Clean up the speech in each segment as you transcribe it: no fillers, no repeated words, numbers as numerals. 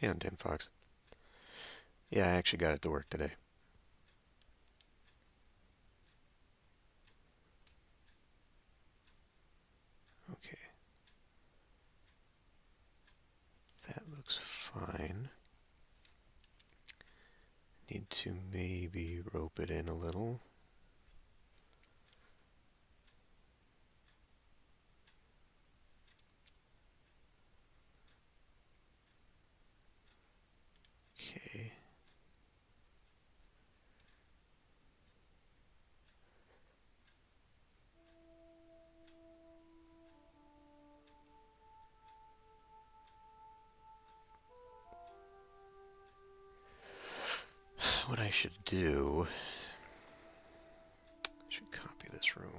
And Tim Fox. Yeah, I actually got it to work today. Okay, that looks fine. Need to maybe rope it in a little. Okay. What I should do, I should copy this room.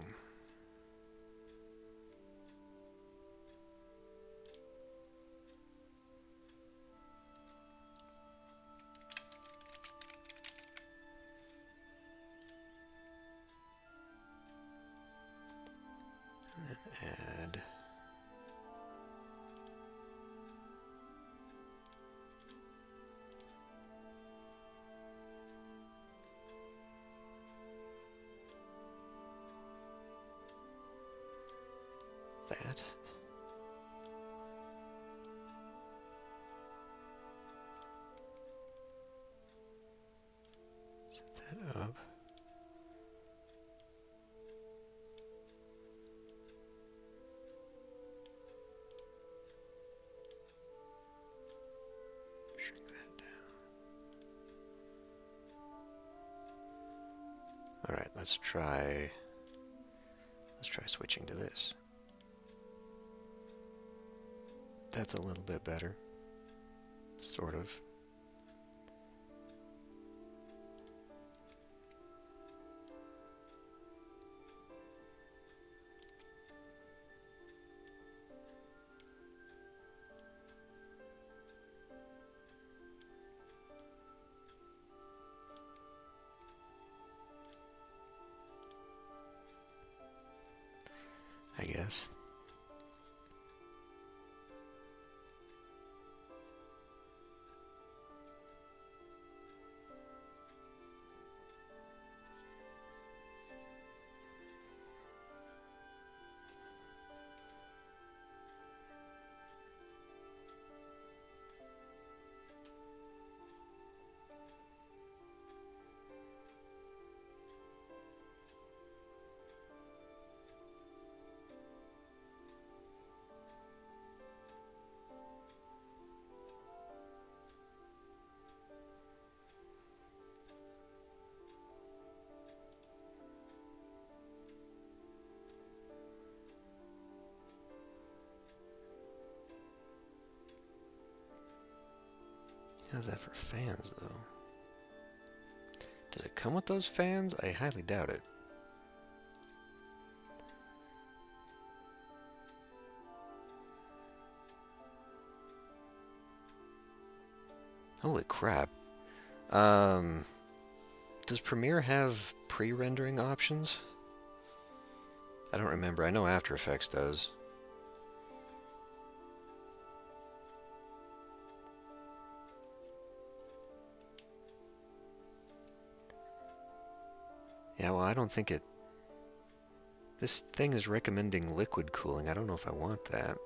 Add that. Set that up. Shrink that down. Alright, let's try switching to this. That's a little bit better. Sort of. I guess. How's that for fans, though? Does it come with those fans? I highly doubt it. Holy crap. Does Premiere have pre-rendering options? I don't remember. I know After Effects does. Yeah, well, I don't think it... This thing is recommending liquid cooling. I don't know if I want that.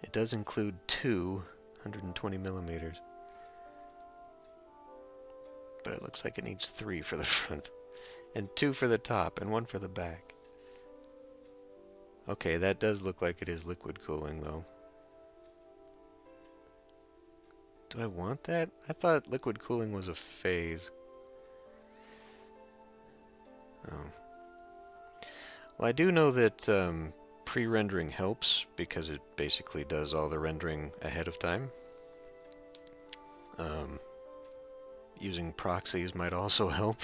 It does include two 120 millimeters. But it looks like it needs 3 for the front. And 2 for the top, and 1 for the back. Okay, that does look like it is liquid cooling, though. Do I want that? I thought liquid cooling was a phase. Oh. Well, I do know that pre-rendering helps because it basically does all the rendering ahead of time. Using proxies might also help.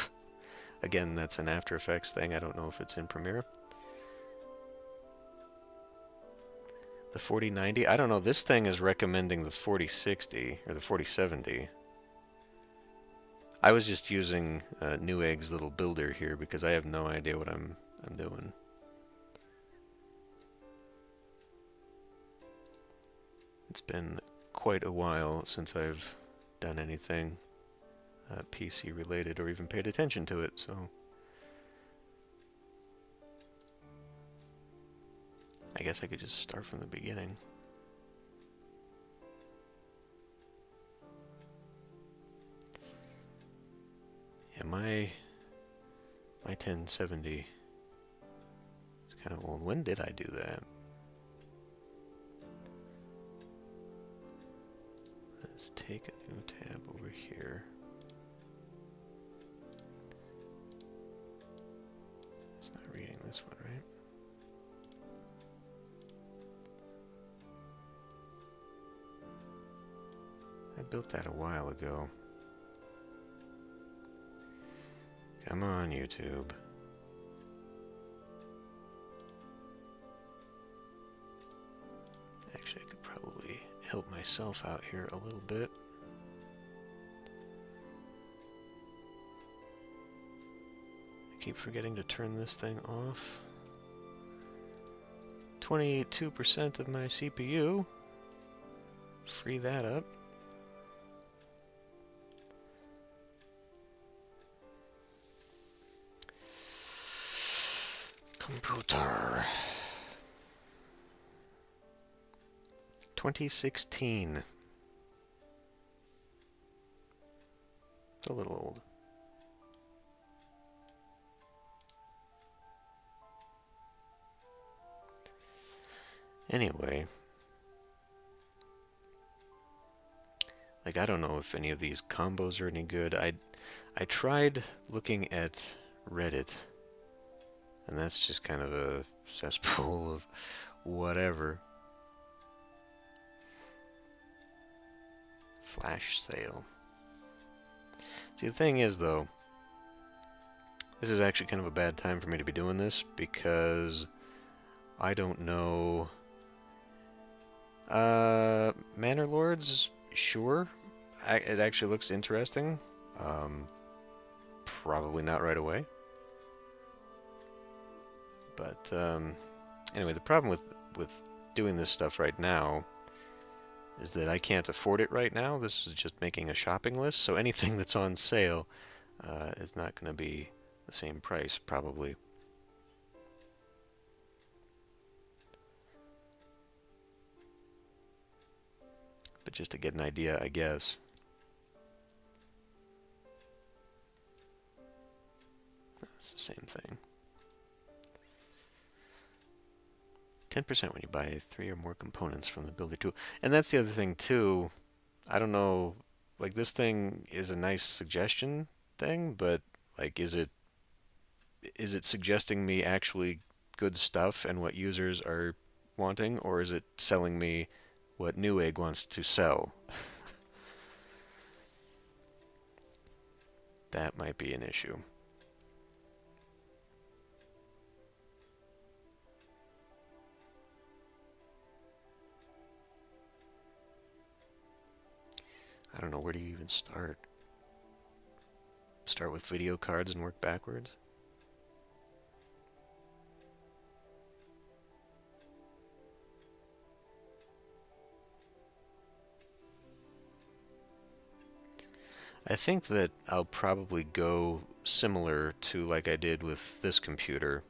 Again, that's an After Effects thing. I don't know if it's in Premiere. The 4090? I don't know. This thing is recommending the 4060 or the 4070. I was just using Newegg's little builder here because I have no idea what I'm doing. It's been quite a while since I've done anything PC related or even paid attention to it, so I guess I could just start from the beginning. Yeah, my 1070 is kind of old. When did I do that? Let's take a new tab over here. It's not reading this one, right? I built that a while ago. Come on, YouTube. Actually, I could probably help myself out here a little bit. I keep forgetting to turn this thing off. 22% of my CPU. Free that up. Computer. 2016. It's a little old. Anyway, like, I don't know if any of these combos are any good. I tried looking at Reddit, and that's just kind of a cesspool of whatever. Flash sale. See, the thing is, though, this is actually kind of a bad time for me to be doing this because I don't know. Manor Lords, sure. It actually looks interesting. Probably not right away. But anyway, the problem with doing this stuff right now is that I can't afford it right now. This is just making a shopping list, so anything that's on sale is not going to be the same price, probably. But just to get an idea, I guess. It's the same thing. 10% when you buy 3 or more components from the builder tool. And that's the other thing too. I don't know, like, this thing is a nice suggestion thing, but like, is it suggesting me actually good stuff and what users are wanting, or is it selling me what Newegg wants to sell? That might be an issue. I don't know, where do you even start? Start with video cards and work backwards? I think that I'll probably go similar to like I did with this computer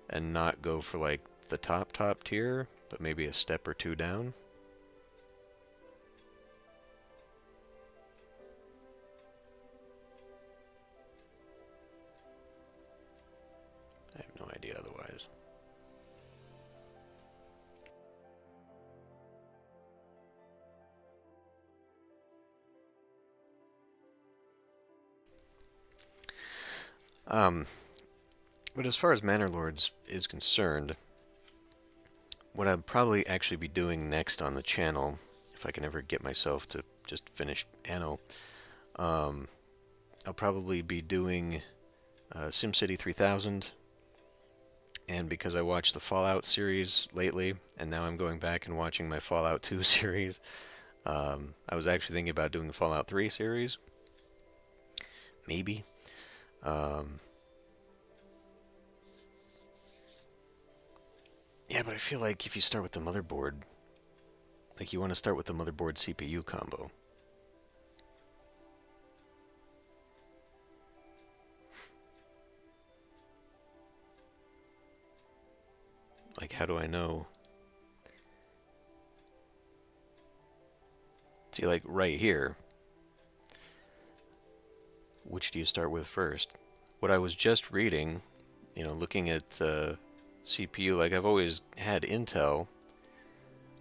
and not go for like the top tier, but maybe a step or two down. I have no idea otherwise. But as far as Manor Lords is concerned, what I'd probably actually be doing next on the channel, if I can ever get myself to just finish Anno, I'll probably be doing SimCity 3000, and because I watched the Fallout series lately, and now I'm going back and watching my Fallout 2 series, I was actually thinking about doing the Fallout 3 series. Maybe. Yeah, but I feel like if you start with the motherboard, Like you want to start with the motherboard CPU combo. Like, how do I know? See, like right here, which do you start with first? What I was just reading, looking at CPU, like I've always had Intel,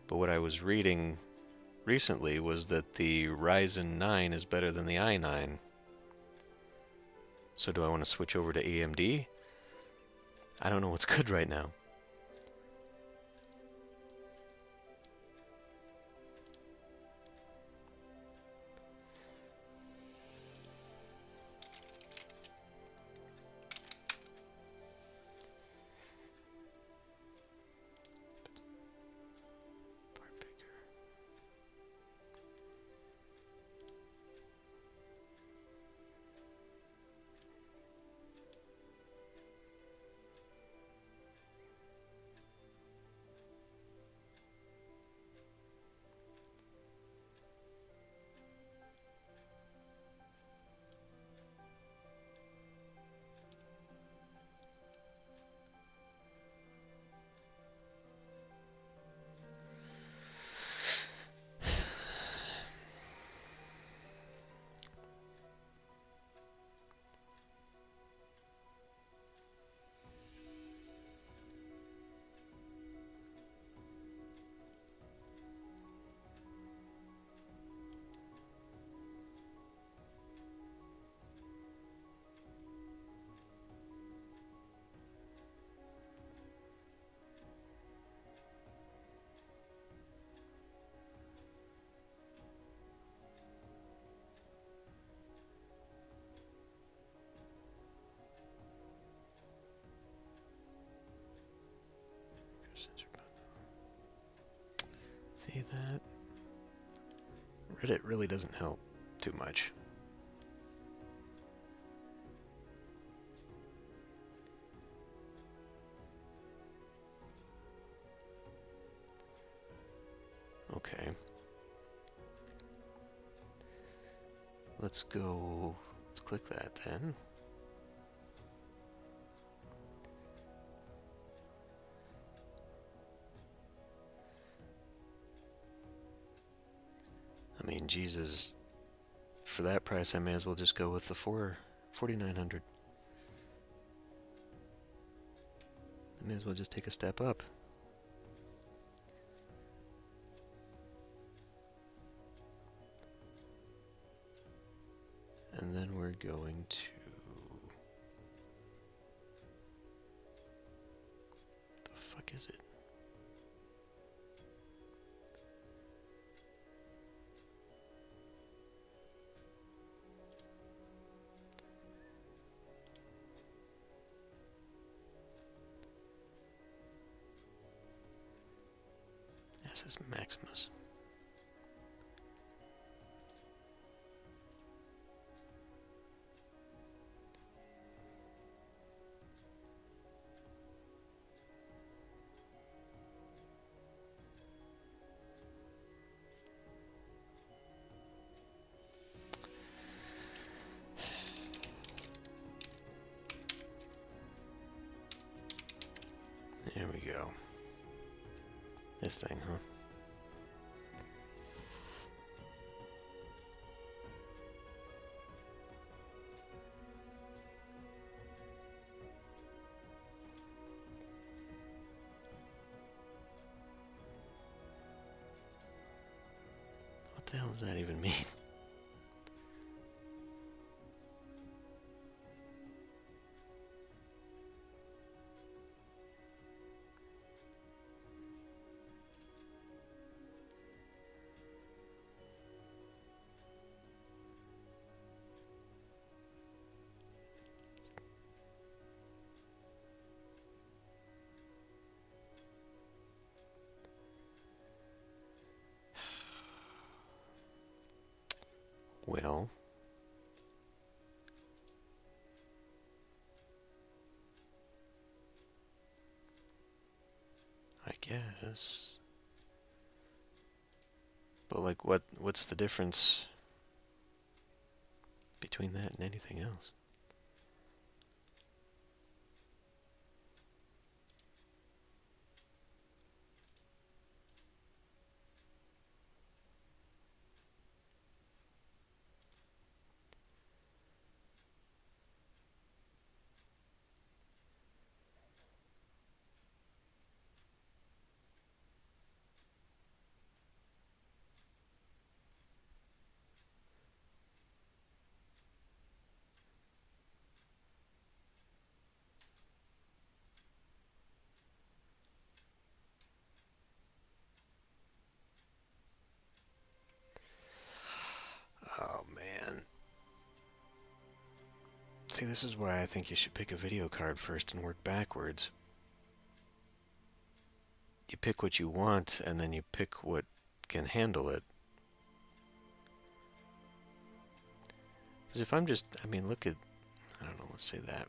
but what I was reading recently was that the Ryzen 9 is better than the i9. So do I want to switch over to AMD? I don't know what's good right now. See that? Reddit really doesn't help too much. Okay. Let's click that then. I mean, Jesus, for that price I may as well just go with the 4900. I may as well just take a step up. And then we're going to... the fuck is it? This is Maximus. There we go. This thing, huh? What the hell does that even mean? Well, I guess But like, what's the difference between that and anything else? Oh man. See, this is why I think you should pick a video card first and work backwards. You pick what you want, and then you pick what can handle it. Because if I'm just, I mean, look at, I don't know, let's say that.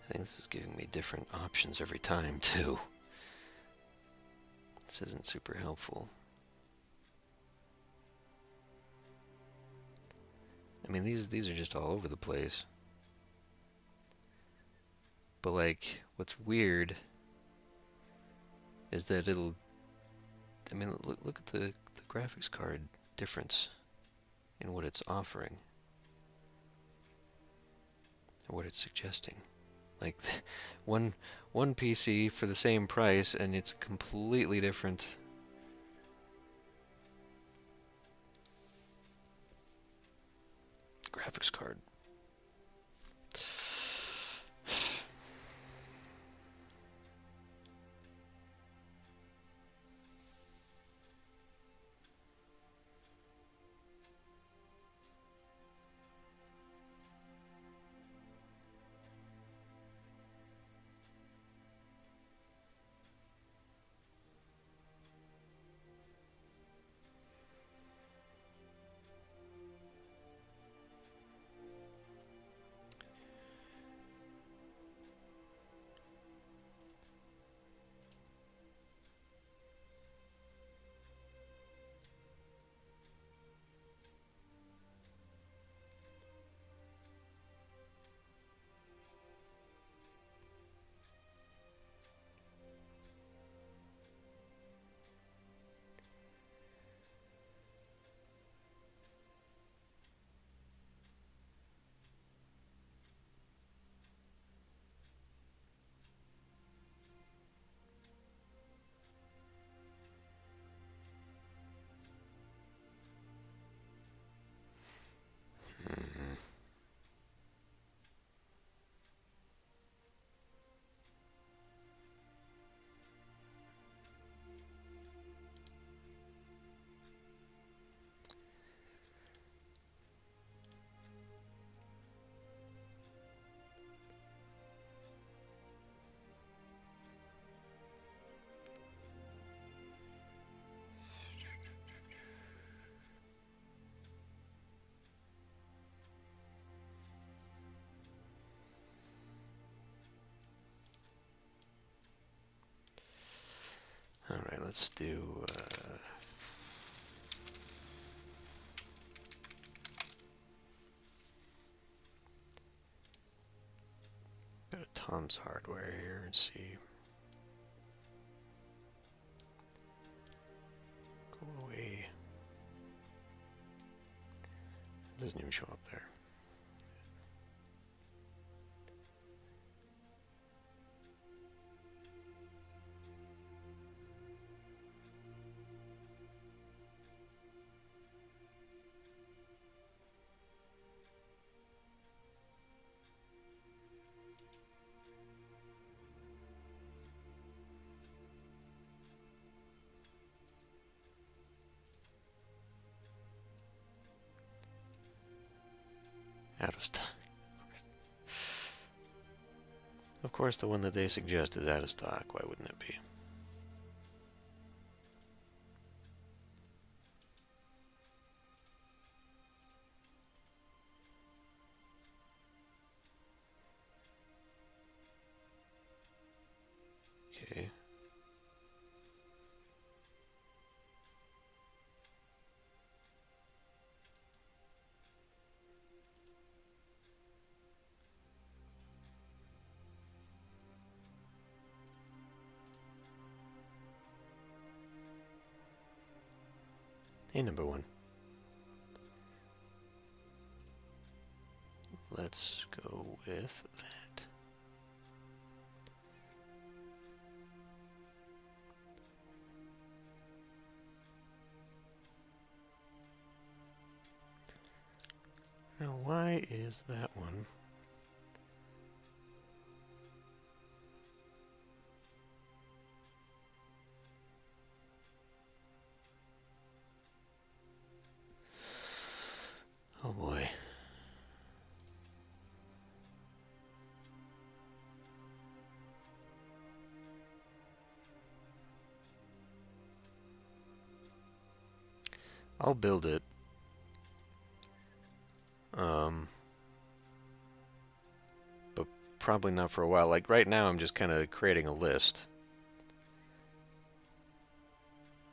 I think this is giving me different options every time, too. This isn't super helpful. I mean, these are just all over the place. But like, what's weird is that it'll, I mean, look at the graphics card difference in what it's offering, or what it's suggesting. Like, one PC for the same price, and it's completely different. Graphics card. Alright, let's do, go to Tom's Hardware here and see. Go away. It doesn't even show up there. Out of stock. Of course, the one that they suggest is out of stock. Why wouldn't it be? Hey, number one. Let's go with that. Now, why is that one? Oh boy. I'll build it. But probably not for a while. Like right now, I'm just kind of creating a list.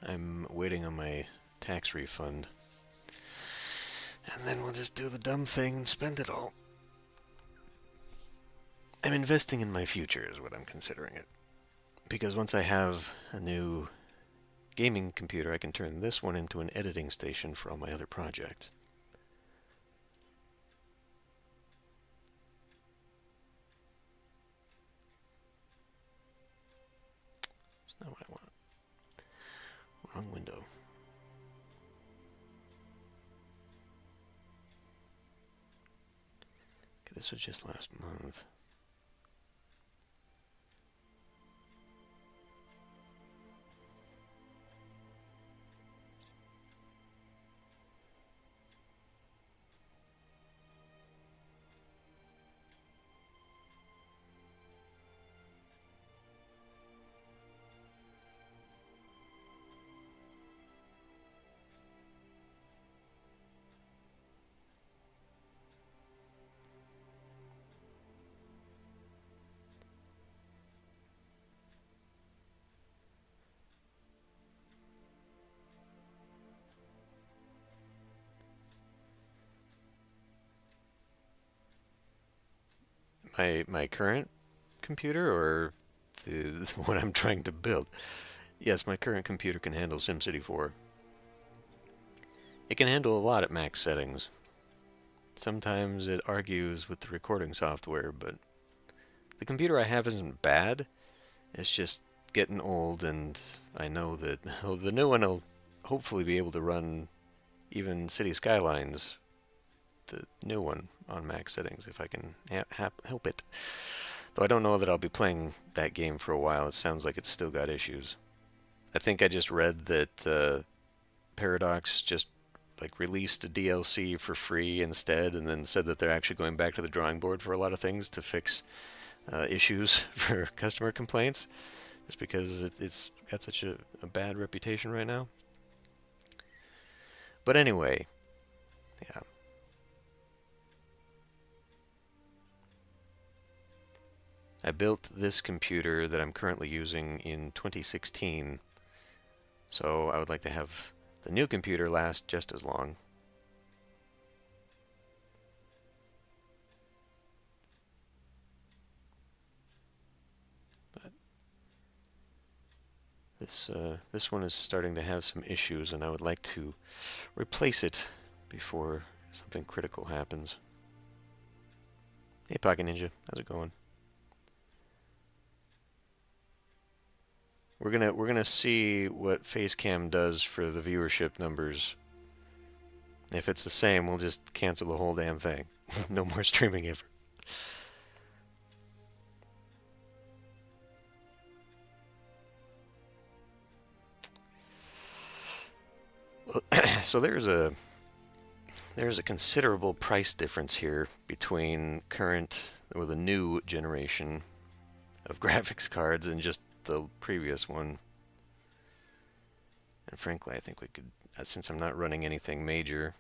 I'm waiting on my tax refund. And then we'll just do the dumb thing and spend it all. I'm investing in my future is what I'm considering it. Because once I have a new gaming computer, I can turn this one into an editing station for all my other projects. That's not what I want. Wrong window. Okay, this was just last month. My current computer or the what I'm trying to build? Yes, my current computer can handle SimCity 4. It can handle a lot at max settings. Sometimes it argues with the recording software, but the computer I have isn't bad. It's just getting old, and I know that the new one will hopefully be able to run even City Skylines, the new one, on max settings if I can help it. Though I don't know that I'll be playing that game for a while. It sounds like it's still got issues. I think I just read that Paradox just like released a DLC for free instead, and then said that they're actually going back to the drawing board for a lot of things to fix issues for customer complaints, just because it's got such a bad reputation right now. But anyway, yeah. I built this computer that I'm currently using in 2016, so I would like to have the new computer last just as long. But this one is starting to have some issues, and I would like to replace it before something critical happens. Hey, Pocket Ninja, how's it going? We're gonna see what Facecam does for the viewership numbers. If it's the same, we'll just cancel the whole damn thing. No more streaming ever. So there's a considerable price difference here between current or the new generation of graphics cards and just the previous one. And frankly, I think we could, since I'm not running anything major,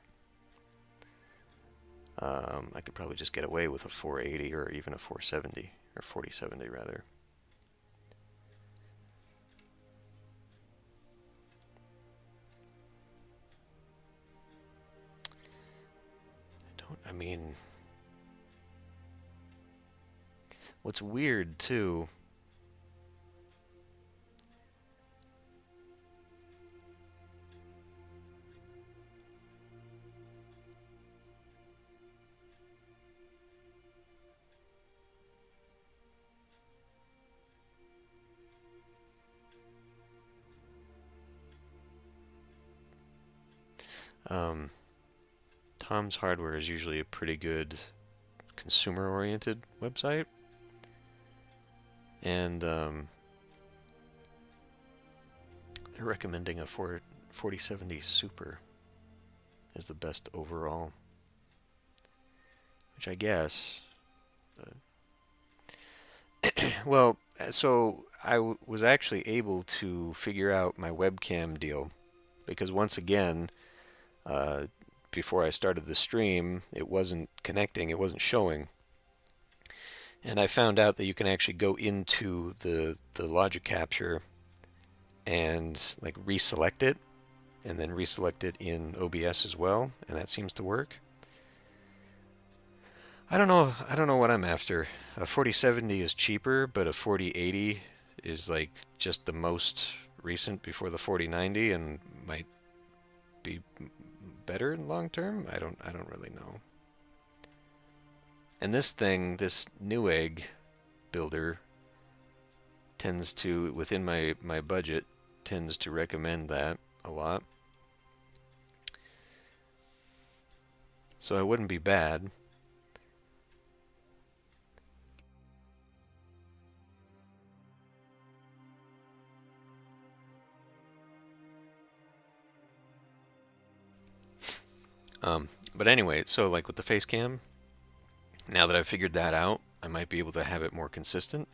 I could probably just get away with a 480 or even a 470, or 4070 rather. I mean, what's weird too Um, Tom's Hardware is usually a pretty good consumer-oriented website, and they're recommending a 4070 Super as the best overall, which I guess. Well, so was actually able to figure out my webcam deal because once again, uh, before I started the stream, it wasn't connecting, it wasn't showing. And I found out that you can actually go into the Logic Capture and like reselect it and then reselect it in OBS as well, and that seems to work. I don't know what I'm after. A 4070 is cheaper, but a 4080 is like just the most recent before the 4090 and might be better in long term. I don't really know. And this thing, this Newegg builder tends to, within my budget, tends to recommend that a lot. So it wouldn't be bad. But anyway, so like with the face cam, now that I've figured that out, I might be able to have it more consistent.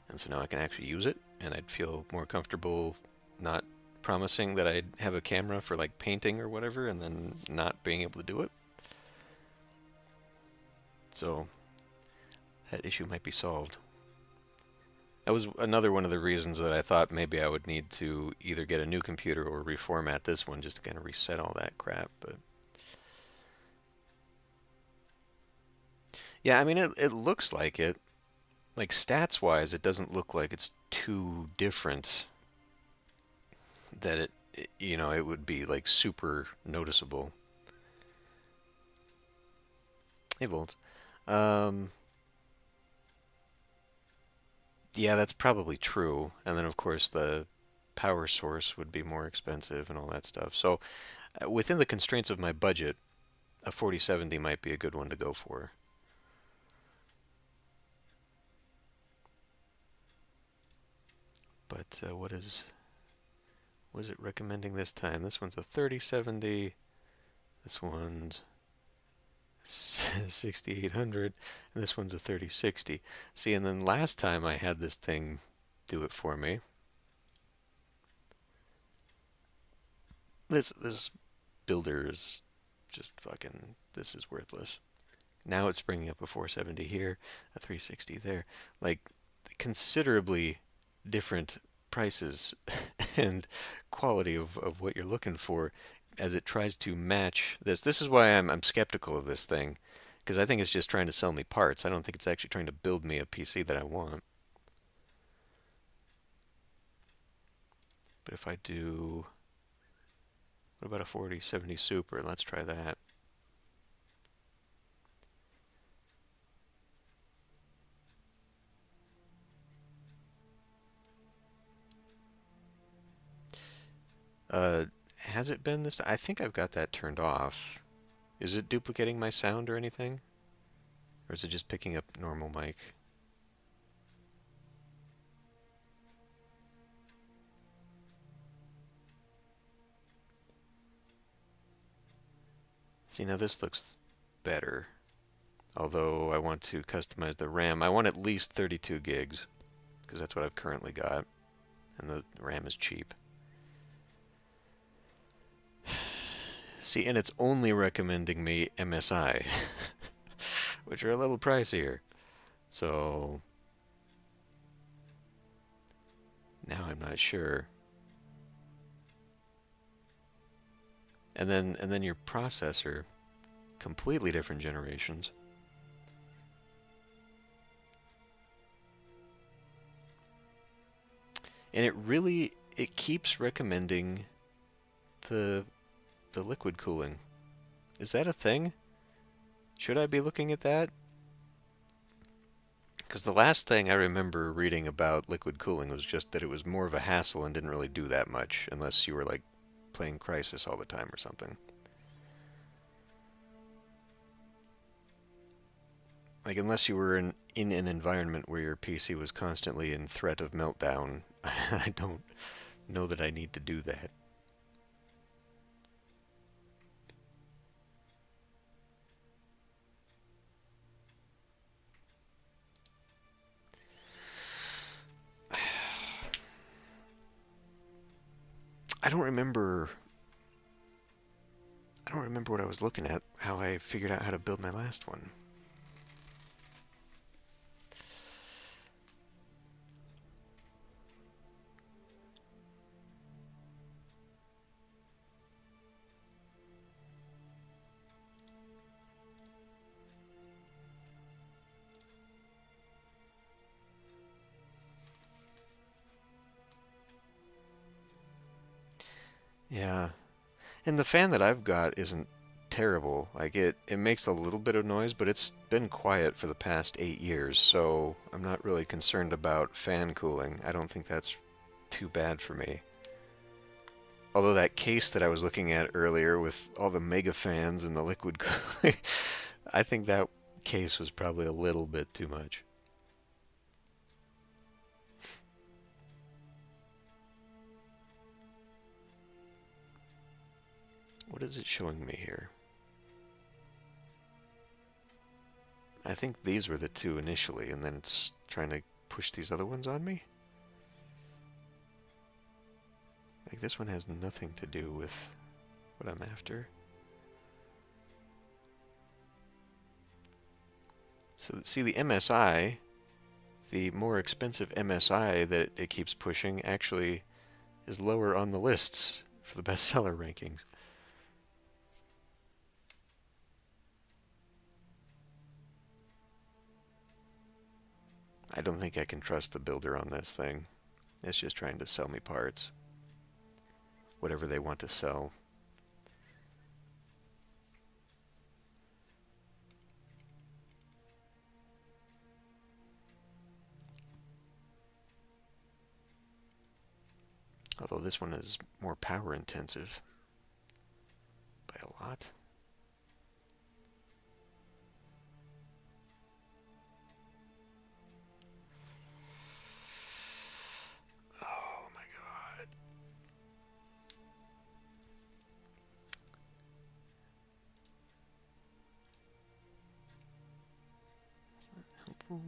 And so now I can actually use it, and I'd feel more comfortable not promising that I'd have a camera for like painting or whatever and then not being able to do it. So that issue might be solved. That was another one of the reasons that I thought maybe I would need to either get a new computer or reformat this one just to kind of reset all that crap. But yeah, I mean, it looks like it. Like stats wise, it doesn't look like it's too different that you know, it would be like super noticeable. Hey, Volt. Um, yeah, that's probably true. And then, of course, the power source would be more expensive and all that stuff. So, within the constraints of my budget, a 4070 might be a good one to go for. But what is it recommending this time? This one's a 3070. This one's 6800, and this one's a 3060. See, and then last time I had this thing do it for me. This builder is just fucking, this is worthless. Now it's bringing up a 470 here, a 360 there. Like, considerably different prices and quality of what you're looking for as it tries to match this. This is why I'm skeptical of this thing, because I think it's just trying to sell me parts. I don't think it's actually trying to build me a PC that I want. But if I do, what about a 4070 Super? Let's try that. Has it been this? I think I've got that turned off. Is it duplicating my sound or anything? Or is it just picking up normal mic? See, now this looks better. Although I want to customize the RAM. I want at least 32 gigs, because that's what I've currently got. And the RAM is cheap. See, and it's only recommending me MSI, which are a little pricier. So now I'm not sure. And then your processor, completely different generations. And it keeps recommending the liquid cooling. Is that a thing? Should I be looking at that? Because the last thing I remember reading about liquid cooling was just that it was more of a hassle and didn't really do that much unless you were like playing Crysis all the time or something. Like, unless you were in an environment where your PC was constantly in threat of meltdown, I don't know that I need to do that. I don't remember. I don't remember what I was looking at, how I figured out how to build my last one. Yeah. And the fan that I've got isn't terrible. Like it makes a little bit of noise, but it's been quiet for the past 8 years, so I'm not really concerned about fan cooling. I don't think that's too bad for me. Although that case that I was looking at earlier with all the mega fans and the liquid cooling, I think that case was probably a little bit too much. What is it showing me here? I think these were the two initially, and then it's trying to push these other ones on me? Like this one has nothing to do with what I'm after. So see the MSI, the more expensive MSI that it keeps pushing actually is lower on the lists for the bestseller rankings. I don't think I can trust the builder on this thing. It's just trying to sell me parts. Whatever they want to sell. Although this one is more power intensive by a lot. Oh my god. Is that helpful?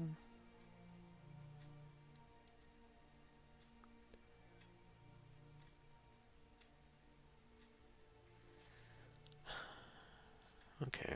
Okay.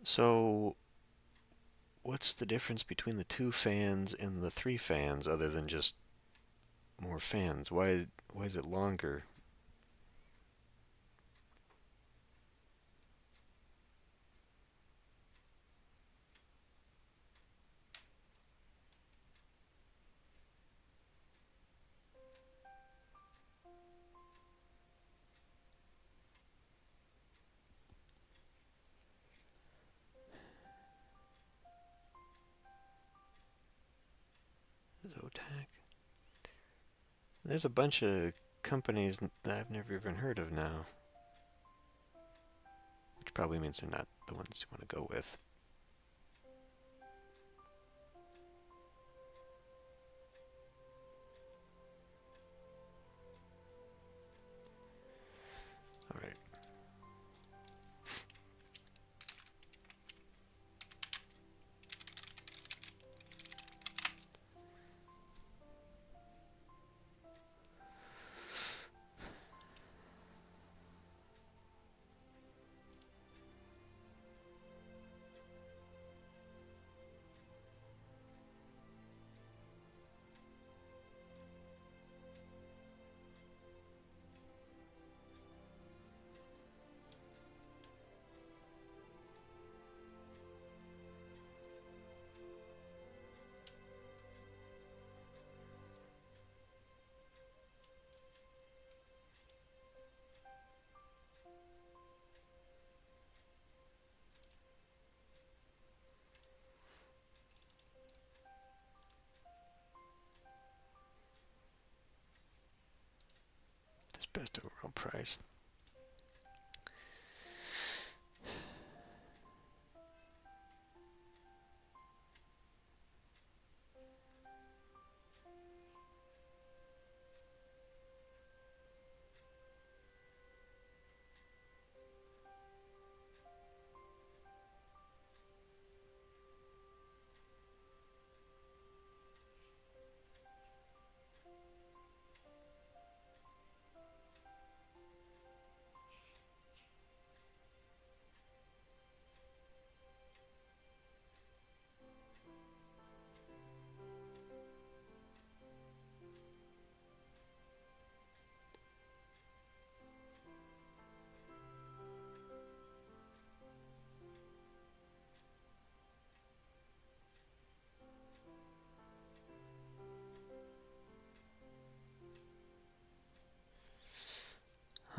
So, what's the difference between the 2 fans and the 3 fans other than just more fans? Why is it longer? Zotac. There's a bunch of companies that I've never even heard of now. Which probably means they're not the ones you want to go with. Alright. best overall price.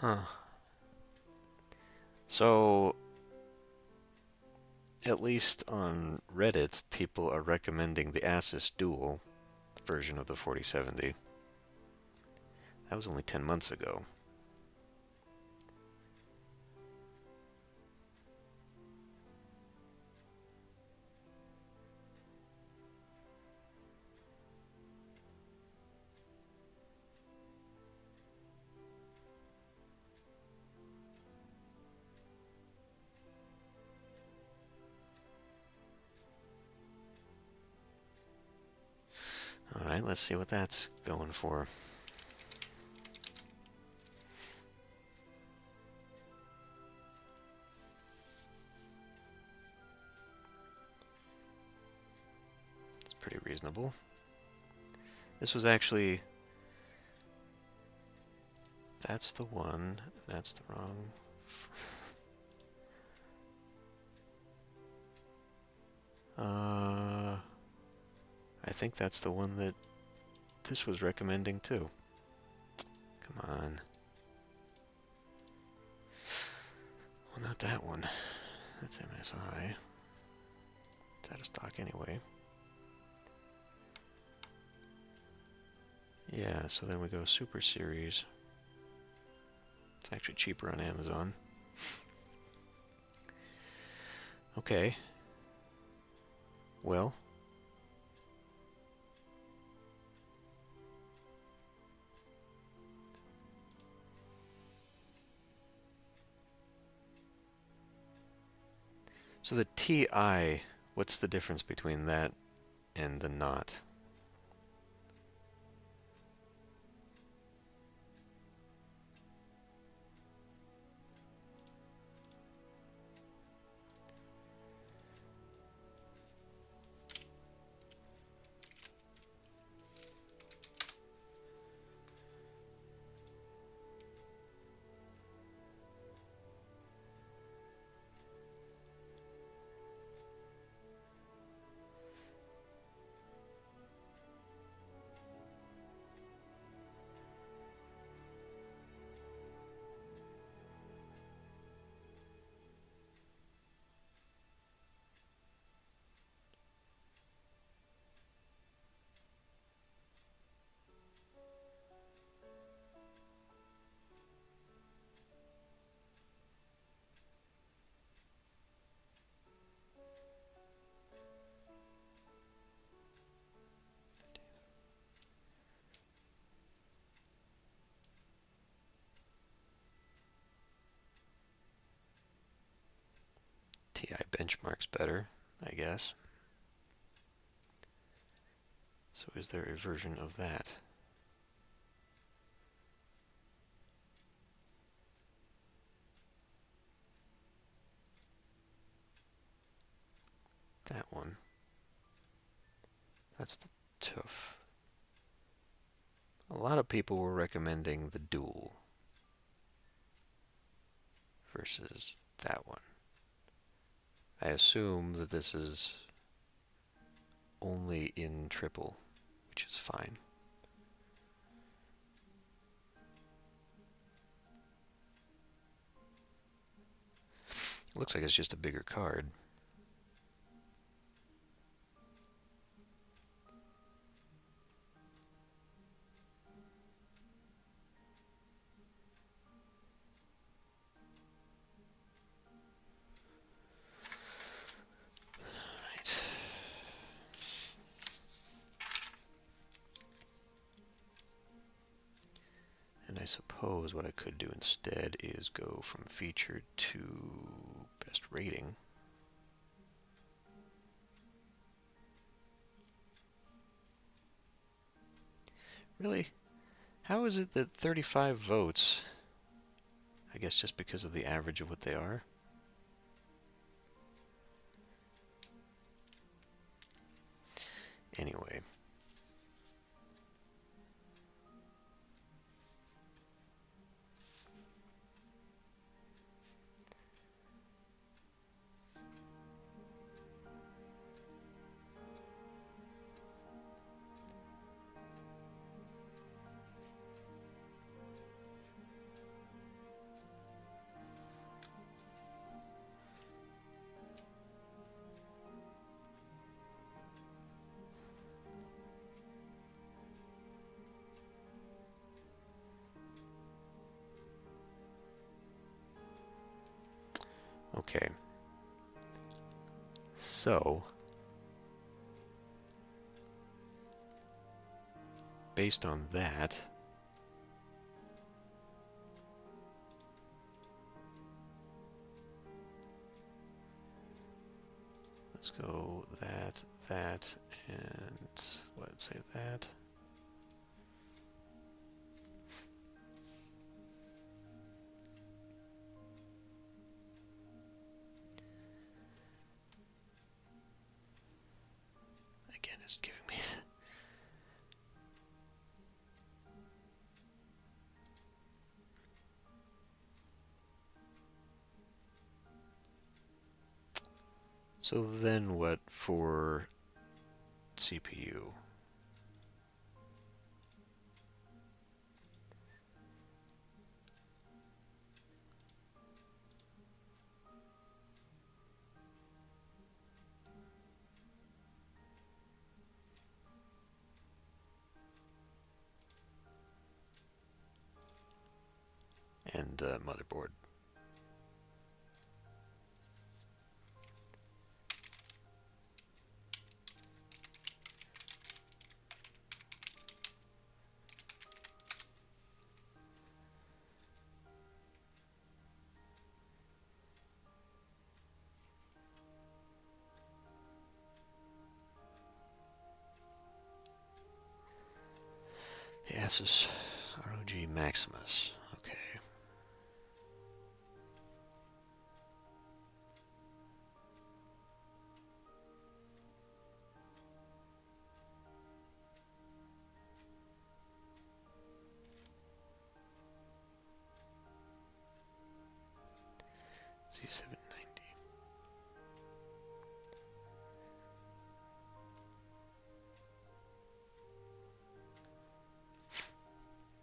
Huh. So, at least on Reddit, people are recommending the Asus Dual version of the 4070. That was only 10 months ago. Alright, let's see what that's going for. It's pretty reasonable. This was actually... That's the one. That's the wrong... I think that's the one that this was recommending too. Come on. Well, not that one. That's MSI. It's out of stock anyway. Yeah, so then we go Super Series. It's actually cheaper on Amazon. Okay. Well. So the TI, what's the difference between that and the not? TI benchmarks better, I guess. So is there a version of that? That one. That's the TUF. A lot of people were recommending the Dual versus that one. I assume that this is only in triple, which is fine. Looks like it's just a bigger card. I suppose what I could do instead is go from featured to best rating. Really? How is it that 35 votes? I guess just because of the average of what they are. Anyway. Okay. So, based on that, let's go that, and let's say that. Again, it's giving me So then what for CPU? And motherboard. The Asus ROG Maximus. Okay. Z790.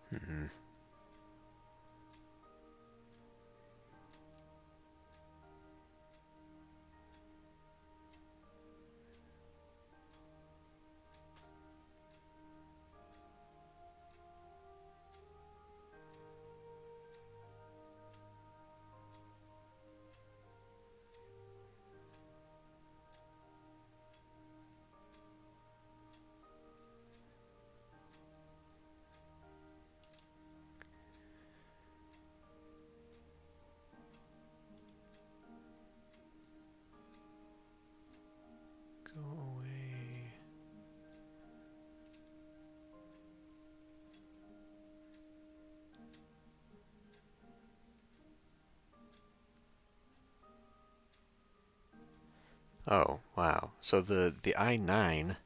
Hmm. Go away. Oh, wow. So the i9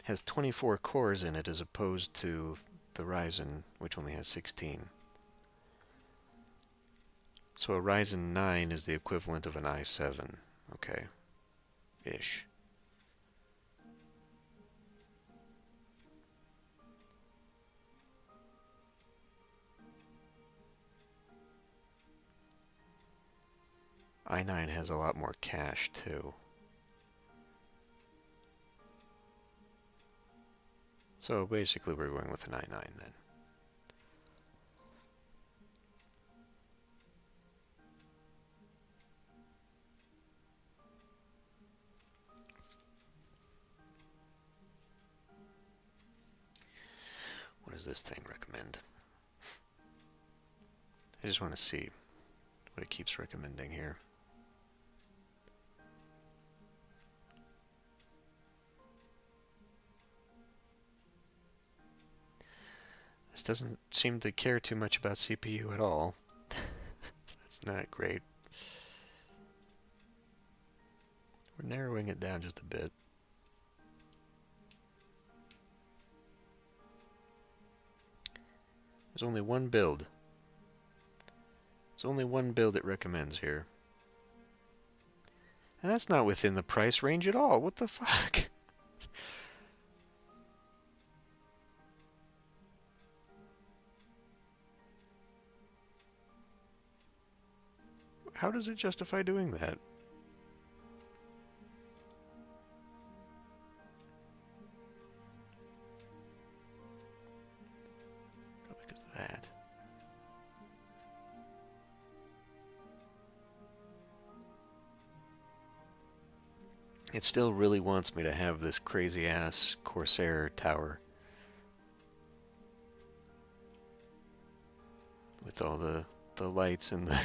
has 24 cores in it as opposed to the Ryzen, which only has 16. So a Ryzen 9 is the equivalent of an i7. Okay. Ish. i9 has a lot more cache, too. So basically we're going with an i9 then. What does this thing recommend? I just want to see what it keeps recommending here. This doesn't seem to care too much about CPU at all. That's not great. We're narrowing it down just a bit. There's only one build. There's only one build it recommends here. And that's not within the price range at all. What the fuck? How does it justify doing that? Probably because of that. It still really wants me to have this crazy ass Corsair tower with all the lights and the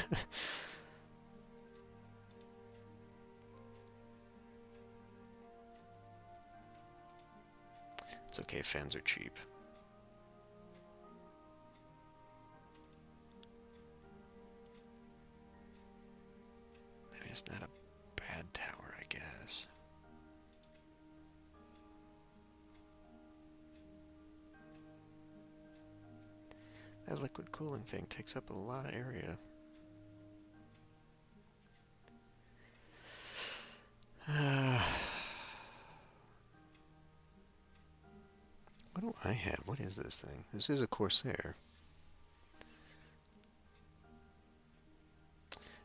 It's okay, fans are cheap. I mean, it's not a bad tower, I guess. That liquid cooling thing takes up a lot of area. What do I have? What is this thing? This is a Corsair.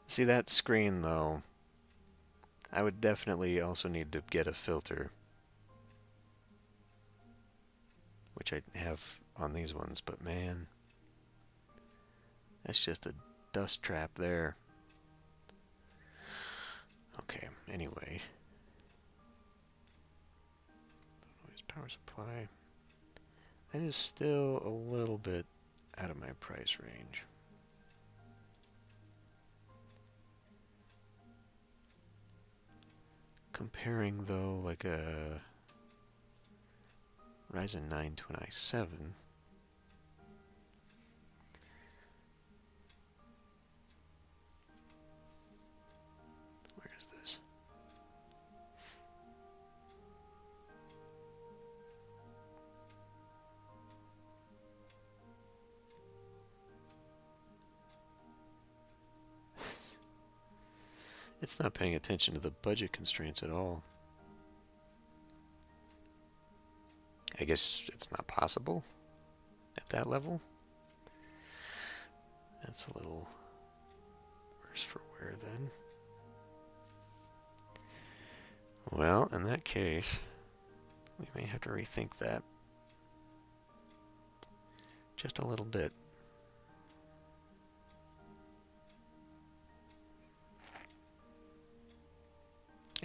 See that screen though, I would definitely also need to get a filter, which I have on these ones, but man, that's just a dust trap there. Okay, anyway. Power supply. That is still a little bit out of my price range. Comparing though, like a Ryzen 9 to an i7. Where is this? It's not paying attention to the budget constraints at all. I guess it's not possible at that level. That's a little worse for wear then. Well, in that case, we may have to rethink that just a little bit.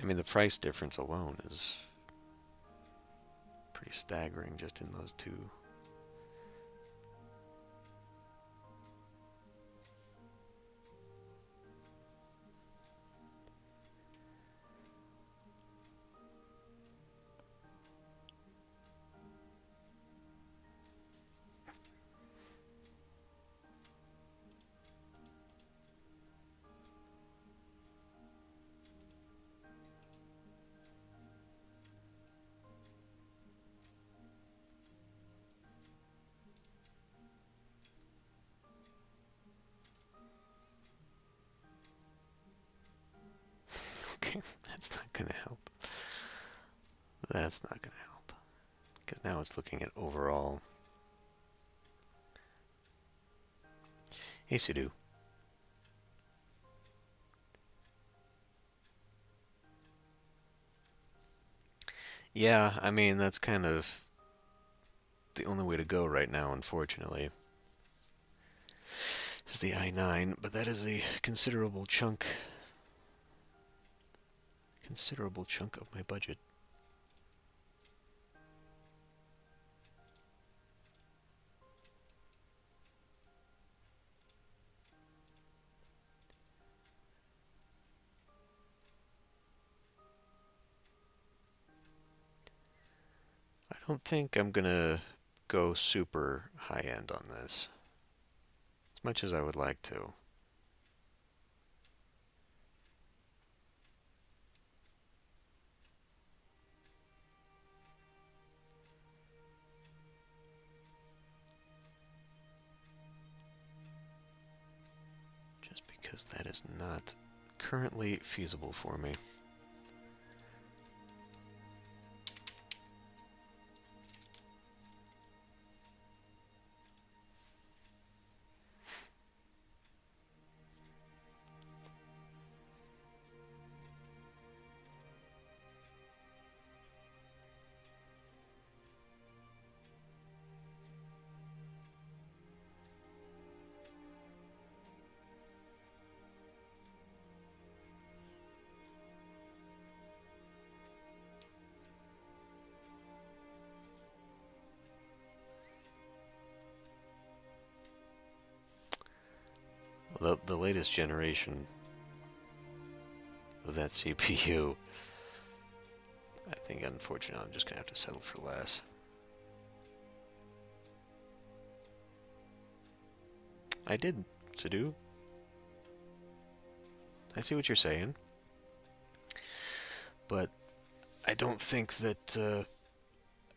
I mean, the price difference alone is pretty staggering just in those two. Okay, that's not going to help. That's not going to help. Because now it's looking at overall. Hey, Sudo. Yeah, I mean, that's kind of the only way to go right now, unfortunately. Is the i9, but that is a considerable chunk of my budget. don't think I'm gonna go super high-end on this, as much as I would like to. Just because that is not currently feasible for me. The latest generation of that CPU, I think unfortunately I'm just gonna have to settle for less. I did, Sadu. I see what you're saying, but I don't think that.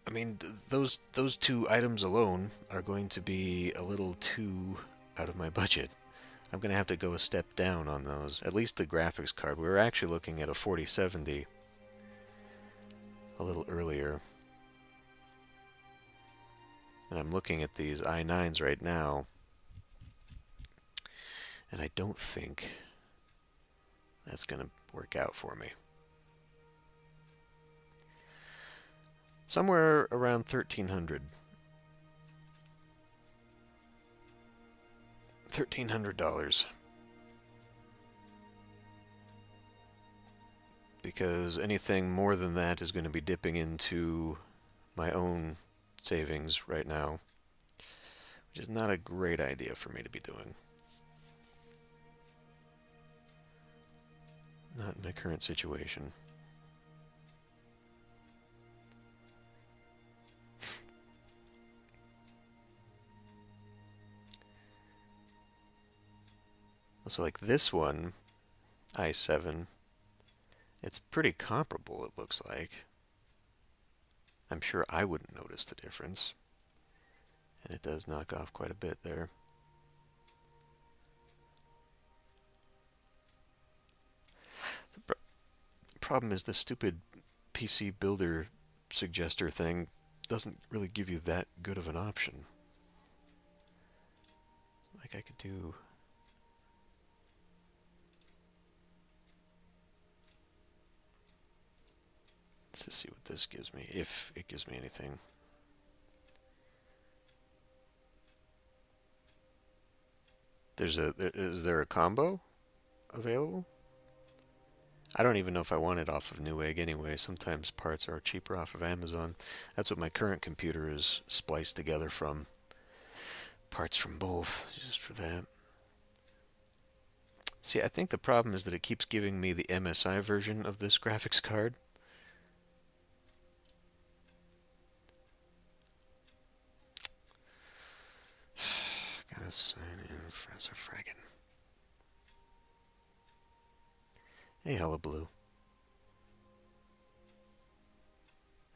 I mean, those two items alone are going to be a little too out of my budget. I'm going to have to go a step down on those. At least the graphics card. We were actually looking at a 4070 a little earlier. And I'm looking at these i9s right now. And I don't think that's going to work out for me. Somewhere around 1300. $1,300. Because anything more than that is going to be dipping into my own savings right now, which is not a great idea for me to be doing. Not in my current situation. So like this one, i7, it's pretty comparable, it looks like. I'm sure I wouldn't notice the difference. And it does knock off quite a bit there. The problem is the stupid PC Builder suggester thing doesn't really give you that good of an option. Like I could do... Let's just see what this gives me, if it gives me anything. Is there a combo available? I don't even know if I want it off of Newegg anyway. Sometimes parts are cheaper off of Amazon. That's what my current computer is spliced together from. Parts from both, just for that. See, I think the problem is that it keeps giving me the MSI version of this graphics card. Gotta sign in, Professor Fraggin. Hey, Hello Blue.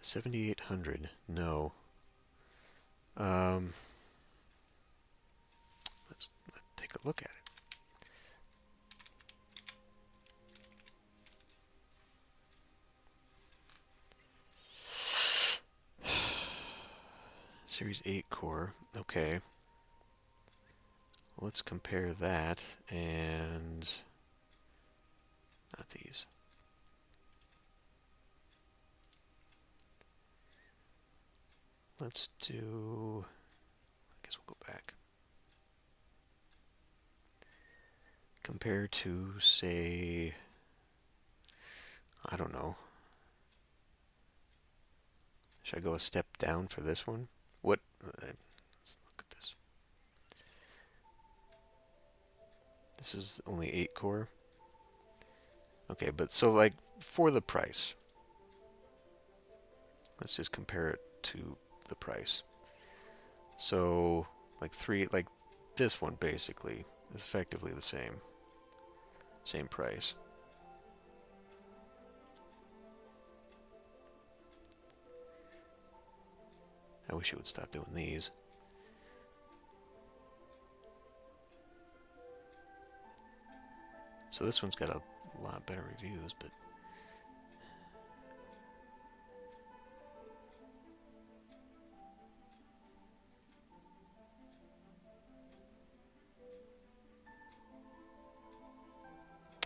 7800. No. Let's take a look at it. Series 8 core. Okay. Let's compare that and not these. Let's do, I guess we'll go back. Compare to, say, I don't know. Should I go a step down for this one? What, let's look at this. This is only 8 core. Okay, but so like for the price, let's just compare it to the price. So like this one basically is effectively the same price. I wish it would stop doing these. So this one's got a lot better reviews, but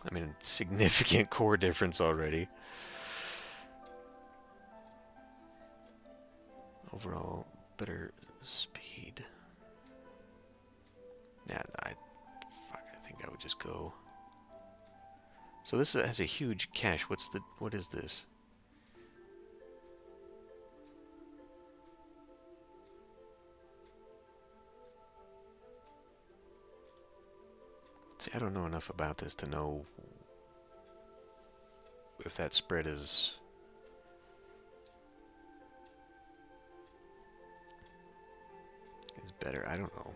I mean, significant core difference already. Overall, better speed. Yeah, I think I would just go. So this has a huge cache. What is this? See, I don't know enough about this to know if that spread is better. I don't know.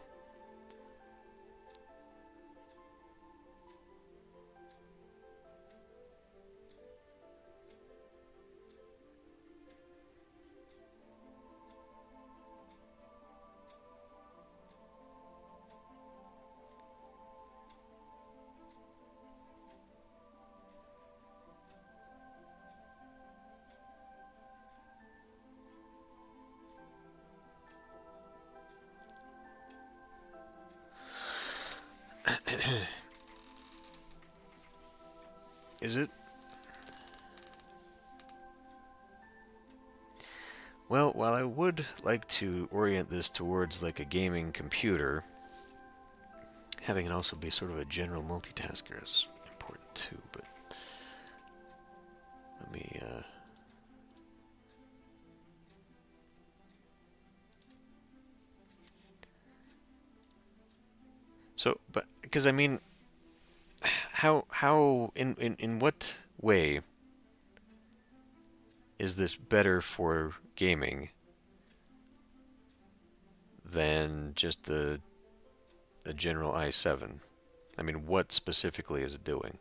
Is it? Well, while I would like to orient this towards like a gaming computer, having it also be sort of a general multitasker is important too, but let me so, but because I mean, how in what way is this better for gaming than just a general i7? I mean, what specifically is it doing?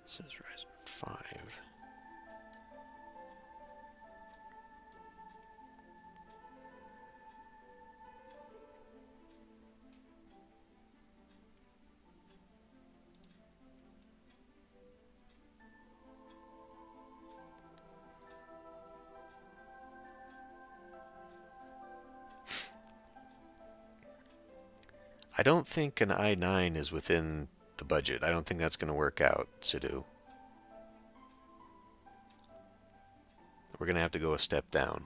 This is Ryzen 5. I don't think an i9 is within the budget. I don't think that's going to work out, Sidhu. We're going to have to go a step down.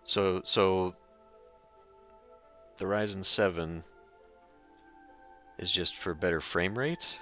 So the Ryzen 7 is just for better frame rates?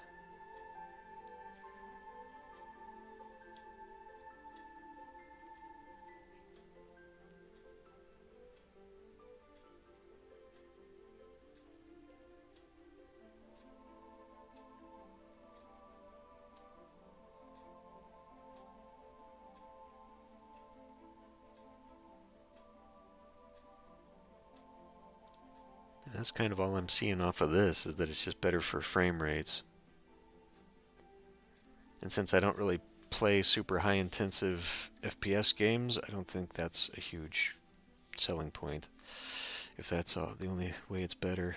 That's kind of all I'm seeing off of this, is that it's just better for frame rates. And since I don't really play super high intensive FPS games, I don't think that's a huge selling point, if that's the only way it's better.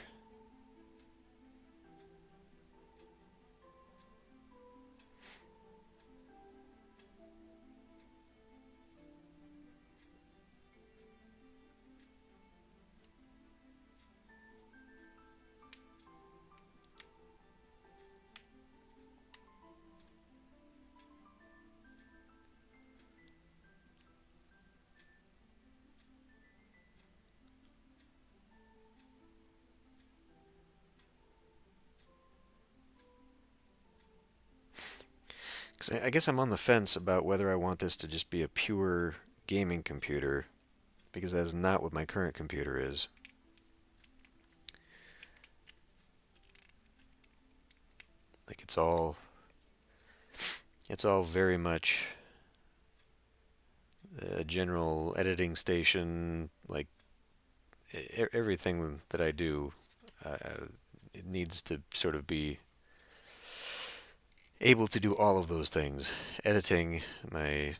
'Cause I guess I'm on the fence about whether I want this to just be a pure gaming computer, because that is not what my current computer is. Like it's all very much a general editing station. Like everything that I do, it needs to sort of be able to do all of those things. Editing, my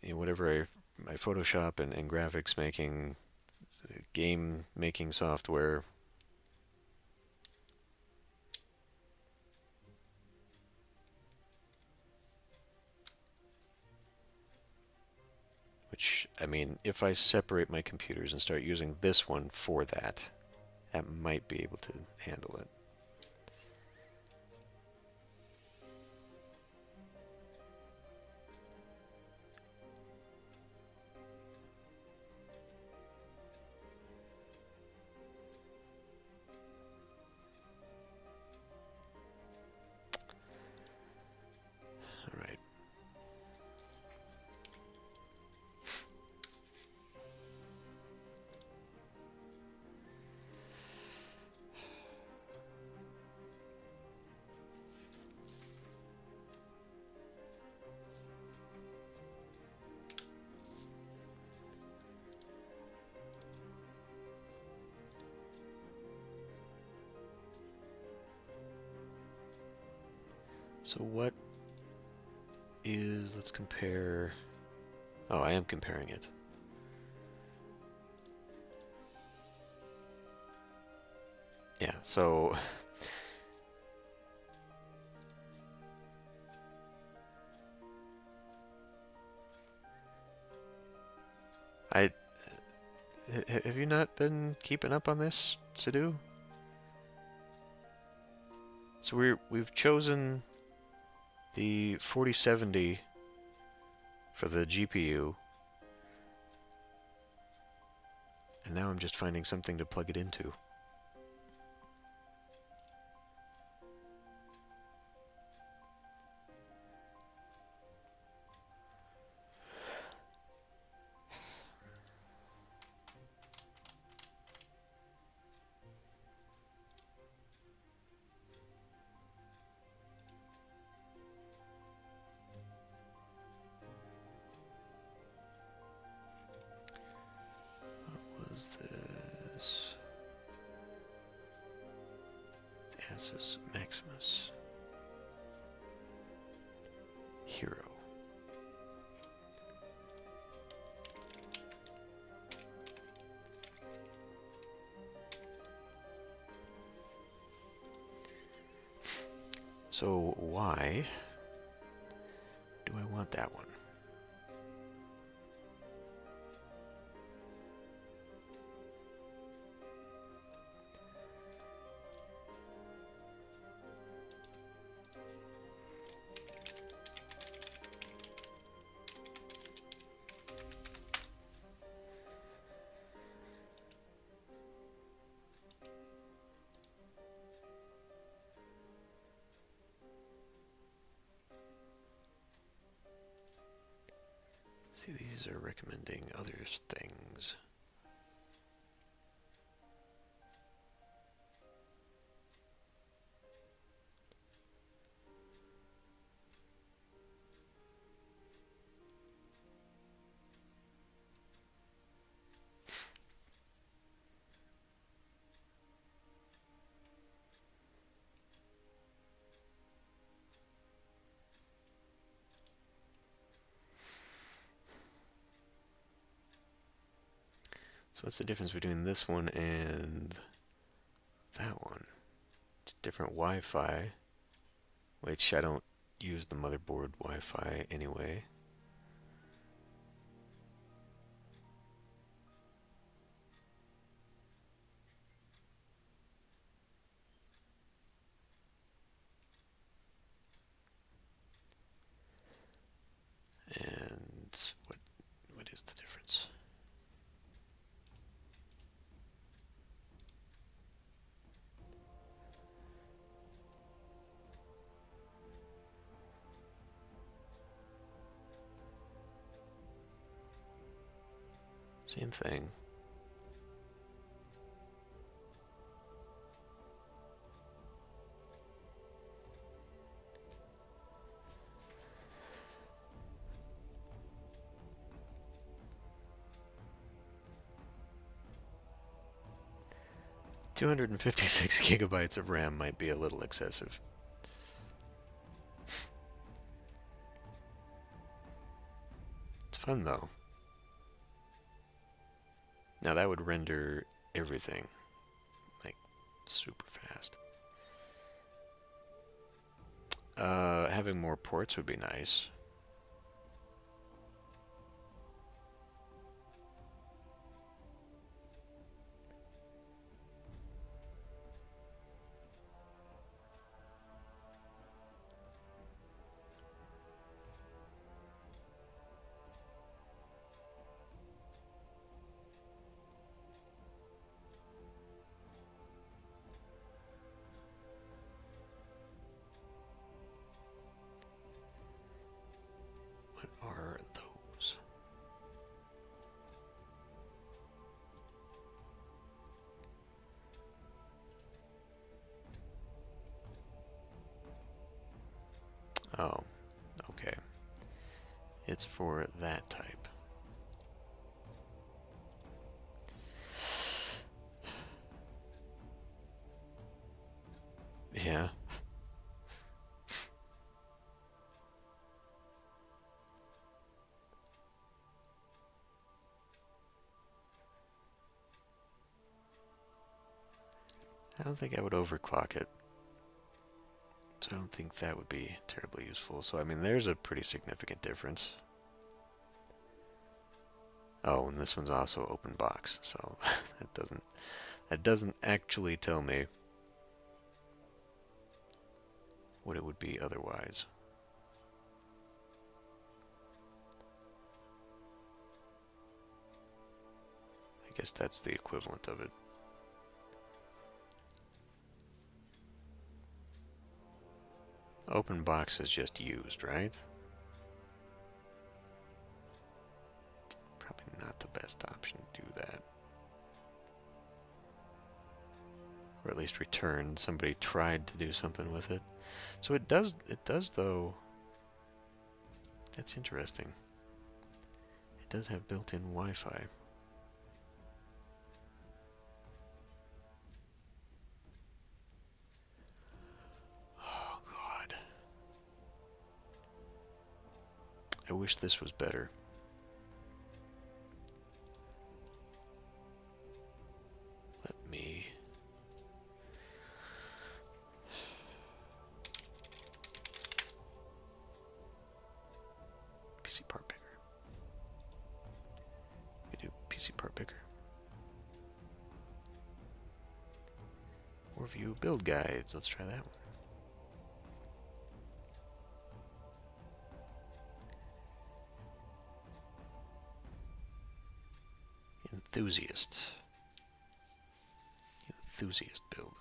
my Photoshop and graphics making, game making software. Which, I mean, if I separate my computers and start using this one for that, that might be able to handle it. All right. So what is, let's compare, oh, I am comparing it. Yeah, so I have you not been keeping up on this, Sidhu? So we've chosen the 4070 for the GPU, and now I'm just finding something to plug it into. What was this? The Asus Maximus Hero. So why do I want that one? See, these are recommending other things. So what's the difference between this one and that one? It's different Wi-Fi, which I don't use the motherboard Wi-Fi anyway. And what is the difference? Same thing. $256 gigabytes of RAM might be a little excessive. It's fun though. Now that would render everything like super fast. Having more ports would be nice. What are those? Oh, okay. It's for that type. Yeah. I don't think I would overclock it. So I don't think that would be terribly useful. So I mean, there's a pretty significant difference. Oh, and this one's also open box, so that doesn't actually tell me what it would be otherwise. I guess that's the equivalent of it. Open box is just used, right? Probably not the best option to do that. Or at least return. Somebody tried to do something with it. So it does though. That's interesting. It does have built-in Wi-Fi. Oh God. I wish this was better. Let me... PC part picker. We do PC part picker. Or view build guides. Let's try that one. Enthusiast. Enthusiast build.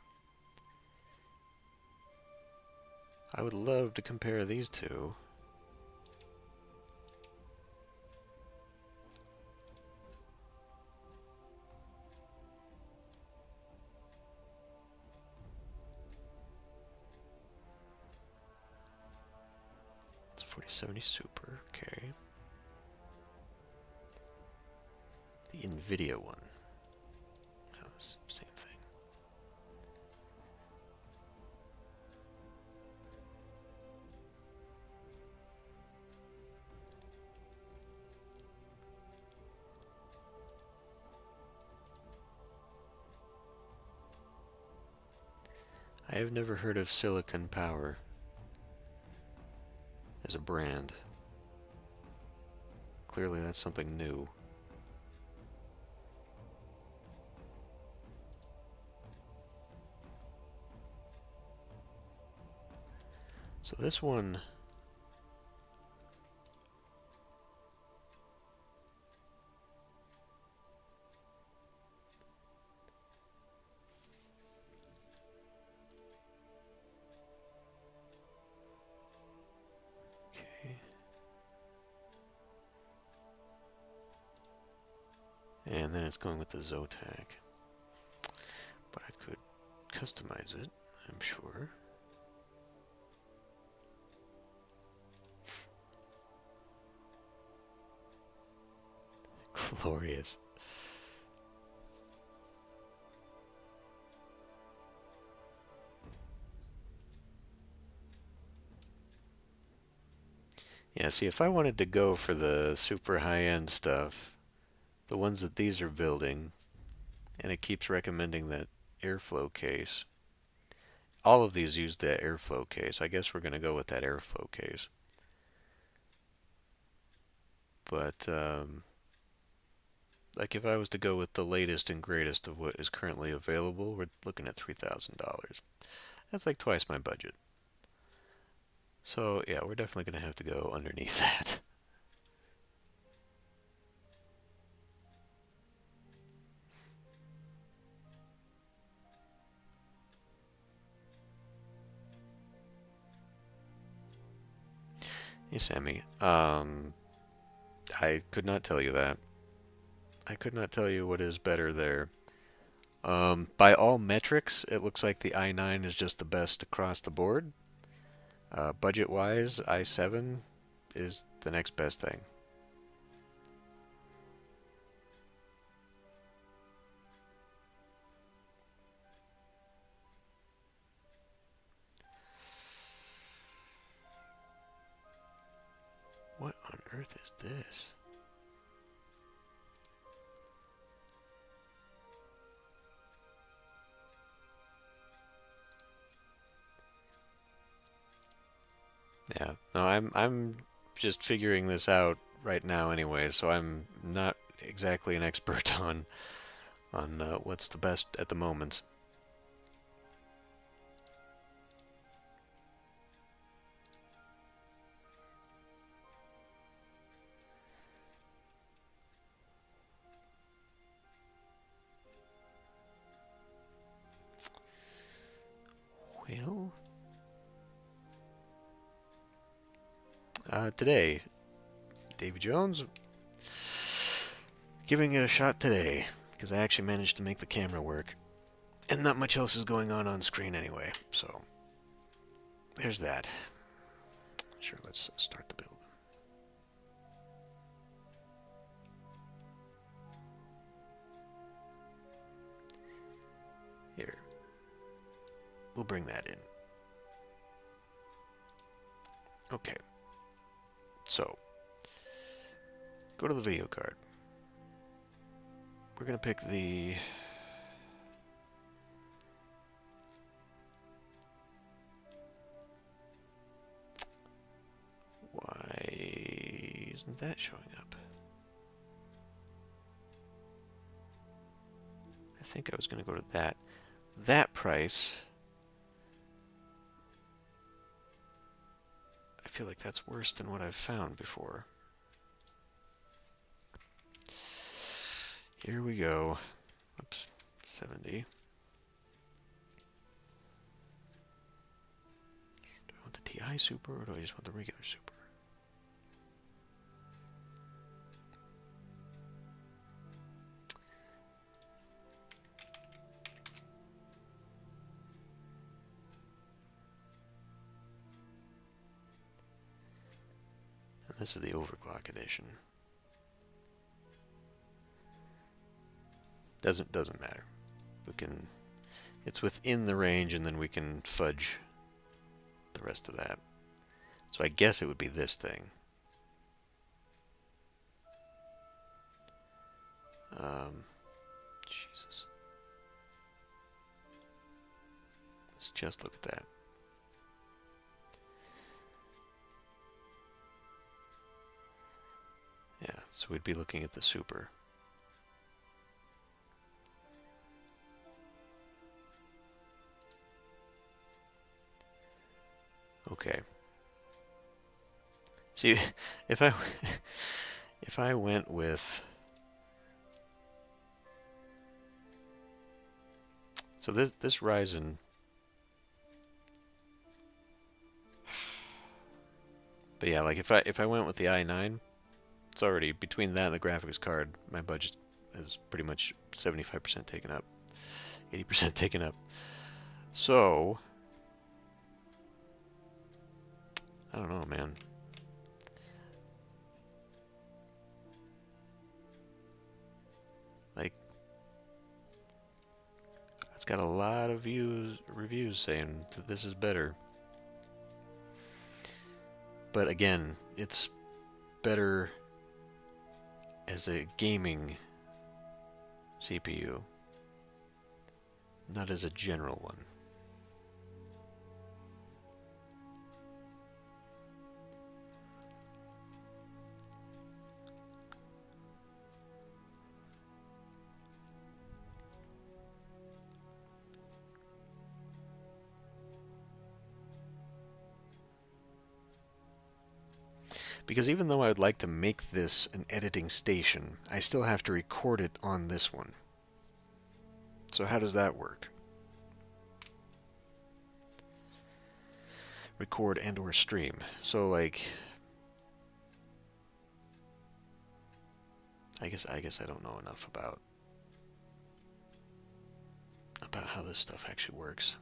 I would love to compare these two. It's 4070 Super, okay. The NVIDIA one. Oh, it's the same thing. I have never heard of Silicon Power as a brand. Clearly that's something new. So this one... Okay. And then it's going with the Zotac. But I could customize it, I'm sure. Glorious. Yeah, see, if I wanted to go for the super high-end stuff, the ones that these are building, and it keeps recommending that airflow case. All of these use that airflow case. I guess we're going to go with that airflow case. But, like if I was to go with the latest and greatest of what is currently available, we're looking at $3,000. That's like twice my budget. So, yeah, we're definitely going to have to go underneath that. Hey, Sammy. I could not tell you that. I could not tell you what is better there. By all metrics, it looks like the i9 is just the best across the board. Budget-wise, i7 is the next best thing. What on earth is this? Yeah, no, I'm just figuring this out right now anyway, so I'm not exactly an expert on what's the best at the moment. Well, today, Davy Jones giving it a shot today because I actually managed to make the camera work, and not much else is going on screen anyway. So there's that. Sure, let's start the build. Here, we'll bring that in. Okay, so go to the video card. We're gonna pick the why isn't that showing up? I think I was gonna go to that price. I feel like that's worse than what I've found before. Here we go. Oops, 70. Do I want the TI Super or do I just want the regular Super? And this is the overclock edition. Doesn't matter. We can, it's within the range, and then we can fudge the rest of that. So I guess it would be this thing. Jesus. Let's just look at that. Yeah, so we'd be looking at the Super. Okay. See, if I if I went with so this Ryzen, but yeah, like if I went with the i9, it's already between that and the graphics card, my budget's is pretty much 75% taken up, 80% taken up. So, I don't know, man. Like, it's got a lot of reviews saying that this is better. But again, it's better as a gaming CPU, not as a general one. Because even though I would like to make this an editing station, I still have to record it on this one. So how does that work? Record and or stream. So like, I guess I don't know enough about how this stuff actually works.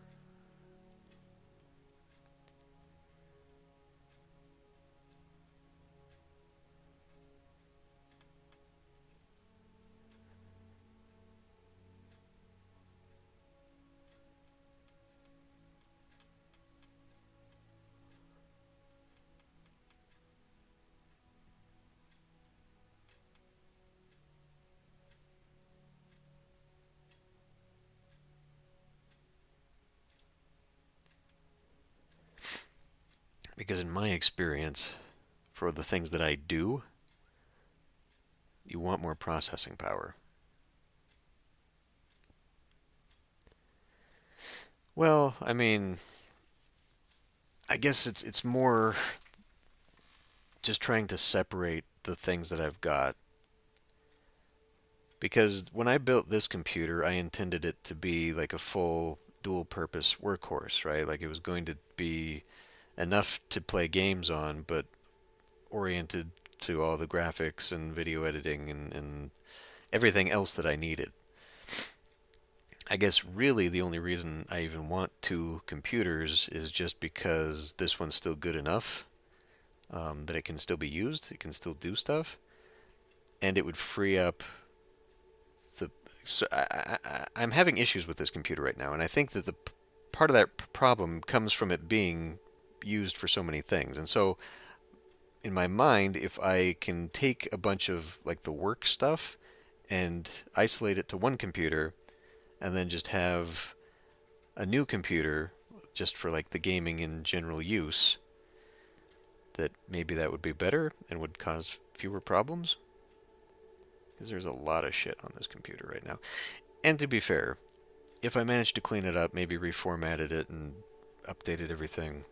Because in my experience, for the things that I do, you want more processing power. Well, I mean, I guess it's more just trying to separate the things that I've got. Because when I built this computer, I intended it to be like a full dual purpose workhorse, right? Like it was going to be enough to play games on, but oriented to all the graphics and video editing and everything else that I needed. I guess really the only reason I even want two computers is just because this one's still good enough that it can still be used, it can still do stuff, and it would free up the. So I'm having issues with this computer right now, and I think that the part of that problem comes from it being used for so many things. And so in my mind, if I can take a bunch of like the work stuff and isolate it to one computer and then just have a new computer just for like the gaming and general use, that maybe that would be better and would cause fewer problems. Because there's a lot of shit on this computer right now. And to be fair, if I managed to clean it up, maybe reformatted it and updated everything,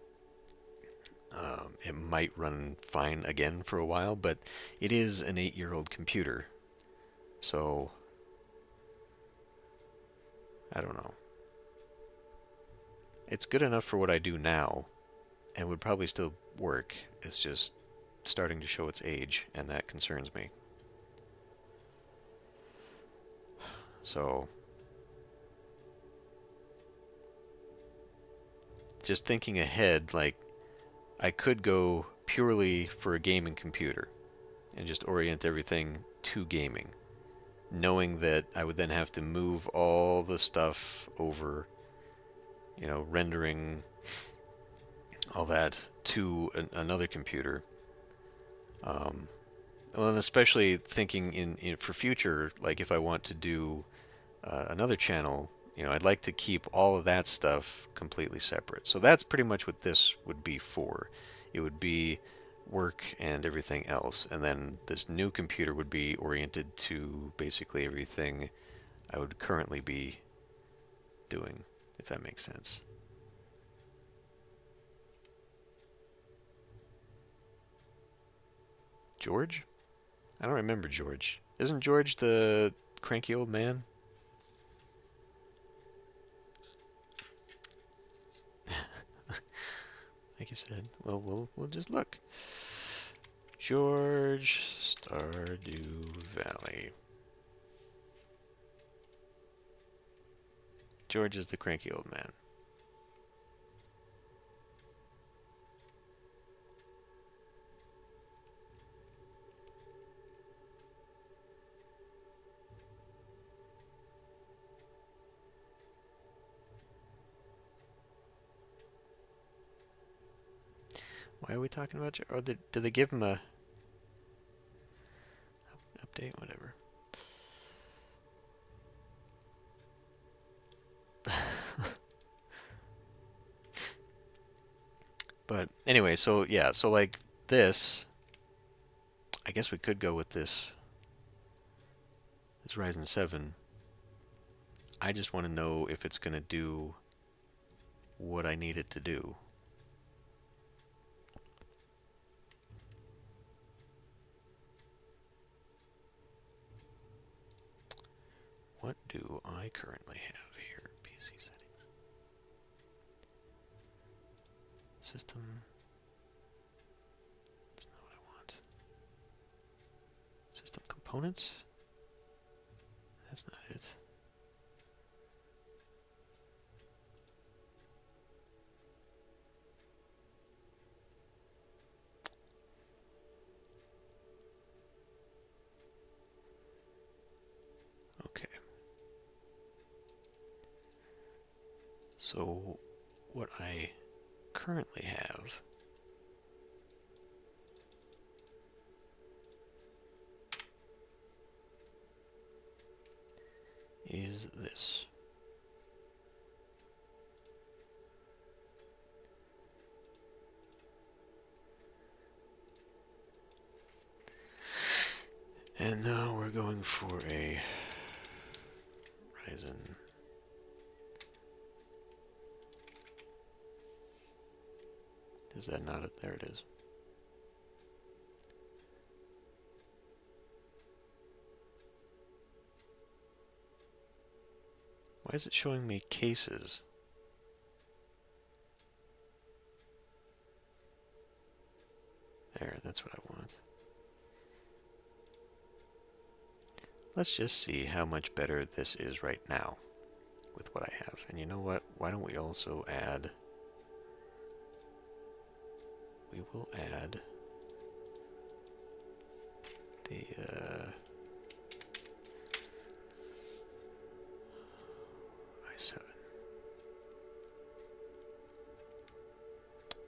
it might run fine again for a while, but it is an 8-year-old computer. So, I don't know. It's good enough for what I do now, and would probably still work. It's just starting to show its age, and that concerns me. So, just thinking ahead, like, I could go purely for a gaming computer and just orient everything to gaming, knowing that I would then have to move all the stuff over, rendering all that to another computer. Well, and especially thinking in for future, like if I want to do another channel, I'd like to keep all of that stuff completely separate. So that's pretty much what this would be for. It would be work and everything else, and then this new computer would be oriented to basically everything I would currently be doing, if that makes sense. George? I don't remember George. Isn't George the cranky old man? Like you said. Well, we'll just look. George Stardew Valley. George is the cranky old man. Why are we talking about? Or did they give him a update? Whatever. But anyway, so yeah, so like this, I guess we could go with this Ryzen 7. I just want to know if it's going to do what I need it to do. What do I currently have here? PC settings. System. That's not what I want. System components? That's not it. Okay. So what I currently have is this. And now we're going for a Ryzen. Is that not it? There it is. Why is it showing me cases? There, that's what I want. Let's just see how much better this is right now with what I have. And you know what? Why don't we also add... We will add the i7.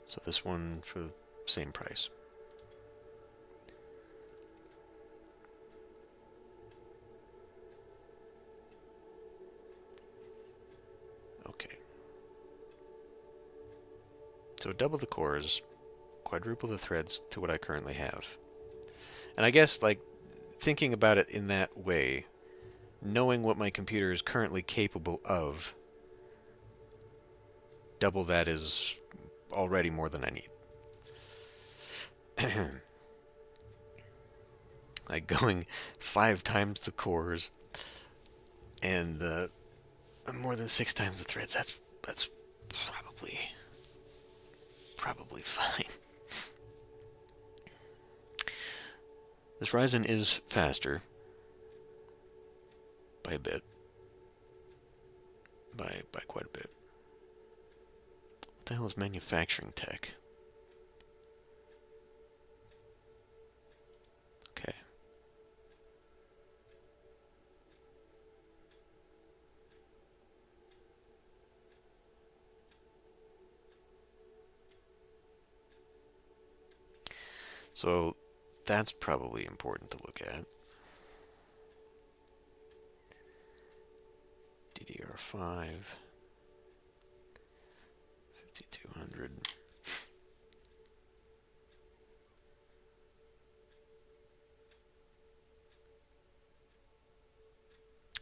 So this one for the same price. Okay. So double the cores, quadruple the threads to what I currently have. And I guess, like, thinking about it in that way, knowing what my computer is currently capable of, double that is already more than I need. Like going 5 times the cores and more than 6 times the threads. That's probably fine. This Ryzen is faster by a bit, by quite a bit. What the hell is manufacturing tech? Okay. So that's probably important to look at. DDR5, 5200.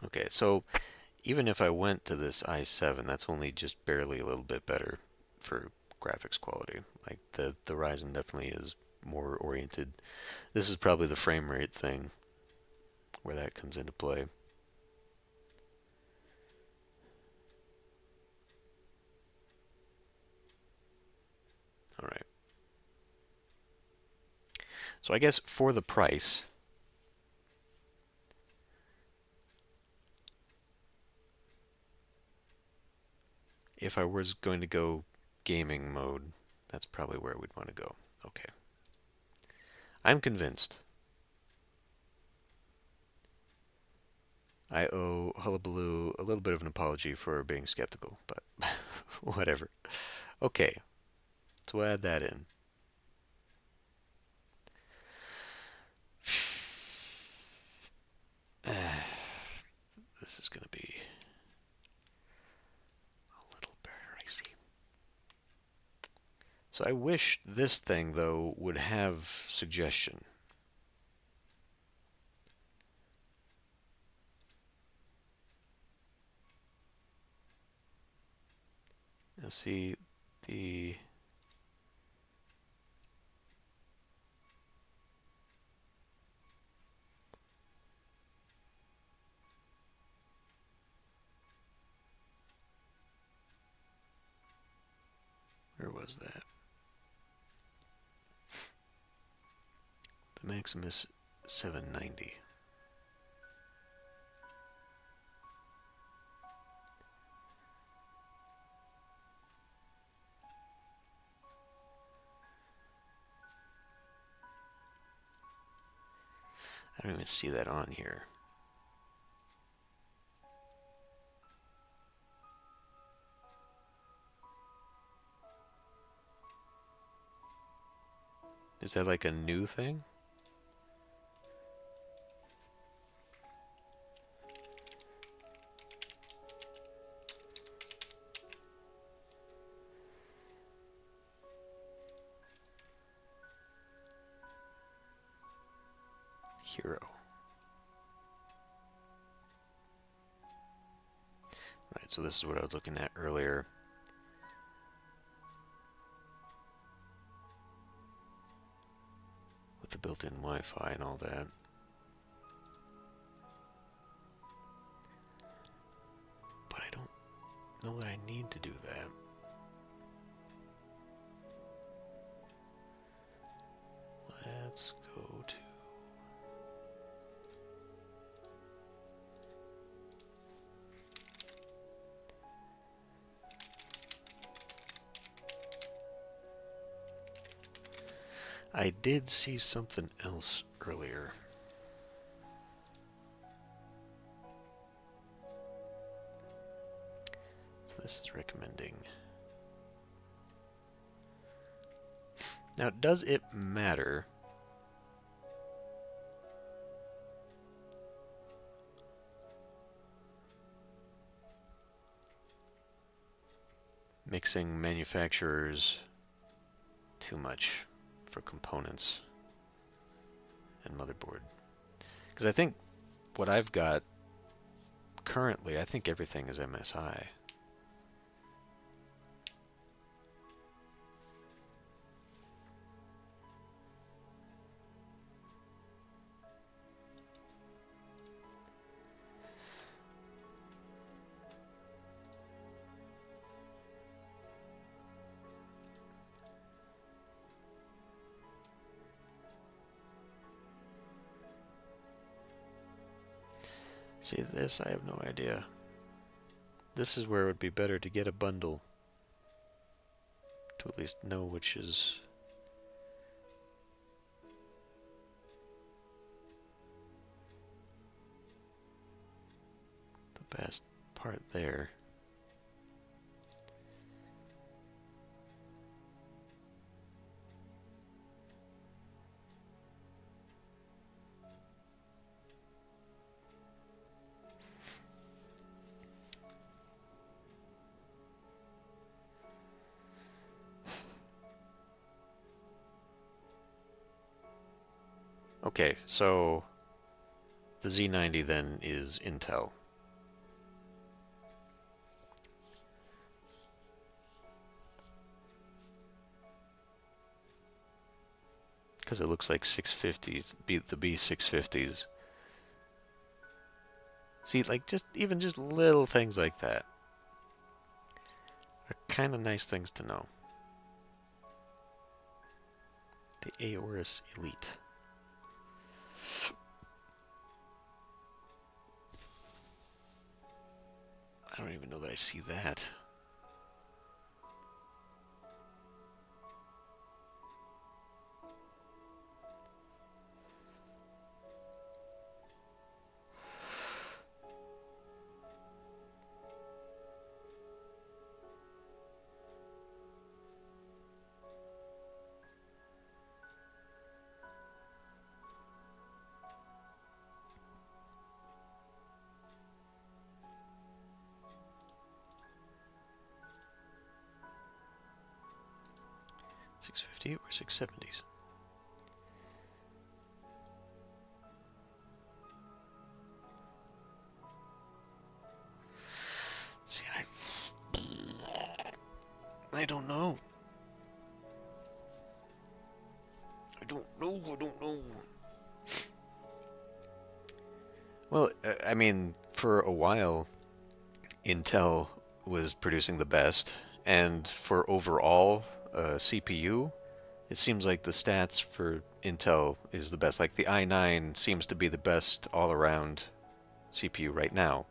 Okay, so even if I went to this i7, that's only just barely a little bit better for graphics quality. Like the Ryzen definitely is more oriented. This is probably the frame rate thing where that comes into play. All right. So I guess for the price, if I was going to go gaming mode, that's probably where we'd want to go. Okay. I'm convinced. I owe Hullabaloo a little bit of an apology for being skeptical, but whatever. Okay, so we'll add that in. This is going to be a little pricey. So I wish this thing, though, would have suggestion. Now see, the... Where was that? The Maximus 790. I don't even see that on here. Is that like a new thing? Hero. Right, so this is what I was looking at earlier. With the built-in Wi-Fi and all that. But I don't know that I need to do that. Let's go to... I did see something else earlier. So this is recommending. Now, does it matter mixing manufacturers too much for components and motherboard? Because I think what I've got currently, I think everything is MSI. See this? I have no idea. This is where it would be better to get a bundle to at least know which is the best part there. Okay, so the Z90 then is Intel. Because it looks like 650s, the B650s. See, like even just little things like that are kind of nice things to know. The Aorus Elite. I don't even know that I see that. 650 or 670s? See, I don't know. I don't know. Well, I mean, for a while, Intel was producing the best, and for overall CPU, it seems like the stats for Intel is the best. Like the i9 seems to be the best all-around CPU right now.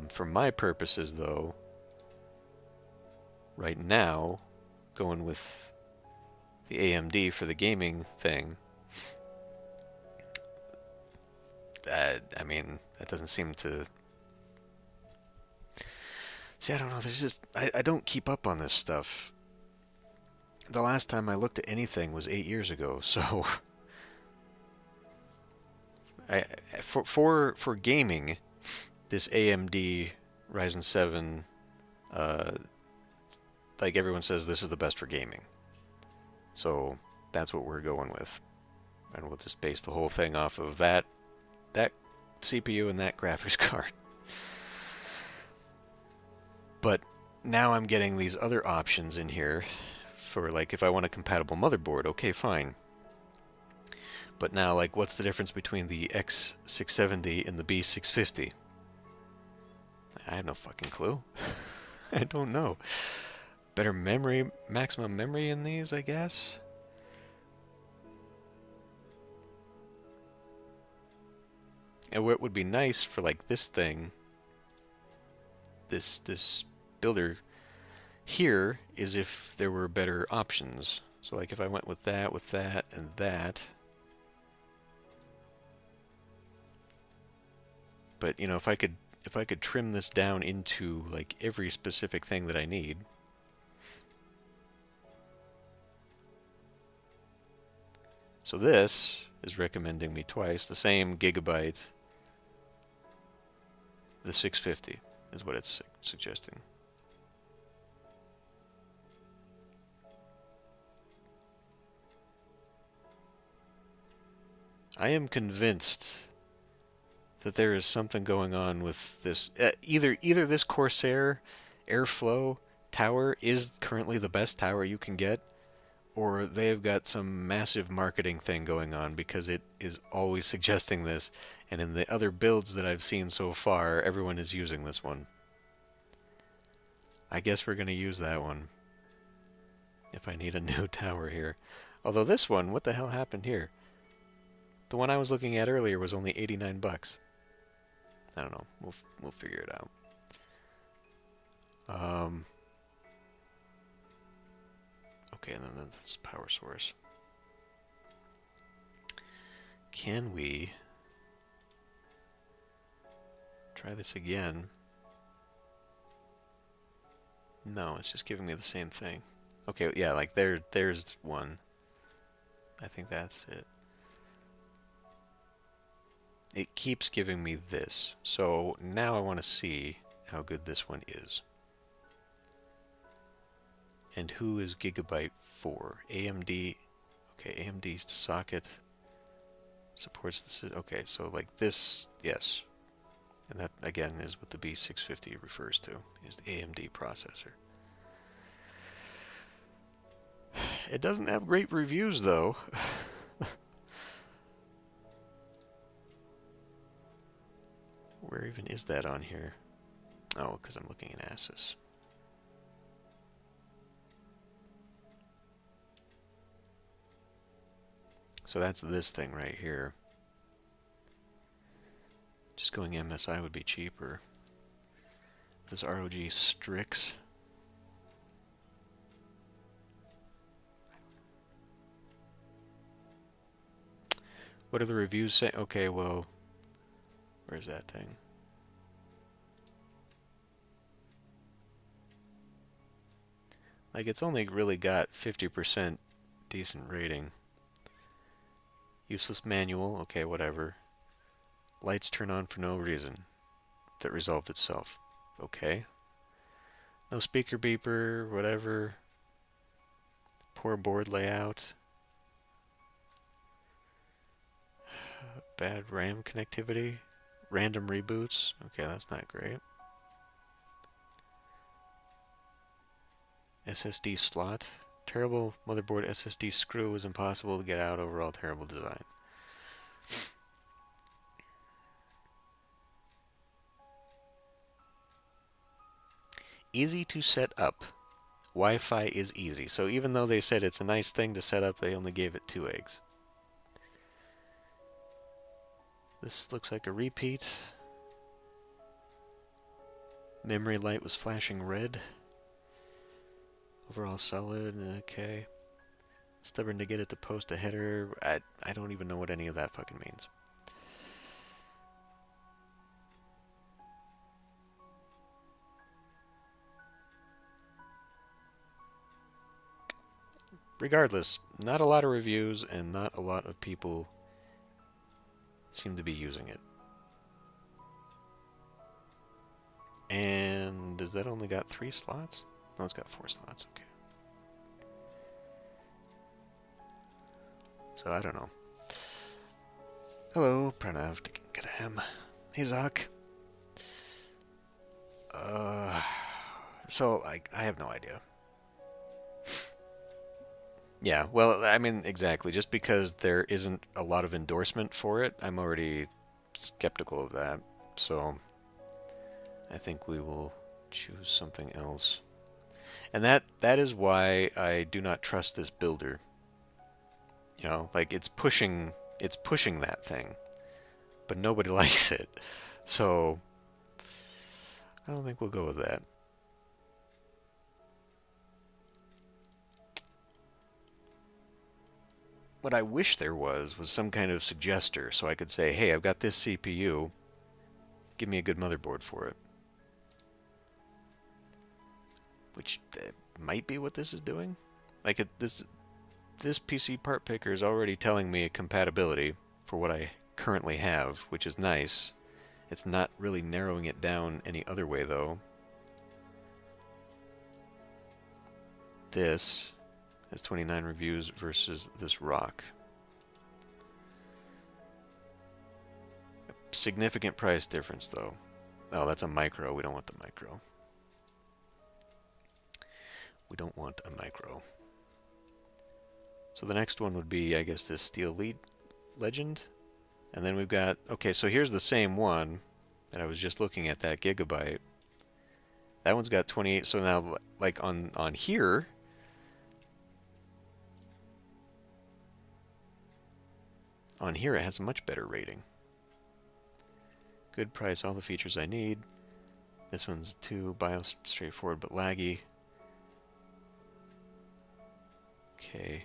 For my purposes, though, right now, going with the AMD for the gaming thing, I mean, that doesn't seem to... See, I don't know, there's just... I don't keep up on this stuff. The last time I looked at anything was 8 years ago, so... for gaming, this AMD Ryzen 7, like everyone says, this is the best for gaming. So that's what we're going with. And we'll just base the whole thing off of that CPU and that graphics card. But now I'm getting these other options in here for, like, if I want a compatible motherboard, okay, fine. But now, like, what's the difference between the X670 and the B650? I have no fucking clue. I don't know. Better memory, maximum memory in these, I guess? And what would be nice for, like, this thing, this builder here, is if there were better options. So, like, if I went with that, and that. But, you know, if I could trim this down into, like, every specific thing that I need. So this is recommending me twice the same gigabyte. The 650 is what it's suggesting. I am convinced that there is something going on with this. Either this Corsair Airflow tower is currently the best tower you can get, or they've got some massive marketing thing going on, because it is always suggesting this, and in the other builds that I've seen so far, everyone is using this one. I guess we're going to use that one if I need a new tower here. Although this one, what the hell happened here? The one I was looking at earlier was only 89 bucks. I don't know. We'll figure it out. Okay, and then this power source. Can we try this again? No, it's just giving me the same thing. Okay, yeah, like there's one. I think that's it. It keeps giving me this. So now I want to see how good this one is. And who is Gigabyte for? AMD. Okay, AMD socket supports this. Okay, so like this, yes. And that, again, is what the B650 refers to, is the AMD processor. It doesn't have great reviews, though. Where even is that on here? Oh, because I'm looking at Asus. So that's this thing right here. Just going MSI would be cheaper. This ROG Strix. What do the reviews say? Okay, well, where's that thing? Like, it's only really got 50% decent rating. Useless manual, okay, whatever. Lights turn on for no reason. That resolved itself. Okay. No speaker beeper, whatever. Poor board layout. Bad RAM connectivity. Random reboots. Okay, that's not great. SSD slot. Terrible motherboard SSD screw was impossible to get out. Overall terrible design. Easy to set up. Wi-Fi is easy. So even though they said it's a nice thing to set up, they only gave it 2 eggs. This looks like a repeat. Memory light was flashing red. Overall solid, okay. Stubborn to get it to post a header. I don't even know what any of that fucking means. Regardless, not a lot of reviews and not a lot of people seem to be using it. And does that only got 3 slots? No, it's got 4 slots, okay. So I don't know. Hello, Pranav Kadam. Hey, Zach. So I have no idea. Yeah, well, I mean, exactly. Just because there isn't a lot of endorsement for it, I'm already skeptical of that. So I think we will choose something else. And that is why I do not trust this builder. You know, like it's pushing that thing, but nobody likes it. So I don't think we'll go with that. What I wish there was some kind of suggester, so I could say, hey, I've got this CPU, give me a good motherboard for it. Which might be what this is doing. Like this PC part picker is already telling me a compatibility for what I currently have, which is nice. It's not really narrowing it down any other way, though. This has 29 reviews versus this rock. A significant price difference, though. Oh, that's a micro. We don't want the micro. We don't want a micro. So the next one would be, I guess, this Steel Legend. And then we've got, okay, so here's the same one that I was just looking at, that Gigabyte. That one's got 28, so now, like, on here, it has a much better rating. Good price, all the features I need. This one's 2, BIOS straightforward but laggy. Okay.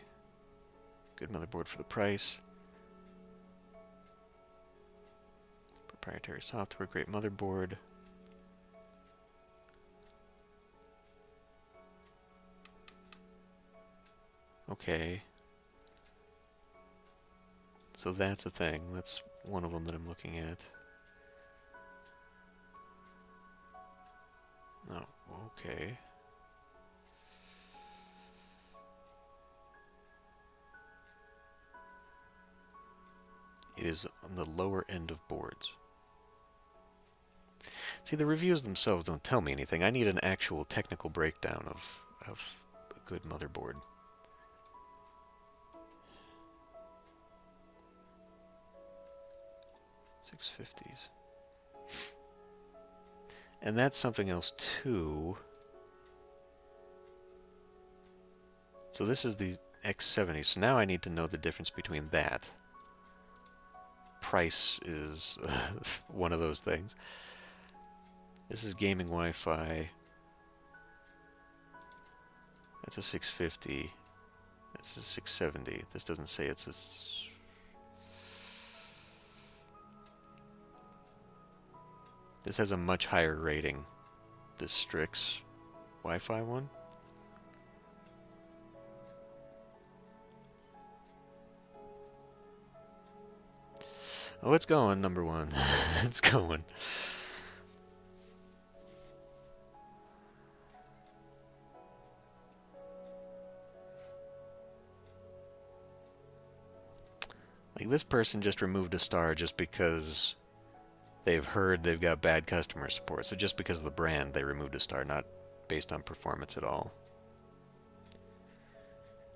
Good motherboard for the price. Proprietary software, great motherboard. Okay. So that's a thing. That's one of them that I'm looking at. Oh, okay. It is on the lower end of boards. See, the reviews themselves don't tell me anything. I need an actual technical breakdown of a good motherboard. $650s. And that's something else too. So this is the X70. So now I need to know the difference between that. Price is one of those things. This is gaming Wi-Fi. That's a 650. That's a 670. This doesn't say it's a... This has a much higher rating. This Strix Wi-Fi one. Oh, it's going, number one. It's going. Like, this person just removed a star just because they've heard they've got bad customer support. So just because of the brand, they removed a star, not based on performance at all.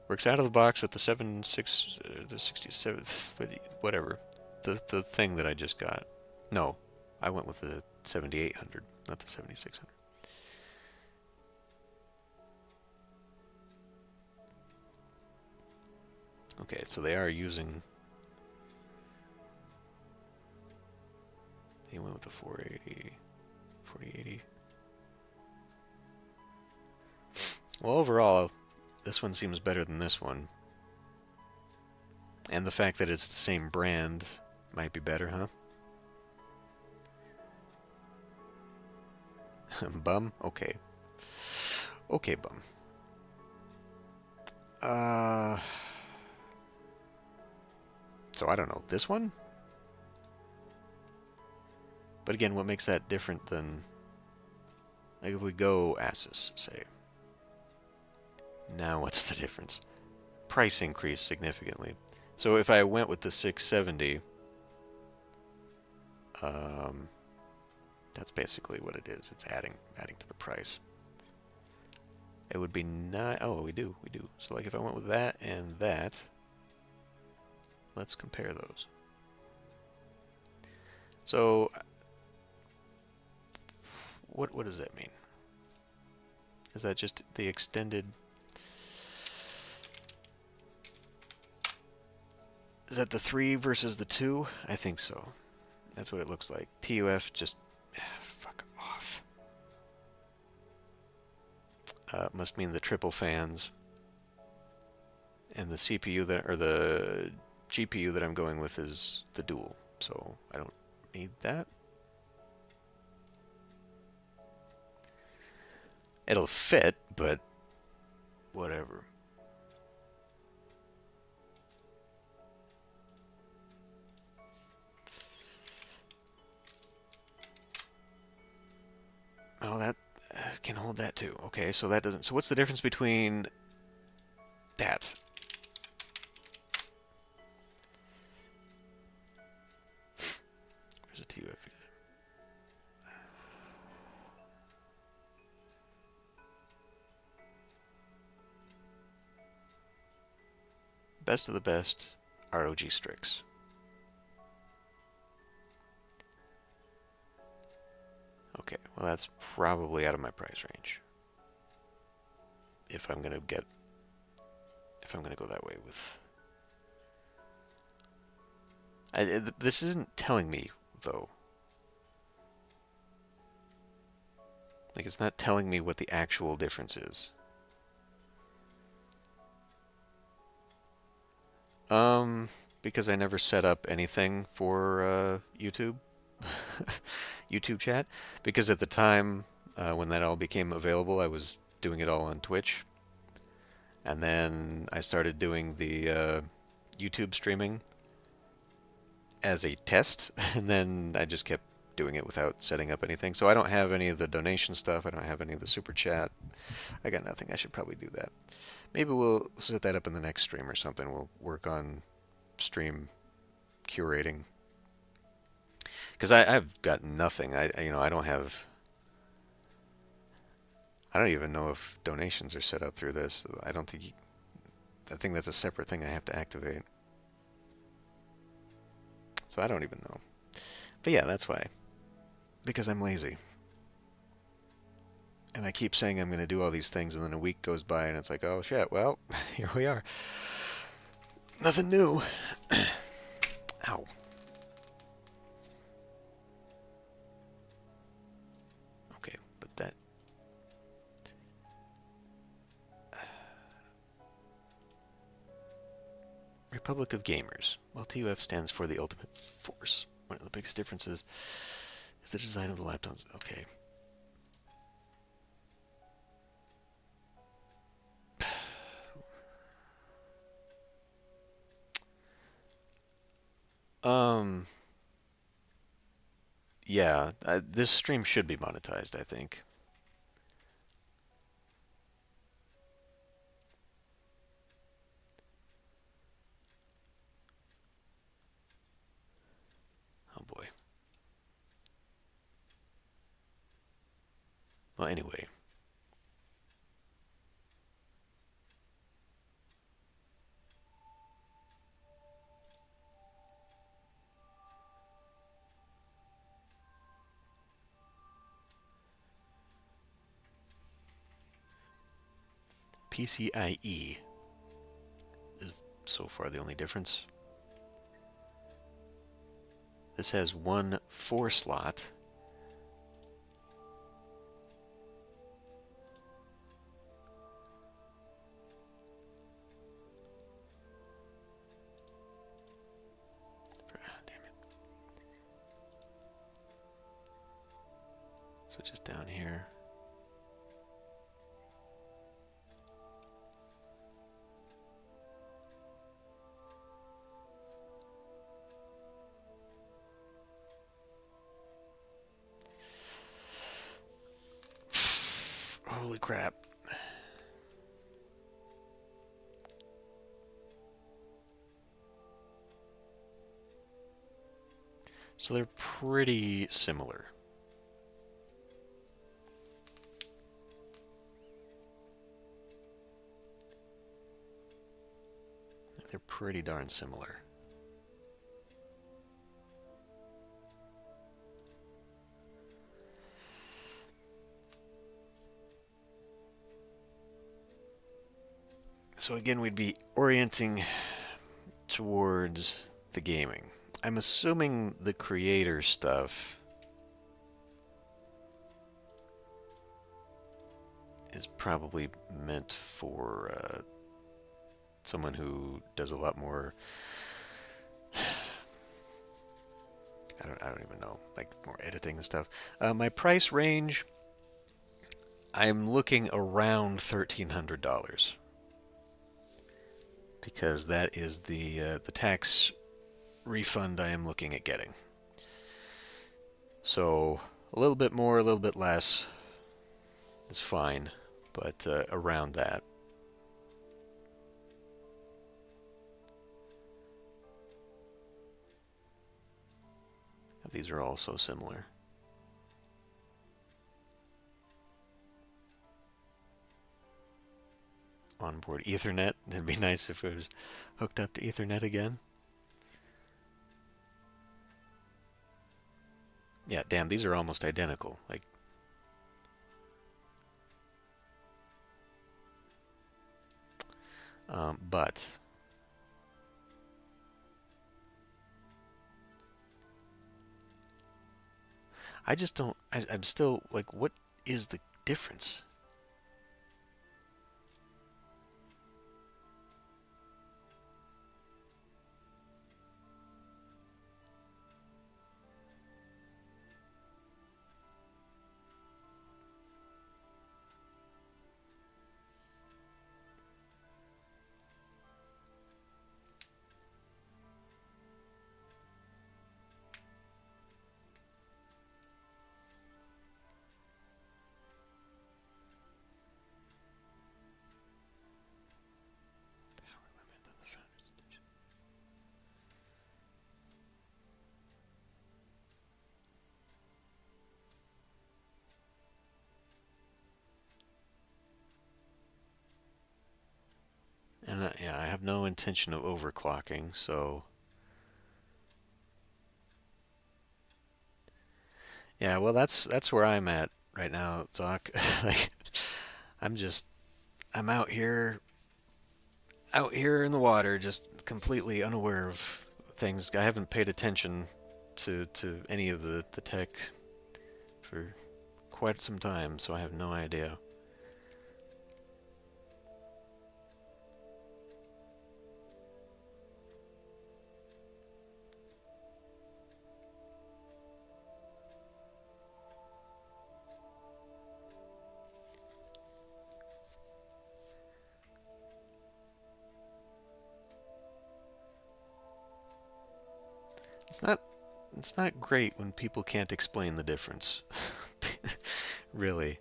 Works out of the box with the 67th, whatever. The thing that I just got. No, I went with the 7800, not the 7600. Okay, so they are using... They went with the 480, 4080. Well, overall, this one seems better than this one. And the fact that it's the same brand might be better, huh? Bum? Okay. Okay, bum. So I don't know. This one? But again, what makes that different than... Like if we go Asus, say. Now what's the difference? Price increase significantly. So if I went with the 670, that's basically what it is. It's adding to the price. It would be not... Oh, we do. So like if I went with that and that, let's compare those. So what does that mean? Is that just the extended... Is that the 3 versus the 2? I think so. That's what it looks like. TUF just... fuck off. Must mean the triple fans. And the CPU that... Or the GPU that I'm going with is the dual. So I don't need that. It'll fit, but... whatever. Oh, that can hold that too. Okay, so that doesn't... So what's the difference between that? Where's the TUF? Best of the best ROG Strix. Okay, well that's probably out of my price range. If I'm gonna go that way with... this isn't telling me, though. Like, it's not telling me what the actual difference is. Because I never set up anything for YouTube. YouTube chat. Because at the time, when that all became available, I was doing it all on Twitch. And then I started doing the YouTube streaming as a test, and then I just kept doing it without setting up anything. So I don't have any of the donation stuff. I don't have any of the super chat. I got nothing. I should probably do that. Maybe we'll set that up in the next stream or something. We'll work on stream curating. Because I've got nothing. I don't have... I don't even know if donations are set up through this. I don't think... I think that's a separate thing I have to activate. So I don't even know. But yeah, that's why. Because I'm lazy. And I keep saying I'm going to do all these things, and then a week goes by, and it's like, oh shit, well, here we are. Nothing new. Ow. Okay, but that... Republic of Gamers. Well, TUF stands for the Ultimate Force. One of the biggest differences is the design of the laptops. Okay. Yeah, this stream should be monetized, I think. Well, anyway. PCIe is so far the only difference. This has one 4 slot. Damn it. So just down here. Holy crap. So they're pretty similar. They're pretty darn similar. So again, we'd be orienting towards the gaming. I'm assuming the creator stuff is probably meant for someone who does a lot more. I don't even know, like more editing and stuff. My price range, I'm looking around $1,300 because that is the tax refund I am looking at getting. So a little bit more, a little bit less is fine, but around that. These are all so similar. Onboard Ethernet. It'd be nice if it was hooked up to Ethernet again. Yeah, damn, these are almost identical. Like, but I just don't. I'm still like, what is the difference? And yeah, I have no intention of overclocking, so yeah. Well, that's where I'm at right now, Zoc. Like, I'm just I'm out here in the water, just completely unaware of things. I haven't paid attention to any of the tech for quite some time, so I have no idea. It's not it's not great when people can't explain the difference. Really.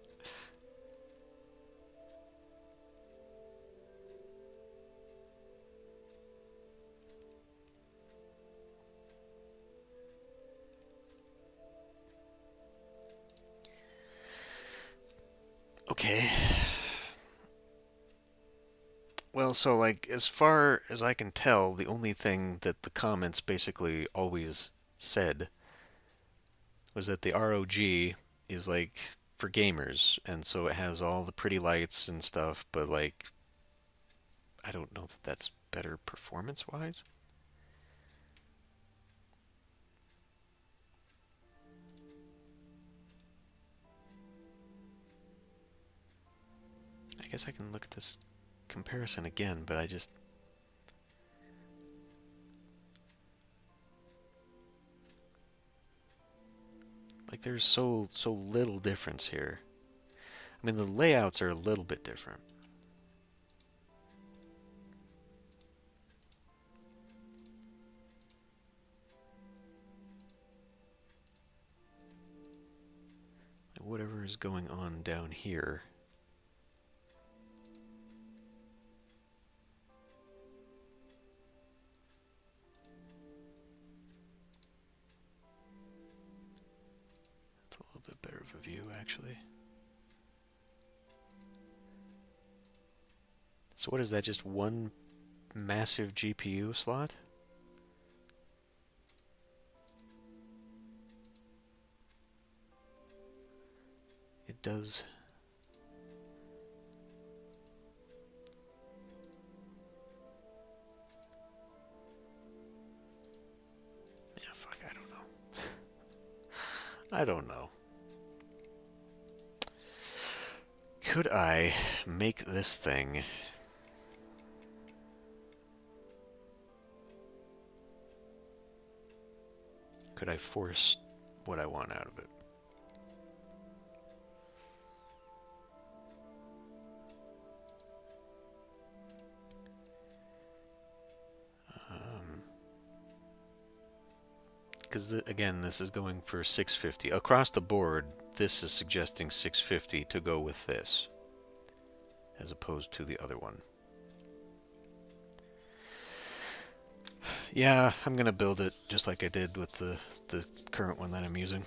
Okay. Well, so like as far as I can tell, the only thing that the comments basically always said was that the ROG is like for gamers, and so it has all the pretty lights and stuff, but like I don't know that that's better performance-wise. I guess I can look at this comparison again, but I just like there's so little difference here. I mean, the layouts are a little bit different. Whatever is going on down here. That's a little bit better of a view, actually. So what is that, just one massive GPU slot? It does. Yeah, fuck, I don't know. I don't know. Could I make this thing could I force what I want out of it? Because again, this is going for 650 across the board. This is suggesting 650 to go with this, as opposed to the other one. Yeah, I'm gonna build it just like I did with the current one that I'm using.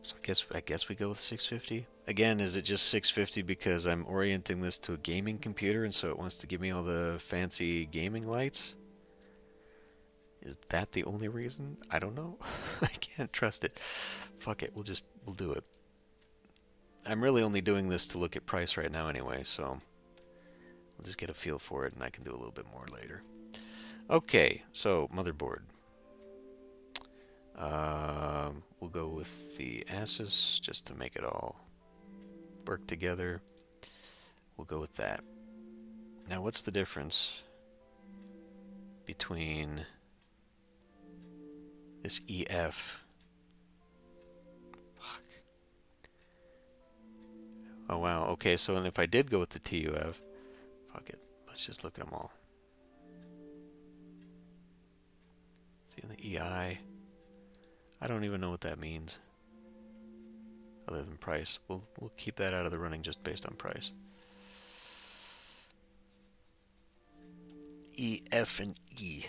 So I guess we go with 650. Again, is it just 650 because I'm orienting this to a gaming computer and so it wants to give me all the fancy gaming lights? Is that the only reason? I don't know. I can't trust it. Fuck it, we'll do it. I'm really only doing this to look at price right now anyway, so we'll just get a feel for it and I can do a little bit more later. Okay, so motherboard. We'll go with the Asus just to make it all work together. We'll go with that. Now, what's the difference between this EF? Fuck. Oh, wow. Okay, so if I did go with the TUF, fuck it. Let's just look at them all. See, the EI. I don't even know what that means, other than price. We'll keep that out of the running just based on price. E, F, and E.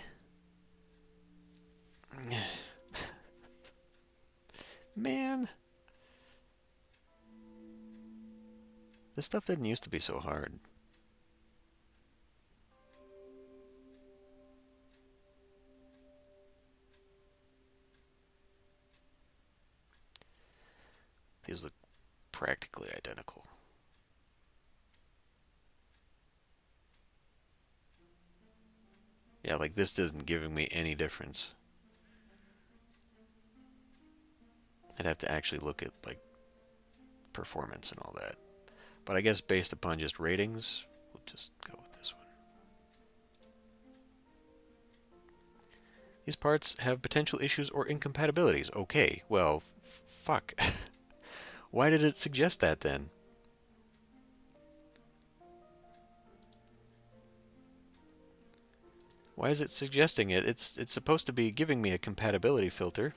Man. This stuff didn't used to be so hard. These look practically identical. Yeah, like this isn't giving me any difference. I'd have to actually look at like performance and all that. But I guess based upon just ratings, we'll just go with this one. These parts have potential issues or incompatibilities. Okay, well, fuck. Why did it suggest that then? Why is it suggesting it? It's supposed to be giving me a compatibility filter.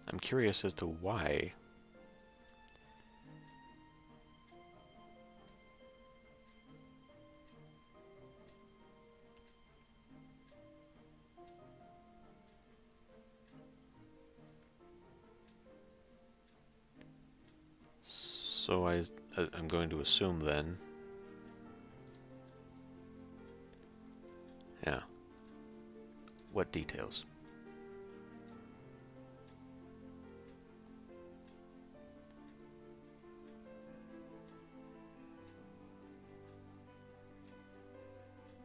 I'm curious as to why. So I'm going to assume then. Yeah. What details?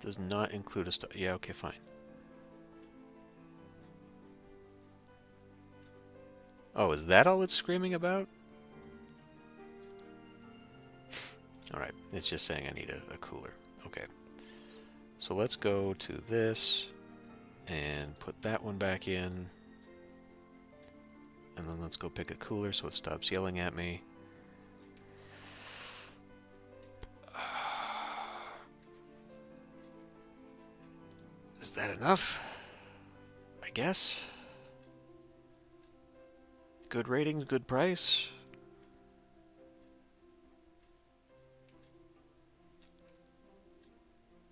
Does not include a yeah, okay, fine. Oh, is that all it's screaming about? Alright, it's just saying I need a cooler. Okay. So let's go to this and put that one back in. And then let's go pick a cooler so it stops yelling at me. Is that enough? I guess. Good ratings, good price.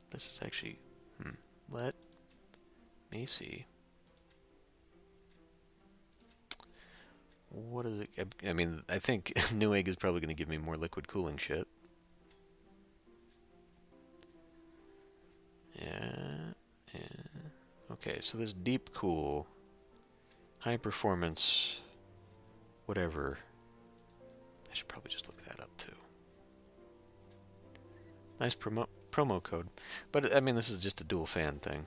This is actually... Let me see. What is it? I mean, I think Newegg is probably going to give me more liquid cooling shit. Yeah. Okay, so this deep cool, high performance, whatever. I should probably just look that up too. Nice promo code. But, I mean, this is just a dual fan thing.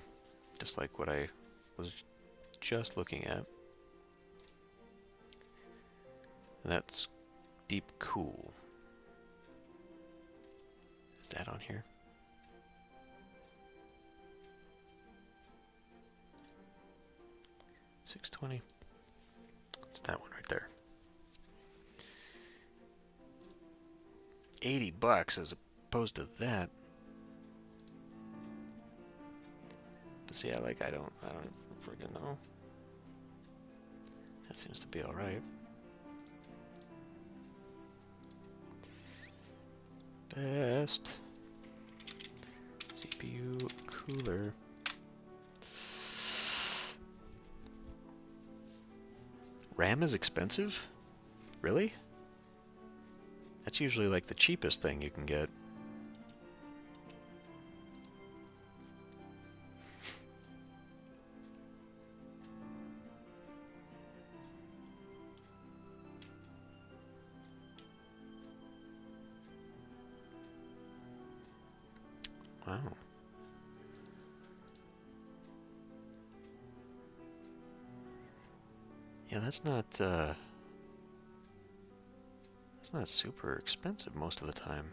Just like what I was just looking at. And that's deep cool. Is that on here? $620. It's that one right there. $80 as opposed to that. But see, I don't friggin' know. That seems to be alright. Best CPU cooler. RAM is expensive? Really? That's usually like the cheapest thing you can get. Wow. Yeah, that's not super expensive most of the time.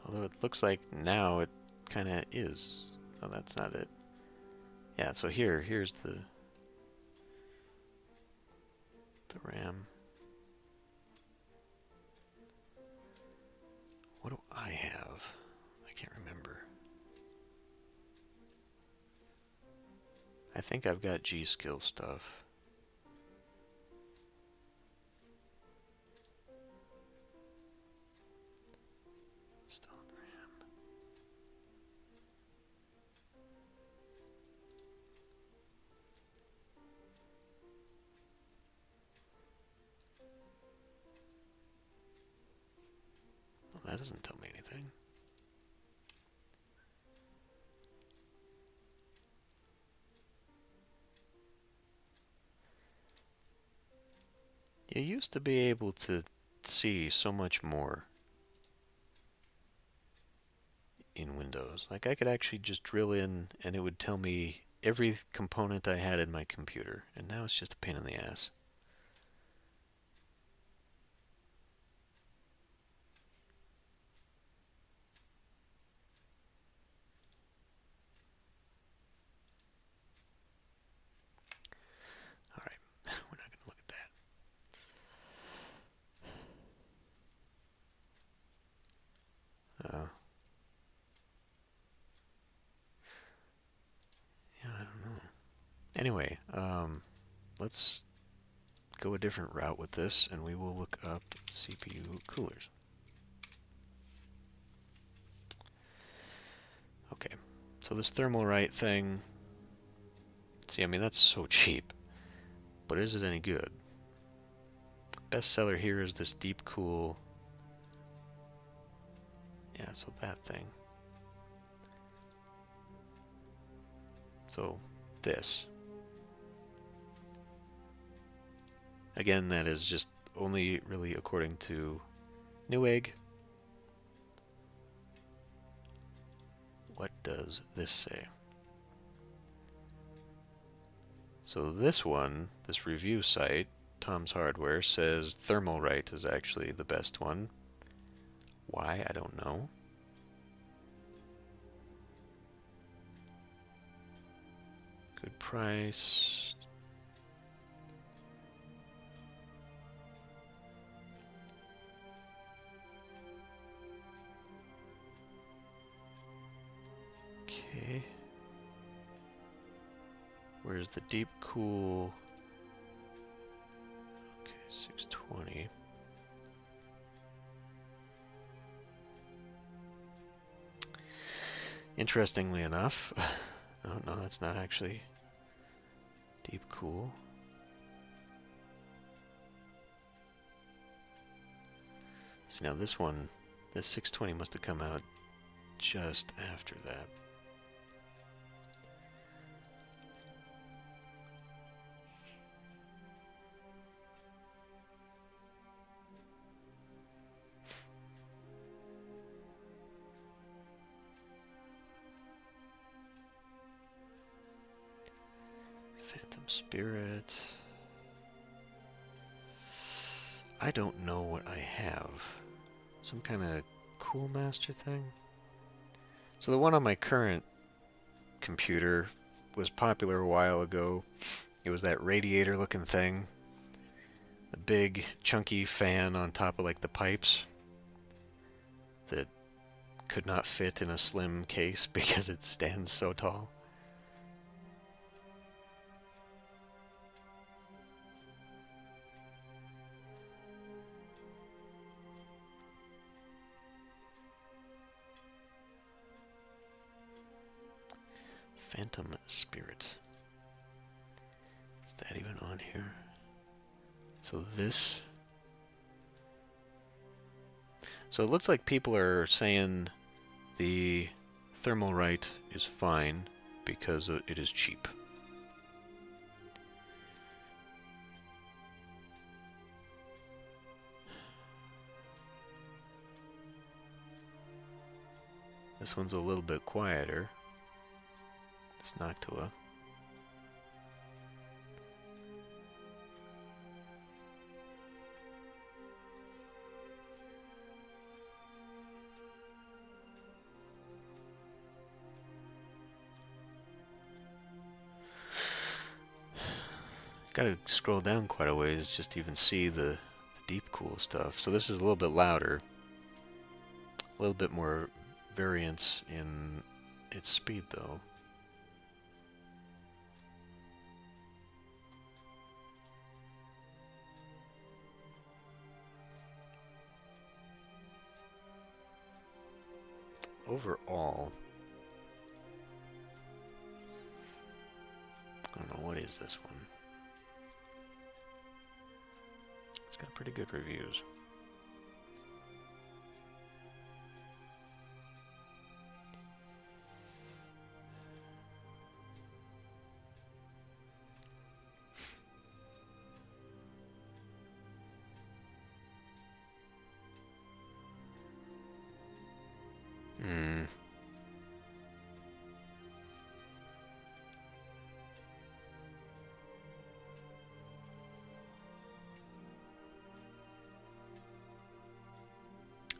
Although it looks like now it kind of is. Oh, that's not it. Yeah, so here's the RAM. What do I have? I can't remember. I think I've got G.Skill stuff. Stone RAM. Well, that doesn't tell me anything. You used to be able to see so much more in Windows. Like I could actually just drill in and it would tell me every component I had in my computer. And now it's just a pain in the ass. Alright, we're not going to look at that. Yeah, I don't know. Anyway, let's go a different route with this, and we will look up CPU coolers. Okay, so this Thermalright thing, see, I mean, that's so cheap, but is it any good? bestseller here is this Deep Cool. Yeah, so that thing. So this. Again, that is just only really according to Newegg. What does this say? So this one, this review site, Tom's Hardware, says Thermalright is actually the best one. Why? I don't know. Good price. Okay. Where's the Deep Cool? Okay, 620. Interestingly enough, oh no, that's not actually Deep Cool. So now this one, this 620 must have come out just after that. Phantom Spirit. I don't know what I have. Some kind of Cool Master thing? So the one on my current computer was popular a while ago. It was that radiator looking thing. The big chunky fan on top of like the pipes that could not fit in a slim case because it stands so tall. Phantom Spirit. Is that even on here? So this. So it looks like people are saying the Thermalright is fine because it is cheap. This one's a little bit quieter. It's Noctua. Gotta scroll down quite a ways just to even see the Deep Cool stuff. So this is a little bit louder. A little bit more variance in its speed though. Overall, I don't know, what is this one? It's got pretty good reviews.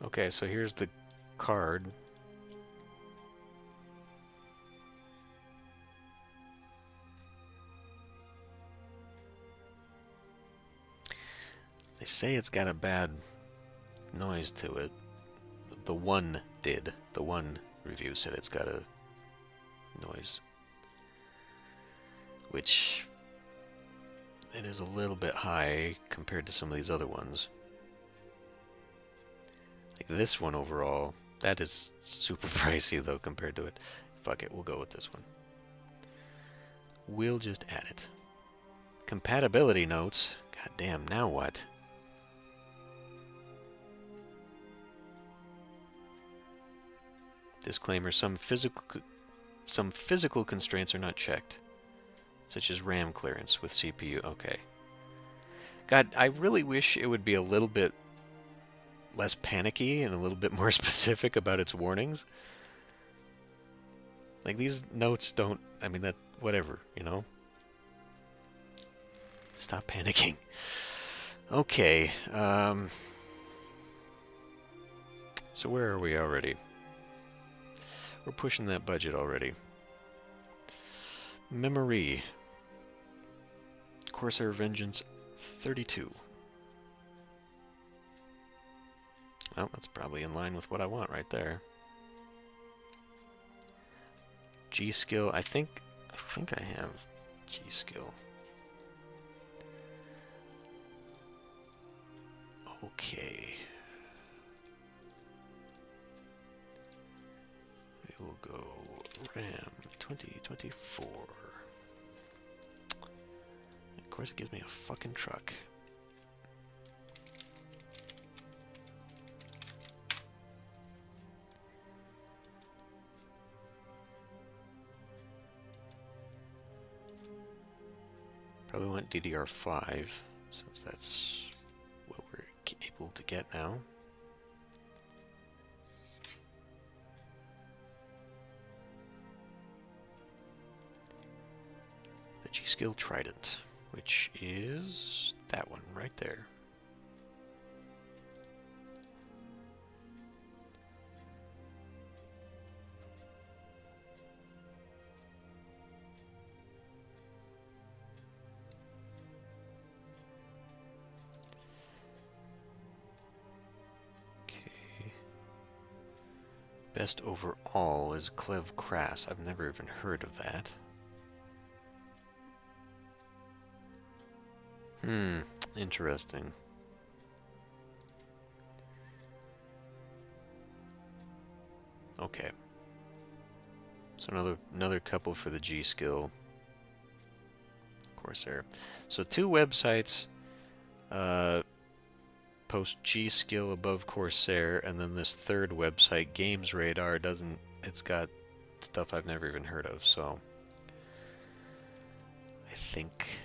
Okay, so here's the card. They say it's got a bad noise to it. The one did. The one review said it's got a noise. Which it is a little bit high compared to some of these other ones. Like this one overall, that is super pricey though compared to it. Fuck it, we'll go with this one. We'll just add it. Compatibility notes. God damn, now what? Disclaimer, some physical constraints are not checked, such as RAM clearance with CPU. Okay. God, I really wish it would be a little bit less panicky and a little bit more specific about its warnings. Like, these notes don't, I mean, that, whatever, you know? Stop panicking. Okay, so where are we already? We're pushing that budget already. Memory. Corsair Vengeance 32. Well, that's probably in line with what I want right there. G-Skill, I think I have G-Skill. Okay. We will go RAM 2024. Of course it gives me a fucking truck. Probably want DDR5, since that's what we're able to get now. The G-Skill Trident, which is that one right there. Best overall is Clev Crass. I've never even heard of that. Interesting. Okay. So another couple for the G-Skill. Corsair. So 2 websites post G-Skill above Corsair, and then this third website, Games Radar, doesn't, it's got stuff I've never even heard of, so I think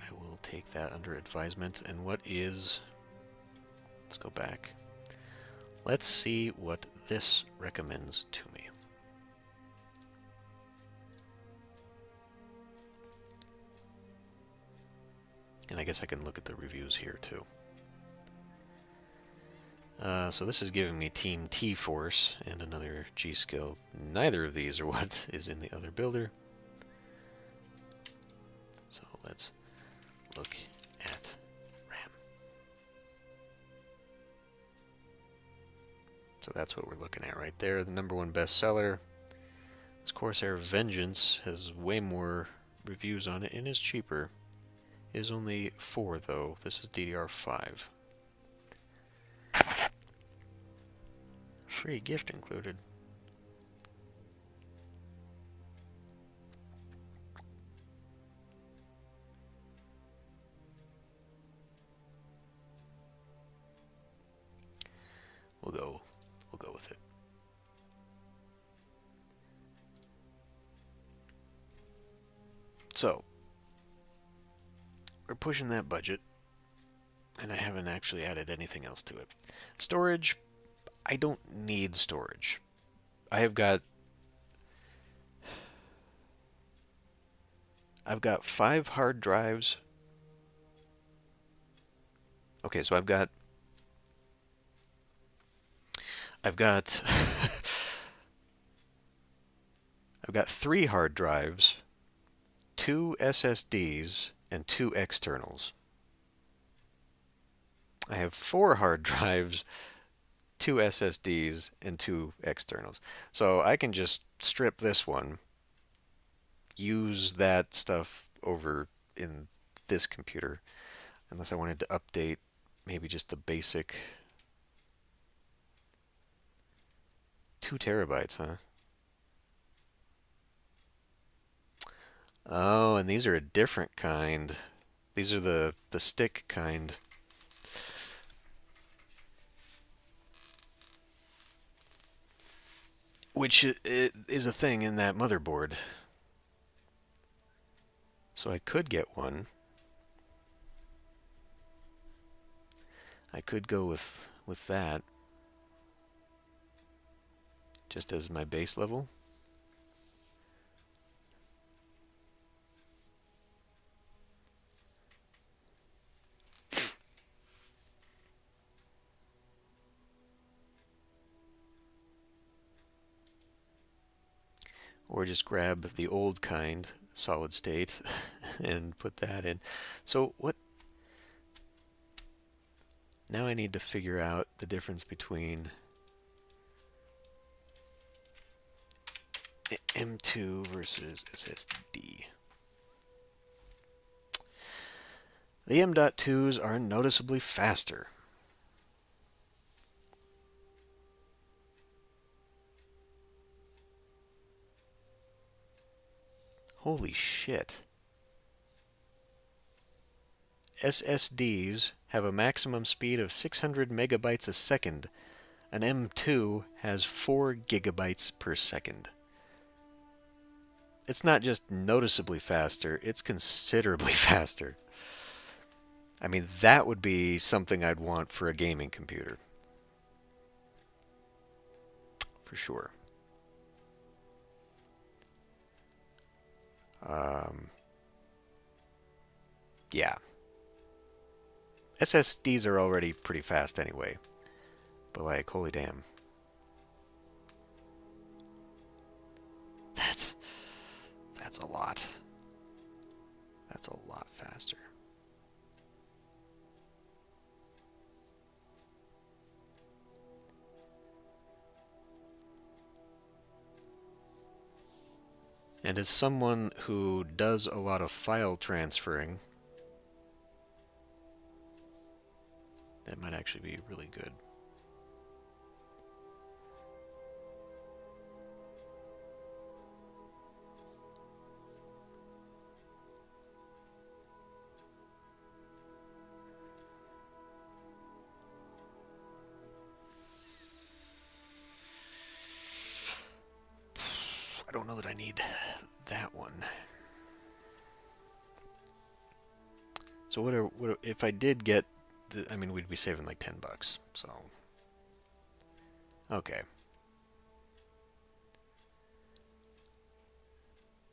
I will take that under advisement. And what is, let's go back. Let's see what this recommends to me. And I guess I can look at the reviews here too. So this is giving me Team T-Force and another G-Skill. Neither of these are what is in the other builder. So let's look at RAM. So that's what we're looking at right there. The #1 bestseller. This Corsair Vengeance has way more reviews on it and is cheaper. It is only 4 though. This is DDR5. Free gift included. We'll go with it. So, we're pushing that budget, and I haven't actually added anything else to it. Storage, I don't need storage. I've got 5 hard drives. Okay, so I've got I've got 3 hard drives, 2 SSDs, and 2 externals. I have 4 hard drives, 2 SSDs, and 2 externals. So I can just strip this one, use that stuff over in this computer, unless I wanted to update maybe just the basic 2 terabytes, huh? Oh, and these are a different kind. These are the stick kind. which is a thing in that motherboard. So I could get one. I could go with that just as my base level. Or just grab the old kind, solid state, and put that in. So what? Now I need to figure out the difference between M2 versus SSD. The M.2s are noticeably faster. Holy shit. SSDs have a maximum speed of 600 megabytes a second. An M2 has 4 gigabytes per second. It's not just noticeably faster, it's considerably faster. I mean, that would be something I'd want for a gaming computer. For sure. Yeah. SSDs are already pretty fast anyway. But like, holy damn. That's a lot. That's a lot faster. And as someone who does a lot of file transferring, that might actually be really good. I don't know that I need that one. So what if I did get I mean, we'd be saving like $10, so okay.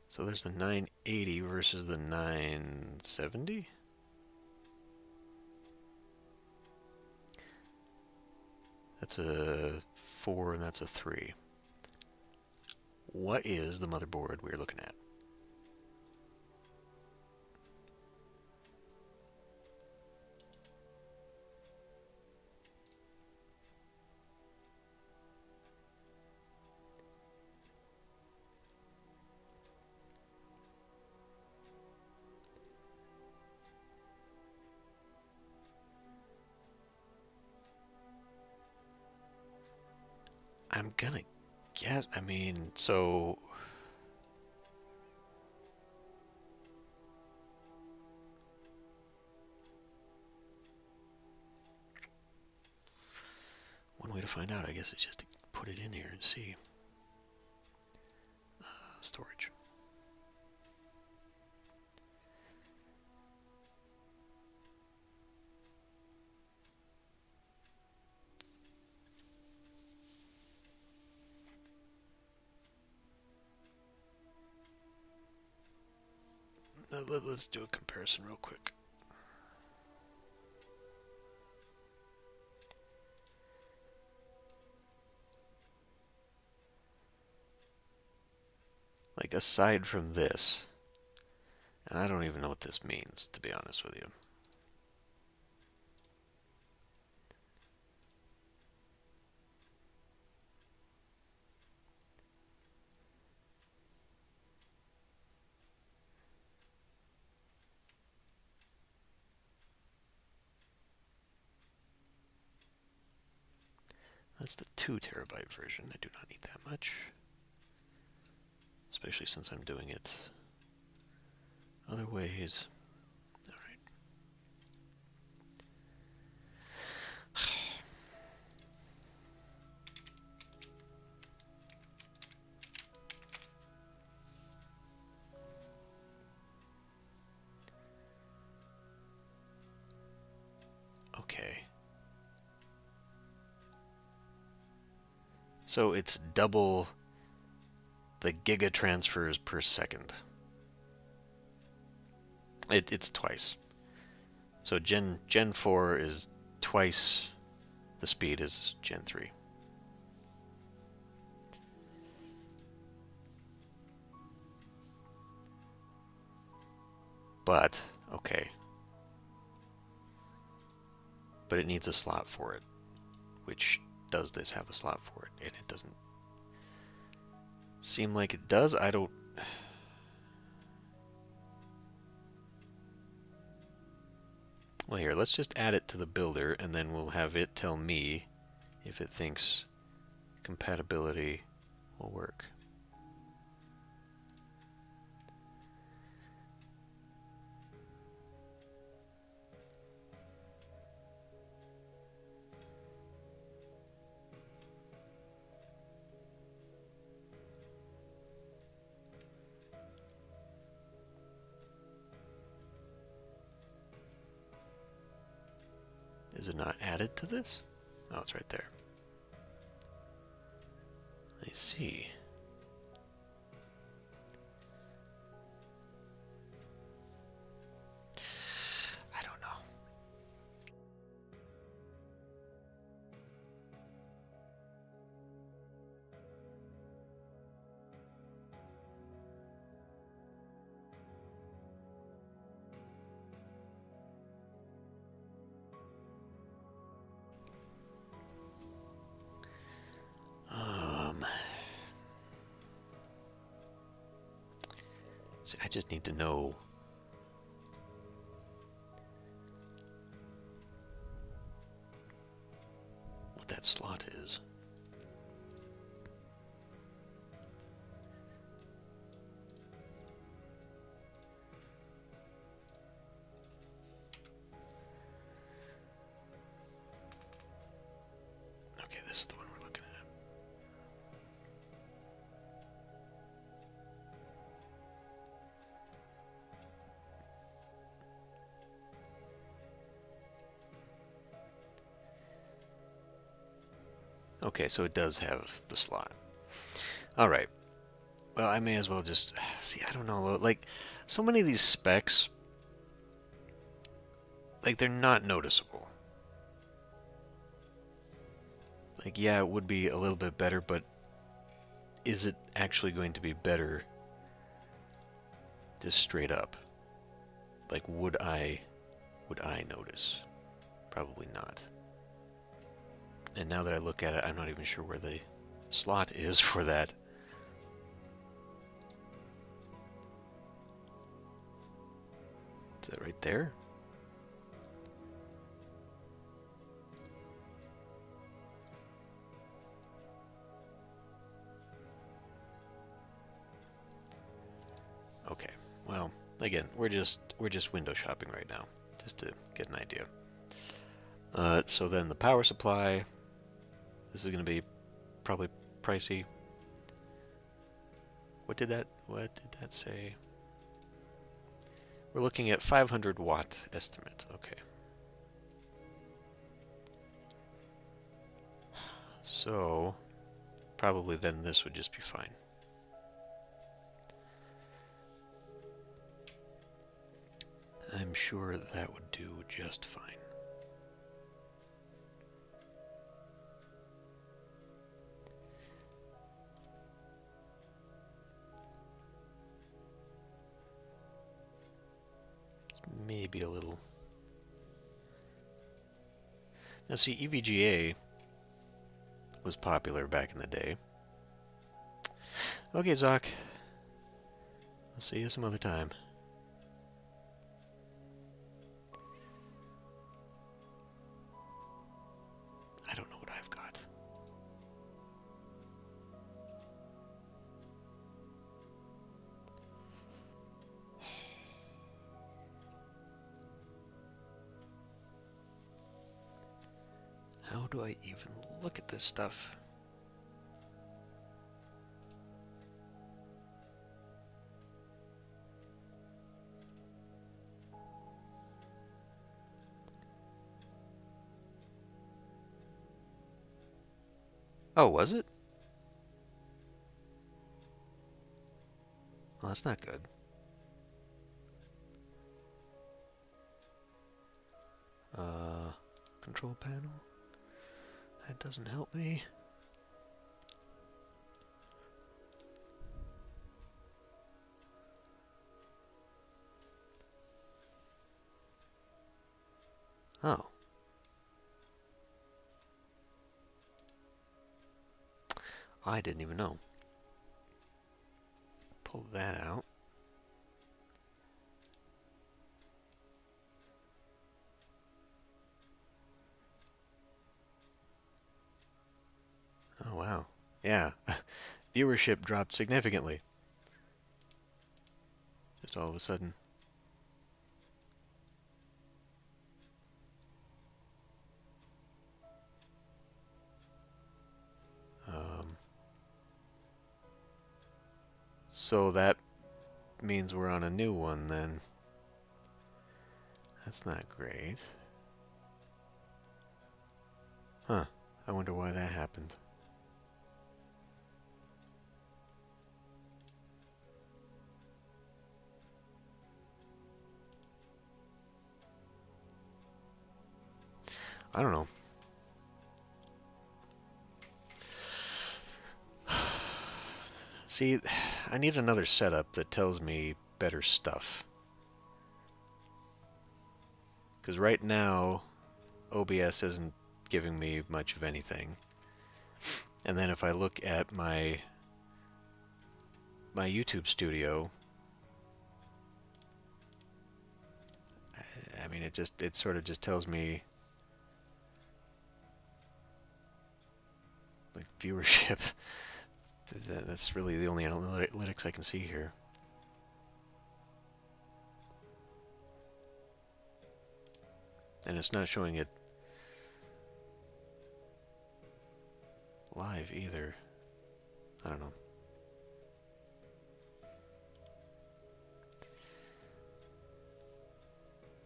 So there's the 980 versus the 970. That's a 4 and that's a 3. What is the motherboard we're looking at? I'm gonna guess, I mean, so one way to find out, I guess, is just to put it in here and see. Storage. Let's do a comparison real quick. Like, aside from this, and I don't even know what this means, to be honest with you. That's the 2 terabyte version. I do not need that much. Especially since I'm doing it other ways. Alright. So it's double the giga transfers per second. It's twice. So Gen 4 is twice the speed as Gen 3. But, okay. But it needs a slot for it. Which, does this have a slot for it? And it doesn't seem like it does. I don't... Well, here, let's just add it to the builder, and then we'll have it tell me if it thinks compatibility will work. Is it not added to this? Oh, it's right there. I see. I don't know. See, I just need to know what that slot is. Okay, this is the one we're looking at. Okay, so it does have the slot. Alright. Well, I may as well just... See, I don't know. Like, so many of these specs, like, they're not noticeable. Like, yeah, it would be a little bit better, but is it actually going to be better just straight up? Like, would I notice? Probably not. And now that I look at it, I'm not even sure where the slot is for that. Is that right there? Okay. Well, again, we're just window shopping right now, just to get an idea. So then the power supply. This is going to be probably pricey. What did that say? We're looking at 500 watt estimate. Okay. So probably then this would just be fine. I'm sure that would do just fine. Maybe a little. Now see, EVGA was popular back in the day. Okay, Zoc. I'll see you some other time. I don't know what I've got. How do I even look at this stuff? Oh, was it? Well, that's not good. Control panel. That doesn't help me. Oh. I didn't even know. Pull that out. Oh, wow. Yeah. Viewership dropped significantly. Just all of a sudden. So that means we're on a new one then. That's not great. Huh. I wonder why that happened. I don't know. See, I need another setup that tells me better stuff. Because right now, OBS isn't giving me much of anything. And then if I look at my YouTube studio, I mean, it sort of just tells me like viewership. That's really the only analytics I can see here. And it's not showing it live either. I don't know.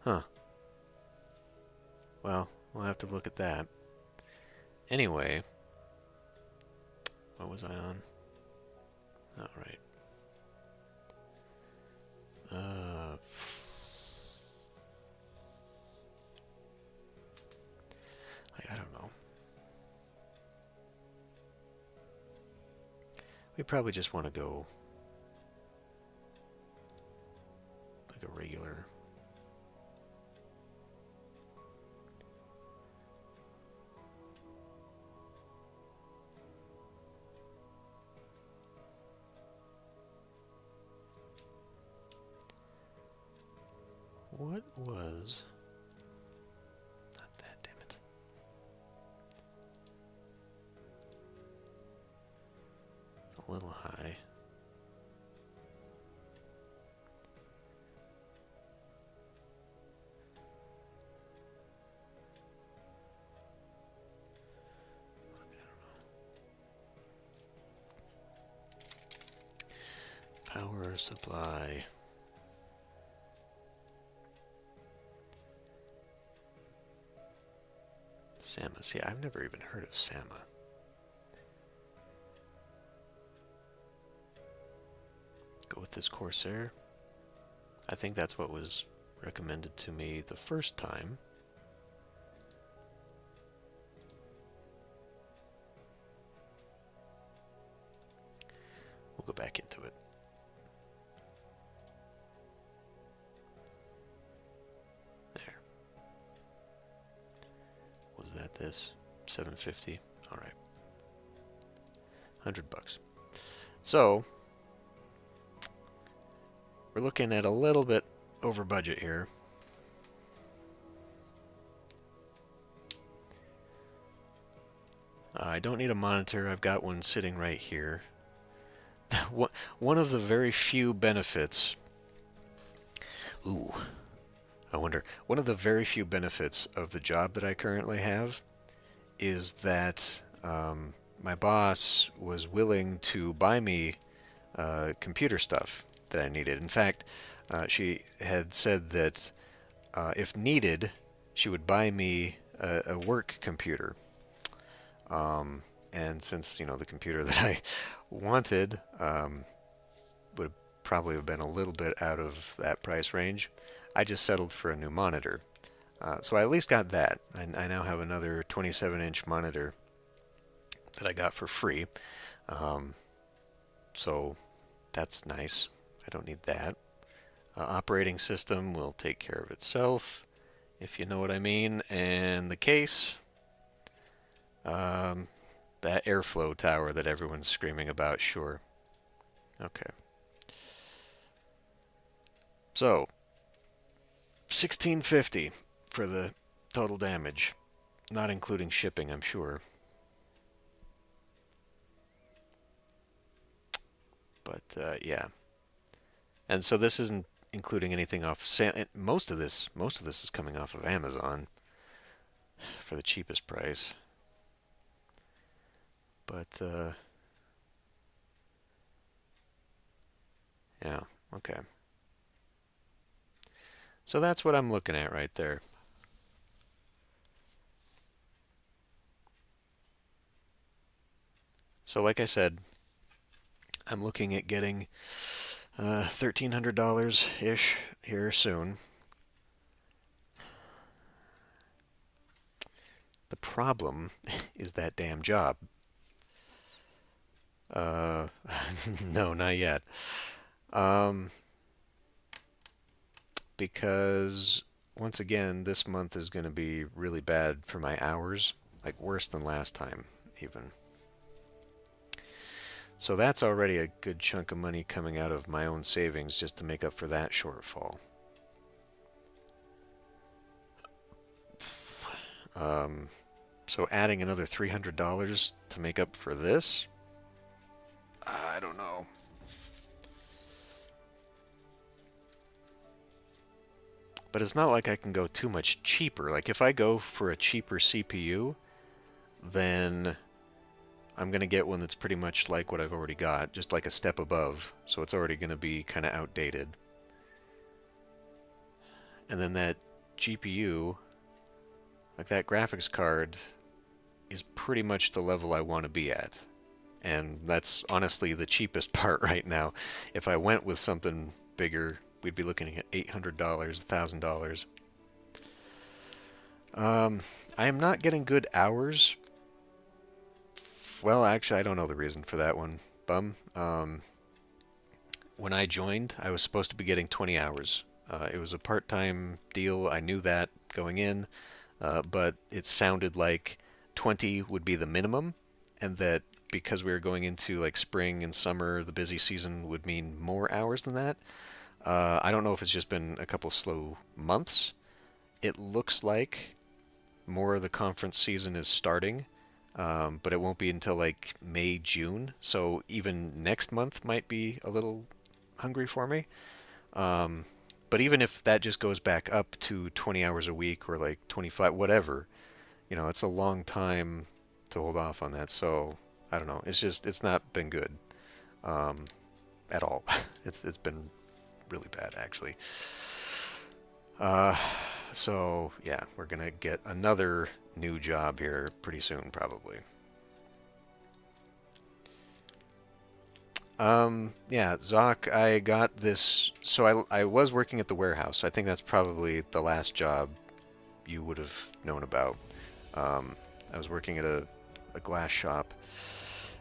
Huh. Well, we'll have to look at that. Anyway, what was I on? All right. I don't know. We probably just want to go like a regular. What was... Not that, damn it. It's a little high. Power supply. Sama. See, I've never even heard of Sama. Go with this Corsair. I think that's what was recommended to me the first time. We'll go back into it. There. Was that this? 750. All right. $100. So we're looking at a little bit over budget here. I don't need a monitor. I've got one sitting right here. One of the very few benefits... Ooh, I wonder. One of the very few benefits of the job that I currently have is that my boss was willing to buy me computer stuff that I needed. In fact, she had said that if needed, she would buy me a work computer. And since, you know, the computer that I wanted would probably have been a little bit out of that price range. I just settled for a new monitor. So I at least got that. I now have another 27-inch monitor that I got for free. Um, so that's nice. I don't need that. Operating system will take care of itself, if you know what I mean. And the case, that airflow tower that everyone's screaming about, sure. Okay. So, 1650 for the total damage, not including shipping, I'm sure. But yeah. And so this isn't including anything off most of this is coming off of Amazon for the cheapest price. But yeah, okay. So that's what I'm looking at right there. So like I said, I'm looking at getting $1,300-ish here soon. The problem is that damn job. No, not yet. Um, because once again, this month is going to be really bad for my hours, like worse than last time, even. So that's already a good chunk of money coming out of my own savings just to make up for that shortfall. So adding another $300 to make up for this? I don't know. But it's not like I can go too much cheaper. Like if I go for a cheaper CPU, then I'm going to get one that's pretty much like what I've already got, just like a step above. So it's already going to be kind of outdated. And then that GPU, like that graphics card, is pretty much the level I want to be at. And that's honestly the cheapest part right now. If I went with something bigger, we'd be looking at $800, $1,000. I am not getting good hours. Well, actually, I don't know the reason for that one. Bum. When I joined, I was supposed to be getting 20 hours. It was a part-time deal. I knew that going in, but it sounded like 20 would be the minimum, and that because we were going into like spring and summer, the busy season would mean more hours than that. I don't know if it's just been a couple slow months. It looks like more of the conference season is starting, but it won't be until like May, June. So even next month might be a little hungry for me. But even if that just goes back up to 20 hours a week or like 25, whatever, it's a long time to hold off on that. So I don't know. It's not been good at all. It's been really bad actually. So yeah, we're gonna get another new job here pretty soon, probably. Yeah, Zoc, I got this. So I was working at the warehouse. I think that's probably the last job you would have known about. I was working at a glass shop.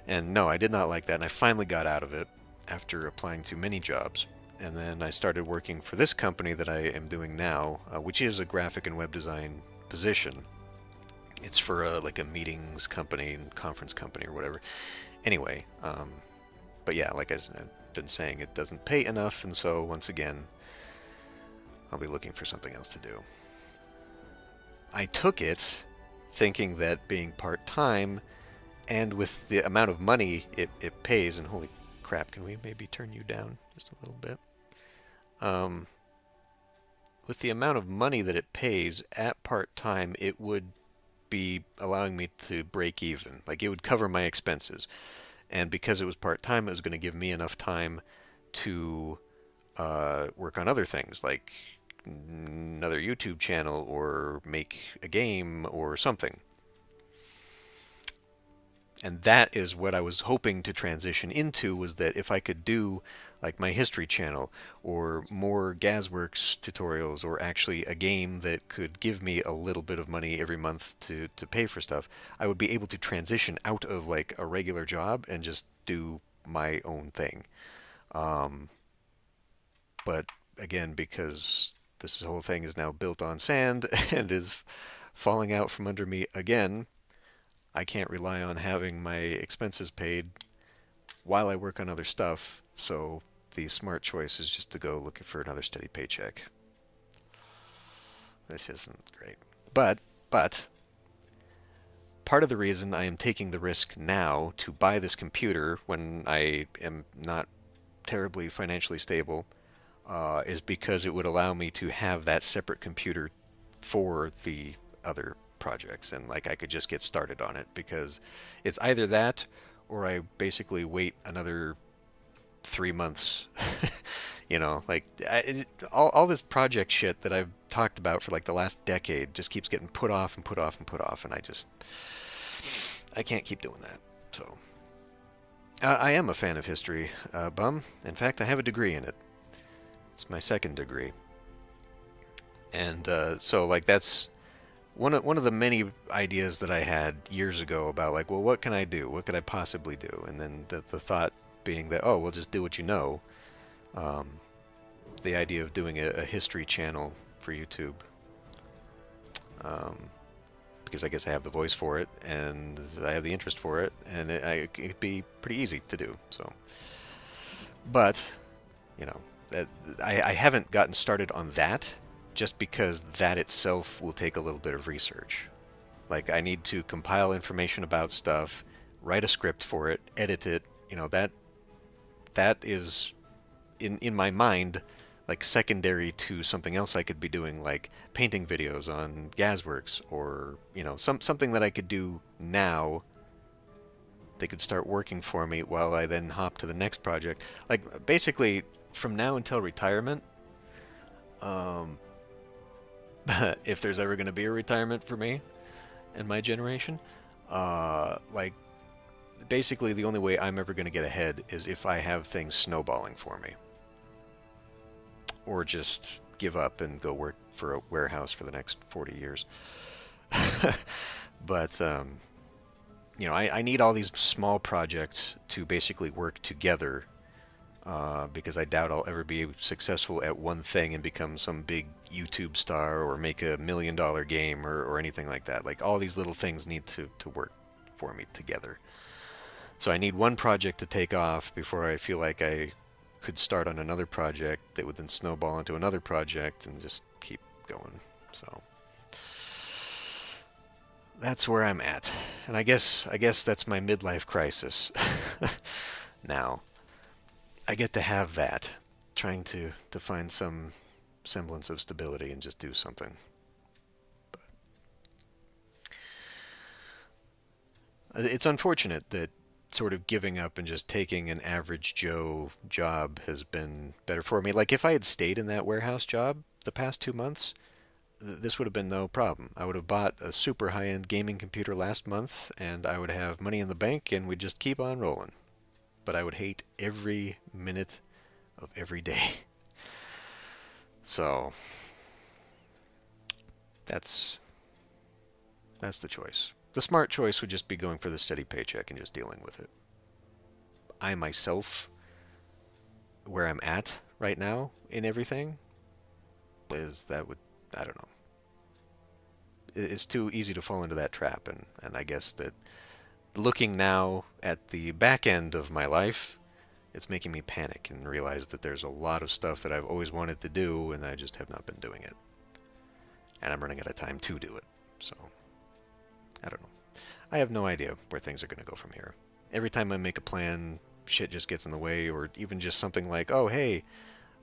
And no, I did not like that. And I finally got out of it after applying to many jobs. And then I started working for this company that I am doing now, which is a graphic and web design position. It's for like a meetings company and conference company or whatever. Anyway, but yeah, like I've been saying, it doesn't pay enough, and so once again, I'll be looking for something else to do. I took it thinking that being part-time and with the amount of money it pays, and holy crap, can we maybe turn you down just a little bit? With the amount of money that it pays at part-time, it would be allowing me to break even. Like it would cover my expenses. And because it was part-time, it was going to give me enough time to work on other things, like another YouTube channel or make a game or something. And that is what I was hoping to transition into, was that if I could do like my history channel or more Gazworks tutorials, or actually a game that could give me a little bit of money every month to pay for stuff, I would be able to transition out of like a regular job and just do my own thing. Um, but again, because this whole thing is now built on sand and is falling out from under me again, I can't rely on having my expenses paid while I work on other stuff. So the smart choice is just to go looking for another steady paycheck. This isn't great. But part of the reason I am taking the risk now to buy this computer when I am not terribly financially stable is because it would allow me to have that separate computer for the other projects, and like I could just get started on it, because it's either that or I basically wait another 3 months. Like all this project shit that I've talked about for like the last decade just keeps getting put off and put off and put off, and I can't keep doing that. So I am a fan of history, Bum. In fact, I have a degree in it. It's my second degree, and so like that's one of the many ideas that I had years ago about like, well, what can I do? What could I possibly do? And then the thought being that, oh, well, just do what you know. Um, the idea of doing a history channel for YouTube, um, because I guess I have the voice for it and I have the interest for it, and it'd be pretty easy to do. So, but you know, that I haven't gotten started on that just because that itself will take a little bit of research. Like I need to compile information about stuff, write a script for it, edit it. That is in my mind like secondary to something else I could be doing, like painting videos on Gazworks, or something that I could do now. They could start working for me while I then hop to the next project. Like basically from now until retirement, um, if there's ever going to be a retirement for me and my generation, like basically the only way I'm ever going to get ahead is if I have things snowballing for me, or just give up and go work for a warehouse for the next 40 years. But I need all these small projects to basically work together, because I doubt I'll ever be successful at one thing and become some big YouTube star or make $1 million game or anything like that. Like all these little things need to work for me together. So I need one project to take off before I feel like I could start on another project that would then snowball into another project and just keep going. So that's where I'm at. And I guess that's my midlife crisis. Now, I get to have that, trying to find some semblance of stability and just do something. But it's unfortunate that sort of giving up and just taking an average Joe job has been better for me. Like if I had stayed in that warehouse job the past 2 months, this would have been no problem. I would have bought a super high-end gaming computer last month, and I would have money in the bank, and we'd just keep on rolling. But I would hate every minute of every day. So that's the choice. The smart choice would just be going for the steady paycheck and just dealing with it. I myself, where I'm at right now in everything, I don't know. It's too easy to fall into that trap, and I guess that looking now at the back end of my life, it's making me panic and realize that there's a lot of stuff that I've always wanted to do, and I just have not been doing it. And I'm running out of time to do it. So, I don't know. I have no idea where things are going to go from here. Every time I make a plan, shit just gets in the way, or even just something like, oh, hey,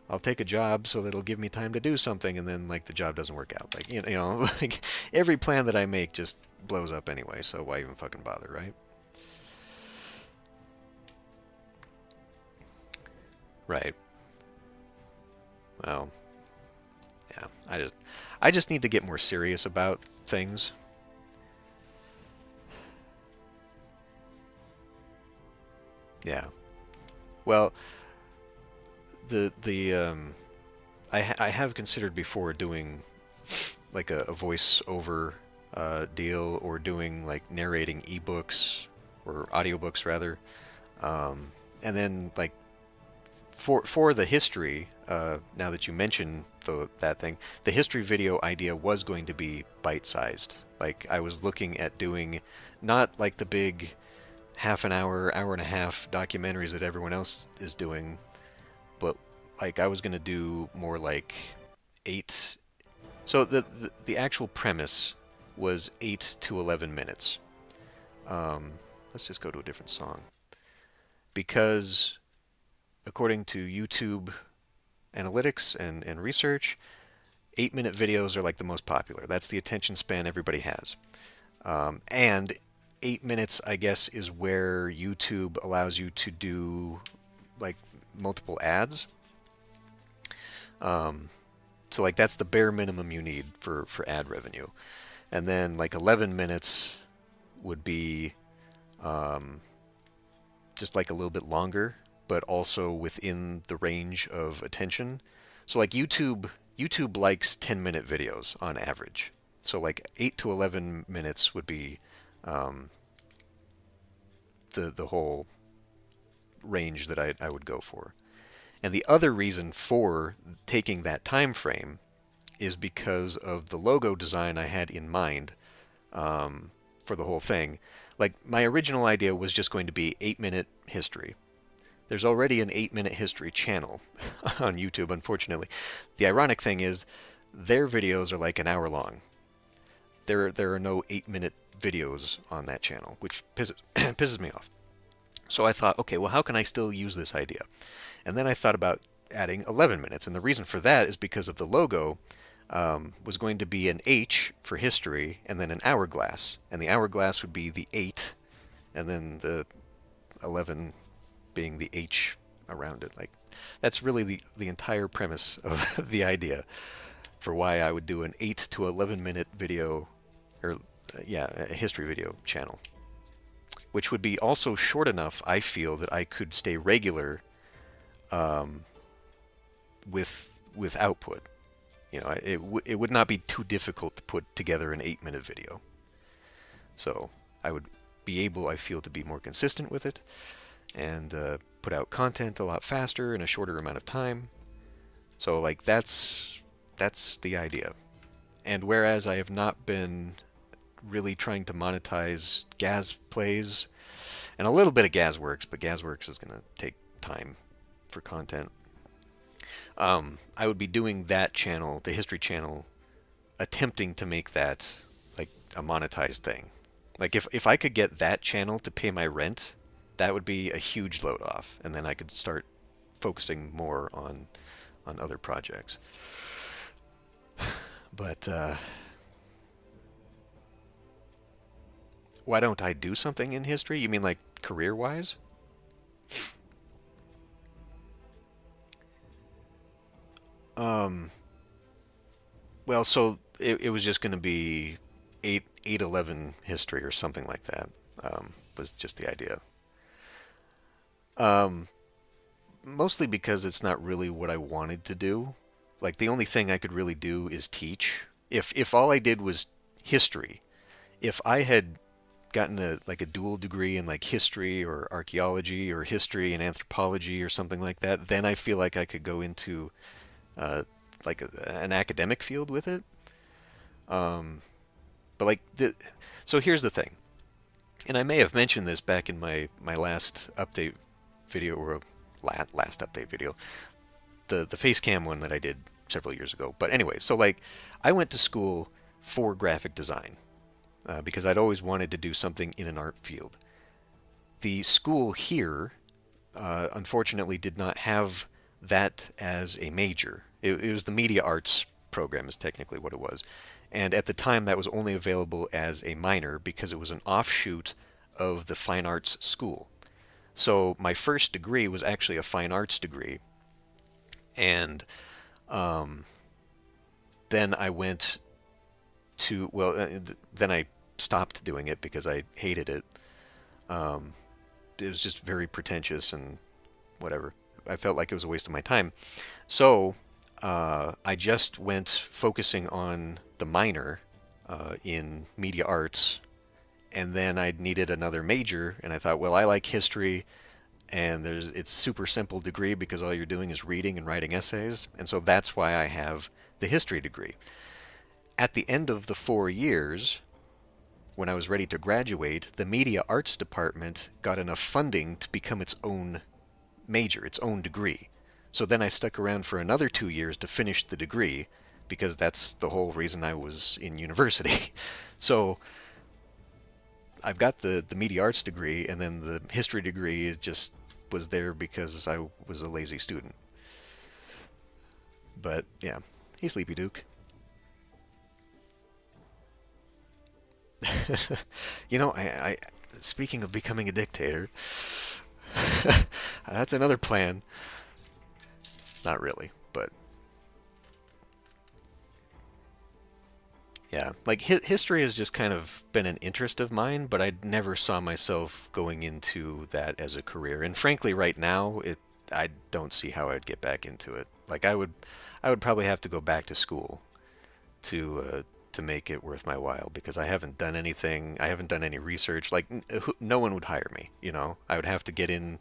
I'll take a job so that it'll give me time to do something, and then like the job doesn't work out. Like like every plan that I make just blows up anyway. So why even fucking bother, right? Right. Well, yeah. I just need to get more serious about things. Yeah. Well, the I have considered before doing like a voice-over deal, or doing like narrating ebooks or audiobooks rather. And then like for the history, now that you mention that thing, the history video idea was going to be bite-sized. Like I was looking at doing not like the big half an hour, hour and a half documentaries that everyone else is doing, but like I was going to do more like eight. So the actual premise was 8 to 11 minutes. Um, let's just go to a different song, because according to YouTube analytics and research, 8-minute videos are like the most popular. That's the attention span everybody has. And 8 minutes, I guess, is where YouTube allows you to do like multiple ads. Um, so like that's the bare minimum you need for ad revenue. And then like 11 minutes would be um, just like a little bit longer, but also within the range of attention. So like YouTube likes 10-minute videos on average. So like 8 to 11 minutes would be um, the whole range that I would go for. And the other reason for taking that time frame is because of the logo design I had in mind for the whole thing. Like my original idea was just going to be 8-minute history. There's already an 8-minute history channel on YouTube, unfortunately. The ironic thing is their videos are like an hour long. There are no 8-minute videos on that channel, which pisses me off. So I thought, okay, well, how can I still use this idea? And then I thought about adding 11 minutes. And the reason for that is because of the logo was going to be an H for history and then an hourglass. And the hourglass would be the 8 and then the 11 being the H around it. Like that's really the entire premise of the idea for why I would do an 8 to 11 minute video, or yeah, a history video channel, which would be also short enough, I feel, that I could stay regular with output. You know, it would not be too difficult to put together an 8-minute video. So I would be able, I feel, to be more consistent with it and put out content a lot faster in a shorter amount of time. So like that's the idea. And whereas I have not been really trying to monetize Gaz Plays, and a little bit of Gazworks, but Gazworks is going to take time for content. I would be doing that channel, the history channel, attempting to make that like a monetized thing. Like if I could get that channel to pay my rent, that would be a huge load off, and then I could start focusing more on other projects. But why don't I do something in history? You mean like career-wise? Um, well, so it was just going to be 8/11 history or something like that. Was just the idea. Um, Mostly because it's not really what I wanted to do. Like the only thing I could really do is teach. If all I did was history, if I had gotten a dual degree in like history or archaeology or history and anthropology or something like that, then I feel like I could go into uh, like an academic field with it. Um, but like so here's the thing, and I may have mentioned this back in my last update video, or last update video, the face cam one that I did several years ago. But anyway, so like I went to school for graphic design because I'd always wanted to do something in an art field. The school here, unfortunately, did not have that as a major. It was the media arts program is technically what it was. And at the time, that was only available as a minor because it was an offshoot of the fine arts school. So my first degree was actually a fine arts degree. And um, then I went to, well, then I stopped doing it because I hated it. Um, it was just very pretentious and whatever. I felt like it was a waste of my time. So I just went focusing on the minor in media arts, and then I needed another major, and I thought, well, I like history, and it's super simple degree because all you're doing is reading and writing essays, and so that's why I have the history degree. At the end of the 4 years, when I was ready to graduate, the media arts department got enough funding to become its own major, its own degree. So then I stuck around for another 2 years to finish the degree because that's the whole reason I was in university. So I've got the media arts degree, and then the history degree is just was there because I was a lazy student. But yeah, hey Sleepy Duke. I speaking of becoming a dictator, that's another plan. Not really, but yeah, like history has just kind of been an interest of mine, but I never saw myself going into that as a career. And frankly, right now, I don't see how I'd get back into it. Like I would probably have to go back to school to make it worth my while because I haven't done anything. I haven't done any research. Like no one would hire me. I would have to get in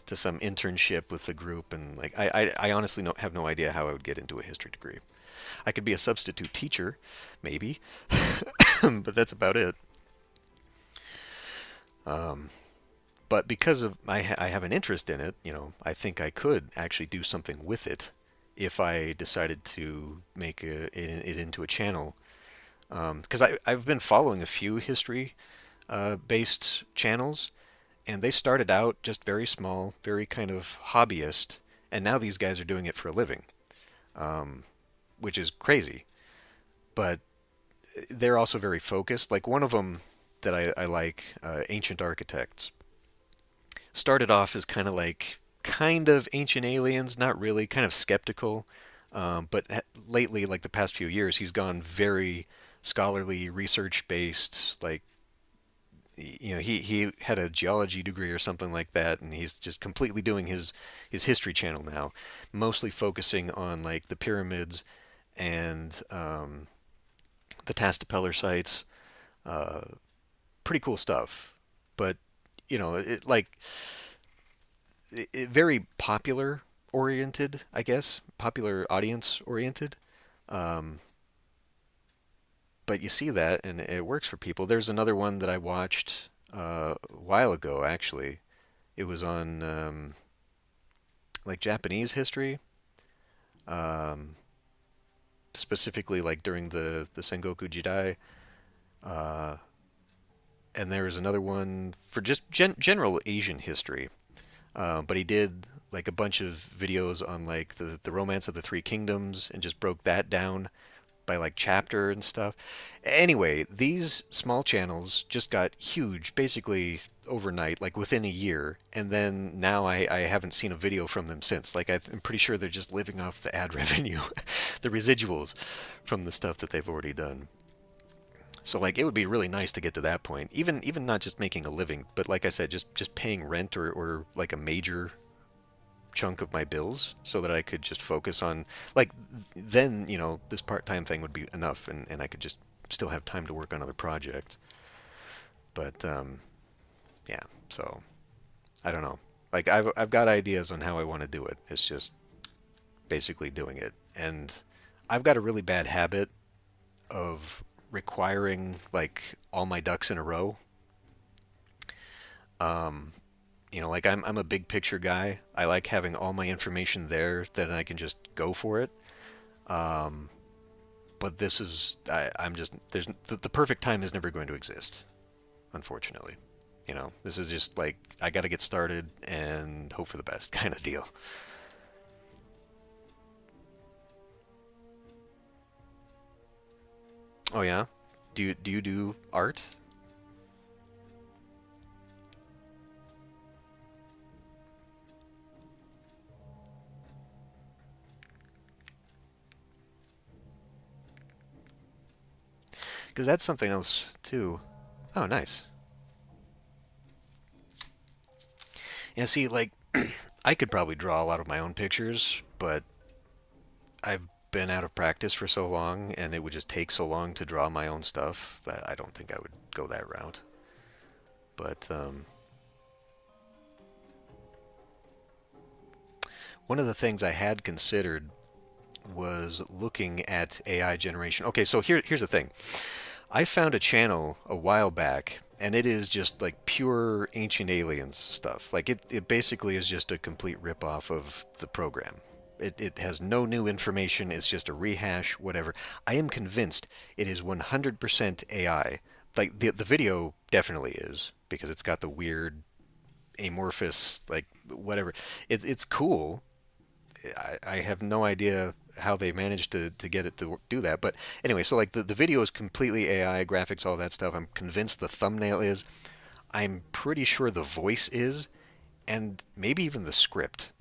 to some internship with the group, and like I honestly have no idea how I would get into a history degree. I could be a substitute teacher, maybe, but that's about it. Um, but because of I have an interest in it, I think I could actually do something with it if I decided to make it into a channel. Because I've been following a few history based channels, and they started out just very small, very kind of hobbyist, and now these guys are doing it for a living, um, which is crazy. But they're also very focused. Like one of them that I like, Ancient Architects, started off as kind of Ancient Aliens, not really, kind of skeptical. But lately, like the past few years, he's gone very scholarly, research based. Like he had a geology degree or something like that, and he's just completely doing his history channel now, mostly focusing on like the pyramids and the Tastapeller sites. Uh, Pretty cool stuff. But very popular oriented, I guess, popular audience oriented. Um, but you see that, and it works for people. There's another one that I watched a while ago, actually. It was on like Japanese history, um, specifically like during the Sengoku Jidai. Uh, and there was another one for just general Asian history. But he did like a bunch of videos on like the Romance of the Three Kingdoms and just broke that down by like chapter and stuff. Anyway, these small channels just got huge basically overnight, like within a year, and then now I haven't seen a video from them since. Like I'm pretty sure they're just living off the ad revenue, the residuals from the stuff that they've already done. So like it would be really nice to get to that point. Even not just making a living, but like I said, just paying rent or like a major chunk of my bills so that I could just focus on like then, this part-time thing would be enough and I could just still have time to work on other projects. But yeah, so I don't know. Like I've got ideas on how I want to do it. It's just basically doing it. And I've got a really bad habit of requiring like all my ducks in a row. Um, like I'm a big picture guy. I like having all my information there, then I can just go for it. Um, but this is I'm just there's the perfect time is never going to exist, unfortunately. This is just like I got to get started and hope for the best kind of deal. Oh yeah, do you do art? Because that's something else too. Oh, nice. And see, like, I could probably draw a lot of my own pictures, but I've been out of practice for so long, and it would just take so long to draw my own stuff that I don't think I would go that route. But one of the things I had considered was looking at AI generation. Okay, so here's the thing. I found a channel a while back, and it is just like pure Ancient Aliens stuff. Like it basically is just a complete ripoff of the program. It has no new information. It's just a rehash, whatever. I am convinced it is 100% AI. Like the video definitely is because it's got the weird amorphous like whatever. It's cool. I have no idea how they managed to get it to do that. But anyway, so like the video is completely AI, graphics, all that stuff. I'm convinced the thumbnail is. I'm pretty sure the voice is, and maybe even the script.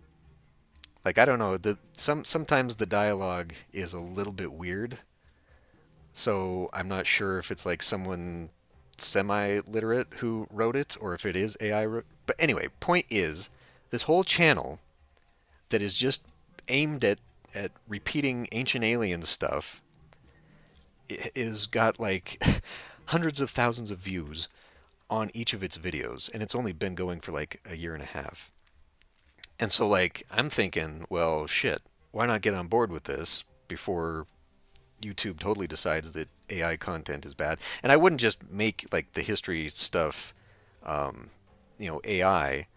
Like I don't know, sometimes the dialogue is a little bit weird, so I'm not sure if it's like someone semi-literate who wrote it or if it is AI. But anyway, point is, this whole channel that is just aimed at repeating Ancient Alien stuff is got like hundreds of thousands of views on each of its videos, and it's only been going for like a year and a half. And so like I'm thinking, well, shit, why not get on board with this before YouTube totally decides that AI content is bad? And I wouldn't just make like the history stuff, um, AI,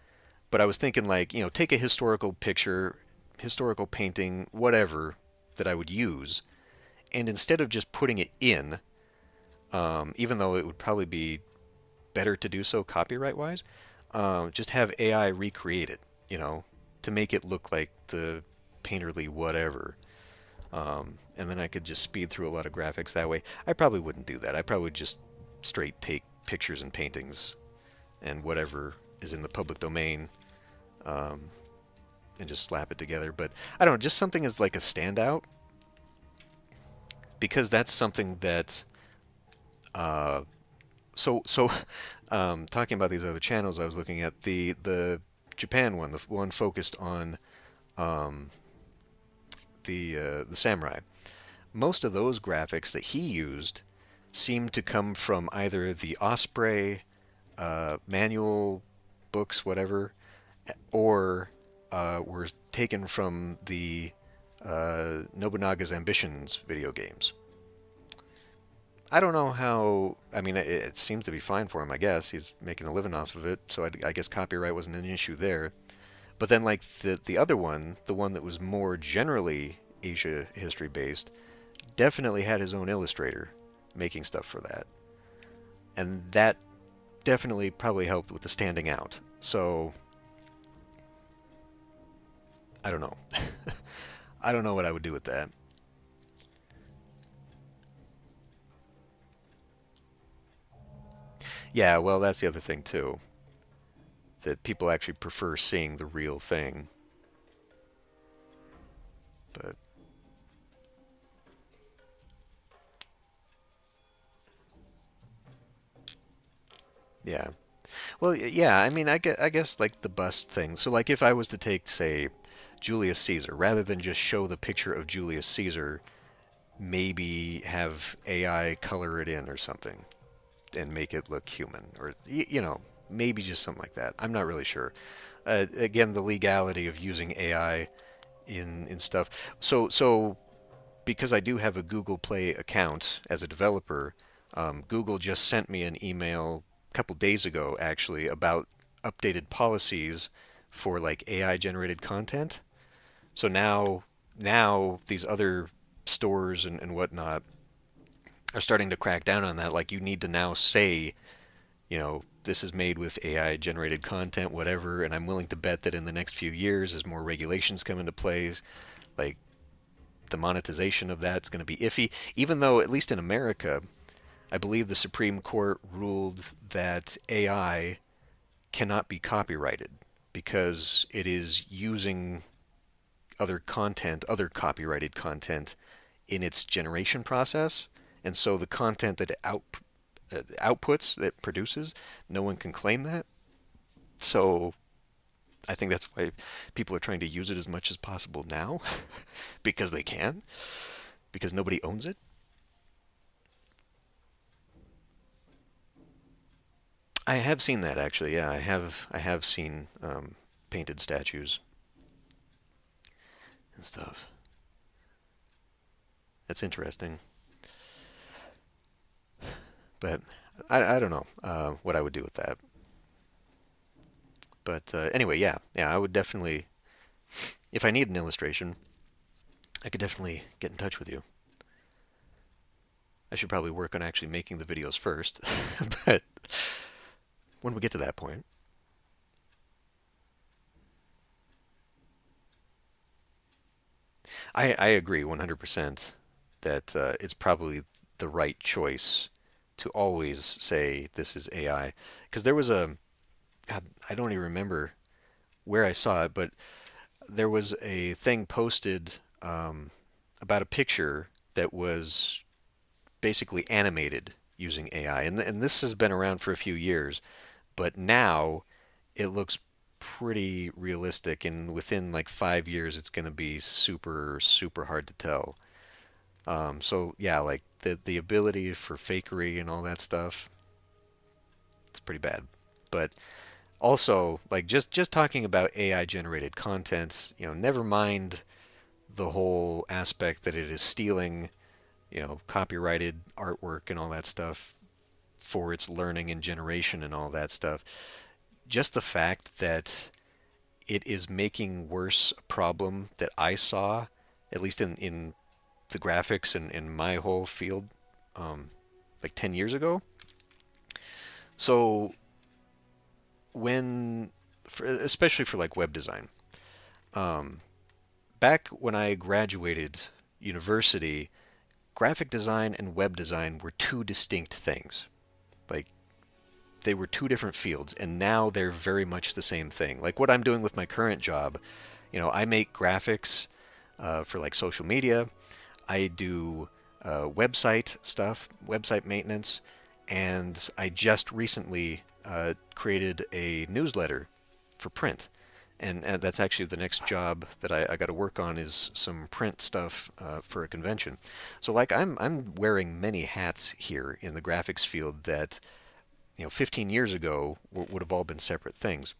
but I was thinking like, take a historical picture, historical painting, whatever that I would use, and instead of just putting it in, even though it would probably be better to do so copyright wise, just have AI recreate it, to make it look like the painterly whatever. And then I could just speed through a lot of graphics that way. I probably wouldn't do that. I probably would just straight take pictures and paintings and whatever is in the public domain, um, and just slap it together. But I don't know, just something as like a standout, because that's something that uh, so talking about these other channels, I was looking at the Japan one, the one focused on um, the samurai. Most of those graphics that he used seem to come from either the Osprey manual books, whatever, or were taken from the Nobunaga's Ambitions video games. I don't know how. I mean, it seems to be fine for him. I guess he's making a living off of it, so I guess copyright wasn't an issue there. But then, like the other one, the one that was more generally Asia history based, definitely had his own illustrator making stuff for that, and that definitely probably helped with the standing out. So I don't know. I don't know what I would do with that. Yeah, well, that's the other thing too, that people actually prefer seeing the real thing. But yeah. Well, yeah, I mean, I guess like the bust thing. So like if I was to take, say, Julius Caesar, rather than just show the picture of Julius Caesar, maybe have AI color it in or something and make it look human, or maybe just something like that. I'm not really sure. Again, the legality of using AI in stuff. So because I do have a Google Play account as a developer, Google just sent me an email a couple days ago actually about updated policies for like AI generated content. So now these other stores and whatnot are starting to crack down on that. Like you need to now say, this is made with AI generated content, whatever, and I'm willing to bet that in the next few years, as more regulations come into place, like the monetization of that's going to be iffy. Even though, at least in America, I believe the Supreme Court ruled that AI cannot be copyrighted because it is using other content, other copyrighted content in its generation process. And so the content that it outputs, that produces, no one can claim that. So I think that's why people are trying to use it as much as possible now, because they can, because nobody owns it. I have seen that actually. Yeah, I have seen painted statues and stuff. That's interesting, but I don't know what I would do with that. But anyway, yeah, I would definitely, if I need an illustration, I could definitely get in touch with you. I should probably work on actually making the videos first, but when we get to that point, I agree 100% that it's probably the right choice to always say this is AI. Because there was a, God, I don't even remember where I saw it, but there was a thing posted about a picture that was basically animated using AI. And this has been around for a few years, but now it looks pretty realistic. And within like 5 years, it's going to be super, super hard to tell. So yeah, like the ability for fakery and all that stuff, it's pretty bad. But also, like just talking about AI generated content, never mind the whole aspect that it is stealing, copyrighted artwork and all that stuff for its learning and generation and all that stuff. Just the fact that it is making worse a problem that I saw, at least in the graphics and in my whole field, um, like 10 years ago. So especially for like web design, um, back when I graduated university, graphic design and web design were two distinct things. Like they were two different fields, and now they're very much the same thing. Like what I'm doing with my current job, I make graphics for like social media. I do website stuff, website maintenance, and I just recently created a newsletter for print. And that's actually the next job that I got to work on is some print stuff for a convention. So like I'm wearing many hats here in the graphics field that 15 years ago would have all been separate things.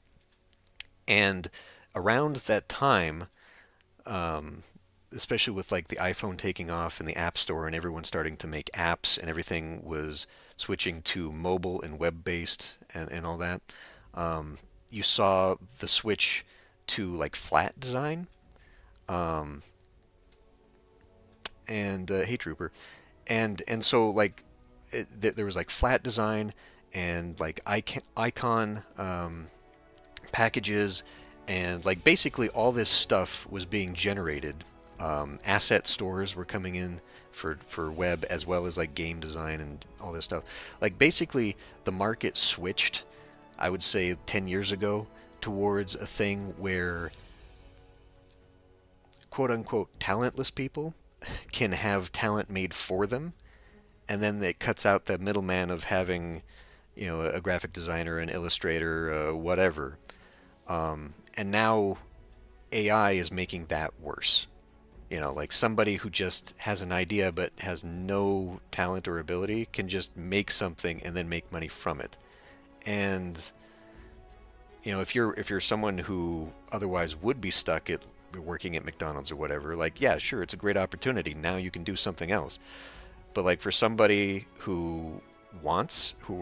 And around that time, um, especially with like the iPhone taking off and the App Store and everyone starting to make apps and everything was switching to mobile and web-based and all that, you saw the switch to like flat design. Um, and Hey Trooper, and so like there was like flat design and like icon packages, and like basically all this stuff was being generated. Asset stores were coming in for web as well as like game design and all this stuff. Like basically the market switched, I would say 10 years ago, towards a thing where quote unquote talentless people can have talent made for them, and then it cuts out the middleman of having a graphic designer, an illustrator, whatever. And now AI is making that worse. Like somebody who just has an idea but has no talent or ability can just make something and then make money from it. And if you're someone who otherwise would be stuck at working at McDonald's or whatever, like yeah, sure, it's a great opportunity. Now you can do something else. But like for somebody who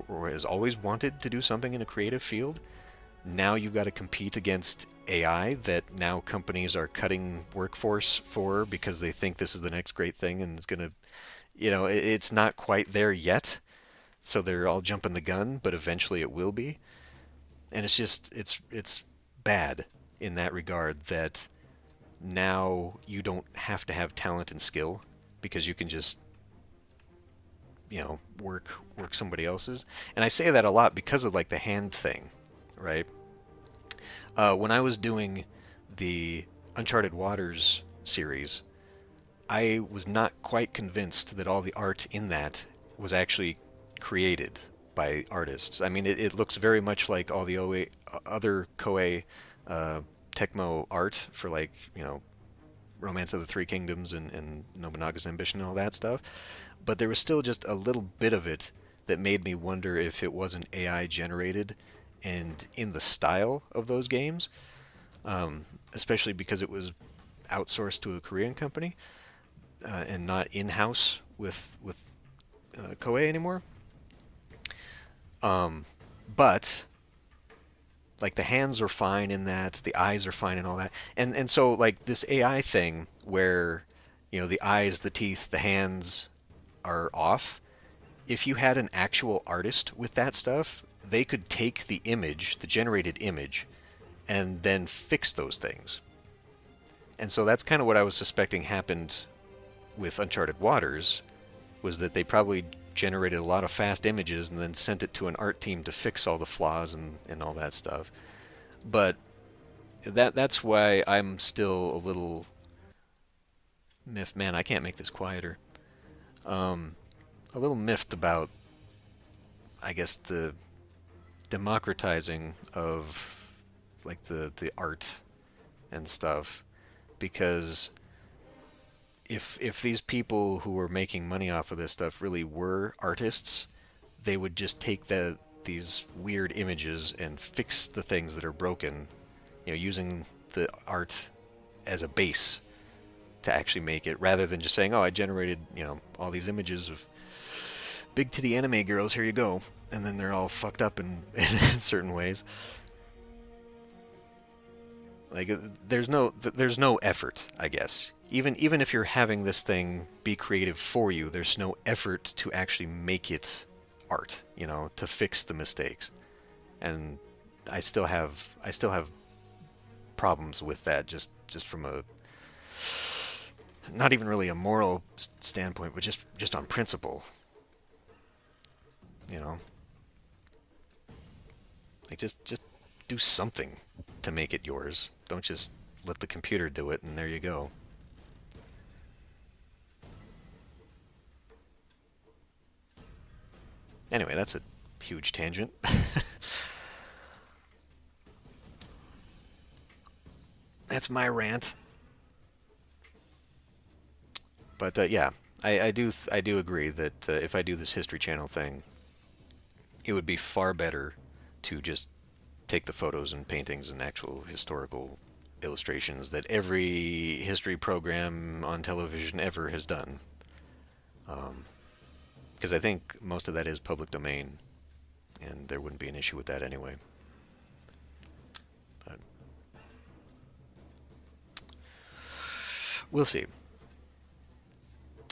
or has always wanted to do something in a creative field, now you've got to compete against AI that now companies are cutting workforce for because they think this is the next great thing and it's going to, it's not quite there yet. So they're all jumping the gun, but eventually it will be. And it's just, it's bad in that regard that now you don't have to have talent and skill because you can just work somebody else's. And I say that a lot because of like the hand thing, right? When I was doing the Uncharted Waters series, I was not quite convinced that all the art in that was actually created by artists. I mean, it looks very much like all the other Koei Tecmo art for like, Romance of the Three Kingdoms and Nobunaga's Ambition and all that stuff. But there was still just a little bit of it that made me wonder if it wasn't AI generated and in the style of those games, especially because it was outsourced to a Korean company and not in-house with Koei anymore. But like the hands are fine in that, the eyes are fine and all that, and so like this AI thing where the eyes, the teeth, the hands are off. If you had an actual artist with that stuff, they could take the image, the generated image, and then fix those things. And so that's kind of what I was suspecting happened with Uncharted Waters, was that they probably generated a lot of fast images and then sent it to an art team to fix all the flaws and all that stuff. But that's why I'm still a little miffed. Man, I can't make this quieter. A little miffed about, I guess, the democratizing of like the art and stuff, because if these people who were making money off of this stuff really were artists, they would just take these weird images and fix the things that are broken, using the art as a base to actually make it, rather than just saying, "Oh, I generated, all these images of big titty anime girls. Here you go," and then they're all fucked up in certain ways. Like there's no effort, I guess. Even if you're having this thing be creative for you, there's no effort to actually make it art, to fix the mistakes. And I still have problems with that, just from a, not even really a moral standpoint, but just on principle, you know. Like just do something to make it yours. Don't just let the computer do it and there you go. Anyway, that's a huge tangent. That's my rant. But yeah, I do agree that if I do this History Channel thing, it would be far better to just take the photos and paintings and actual historical illustrations that every history program on television ever has done. Because I think most of that is public domain, and there wouldn't be an issue with that anyway. But we'll see.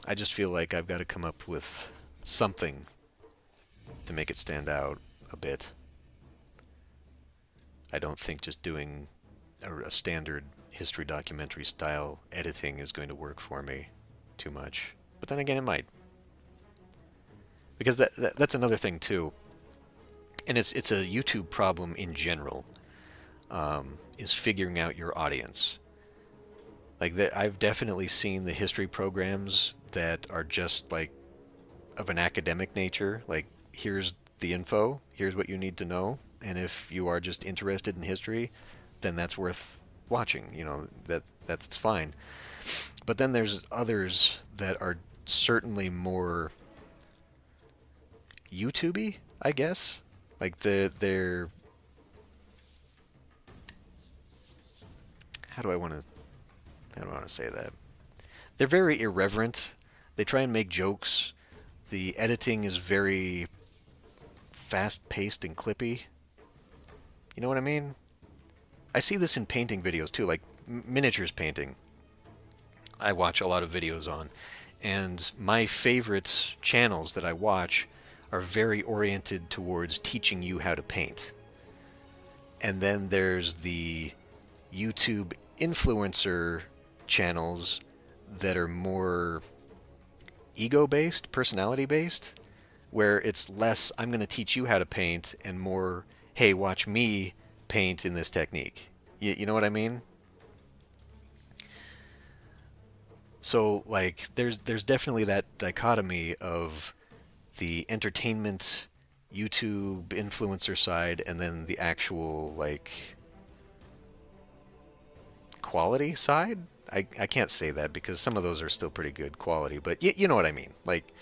I just feel like I've got to come up with something to make it stand out a bit. I don't think just doing a standard history documentary style editing is going to work for me too much. But then again, it might. Because that's another thing too, and it's a YouTube problem in general, is figuring out your audience. Like I've definitely seen the history programs that are just like of an academic nature. Like, here's the info, here's what you need to know, and if you are just interested in history, then that's worth watching. That's fine. But then there's others that are certainly more YouTubey, I guess. Like they're how do I want to say that? They're very irreverent. They try and make jokes. The editing is very fast-paced and clippy. You know what I mean? I see this in painting videos too, like miniatures painting. I watch a lot of videos on, and my favorite channels that I watch are very oriented towards teaching you how to paint. And then there's the YouTube influencer channels that are more ego-based, personality-based, where it's less, I'm going to teach you how to paint, and more, hey, watch me paint in this technique. You know what I mean? So, like, there's definitely that dichotomy of the entertainment YouTube influencer side and then the actual, like, quality side. I can't say that because some of those are still pretty good quality, but you know what I mean. Like,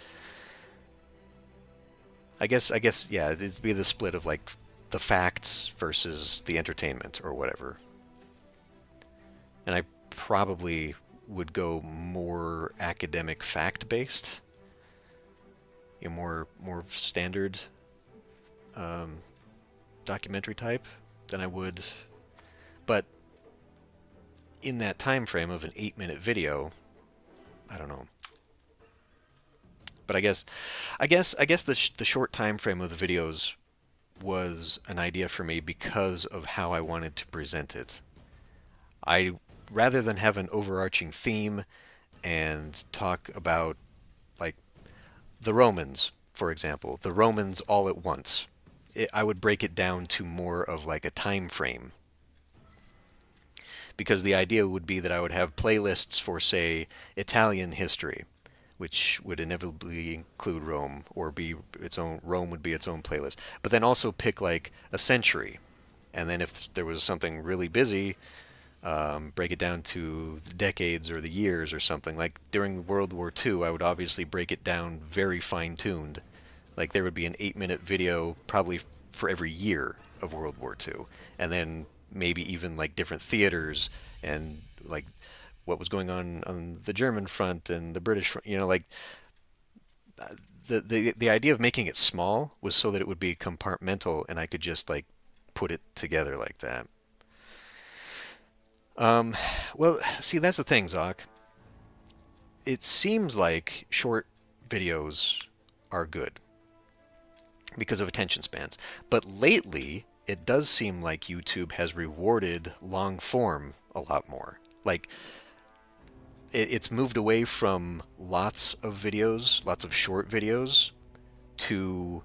I guess, yeah, it'd be the split of like the facts versus the entertainment or whatever. And I probably would go more academic fact based, more standard um, documentary type than I would. But in that time frame of an 8-minute video, I don't know. But I guess the short time frame of the videos was an idea for me because of how I wanted to present it. I rather than have an overarching theme and talk about like the Romans, for example, the Romans all at once. I would break it down to more of like a time frame because the idea would be that I would have playlists for, say, Italian history, which would inevitably include Rome, or be its own. Rome would be its own playlist. But then also pick like a century, and then if there was something really busy, break it down to the decades or the years or something. Like during World War II, I would obviously break it down very fine-tuned. Like there would be an 8-minute video probably for every year of World War II, and then maybe even like different theaters and like what was going on the German front and the British front. Like the idea of making it small was so that it would be compartmental and I could just like put it together like that. Um, well, see, that's the thing, Zoc. It seems like short videos are good because of attention spans. But lately, it does seem like YouTube has rewarded long form a lot more. Like, it's moved away from lots of videos, lots of short videos, to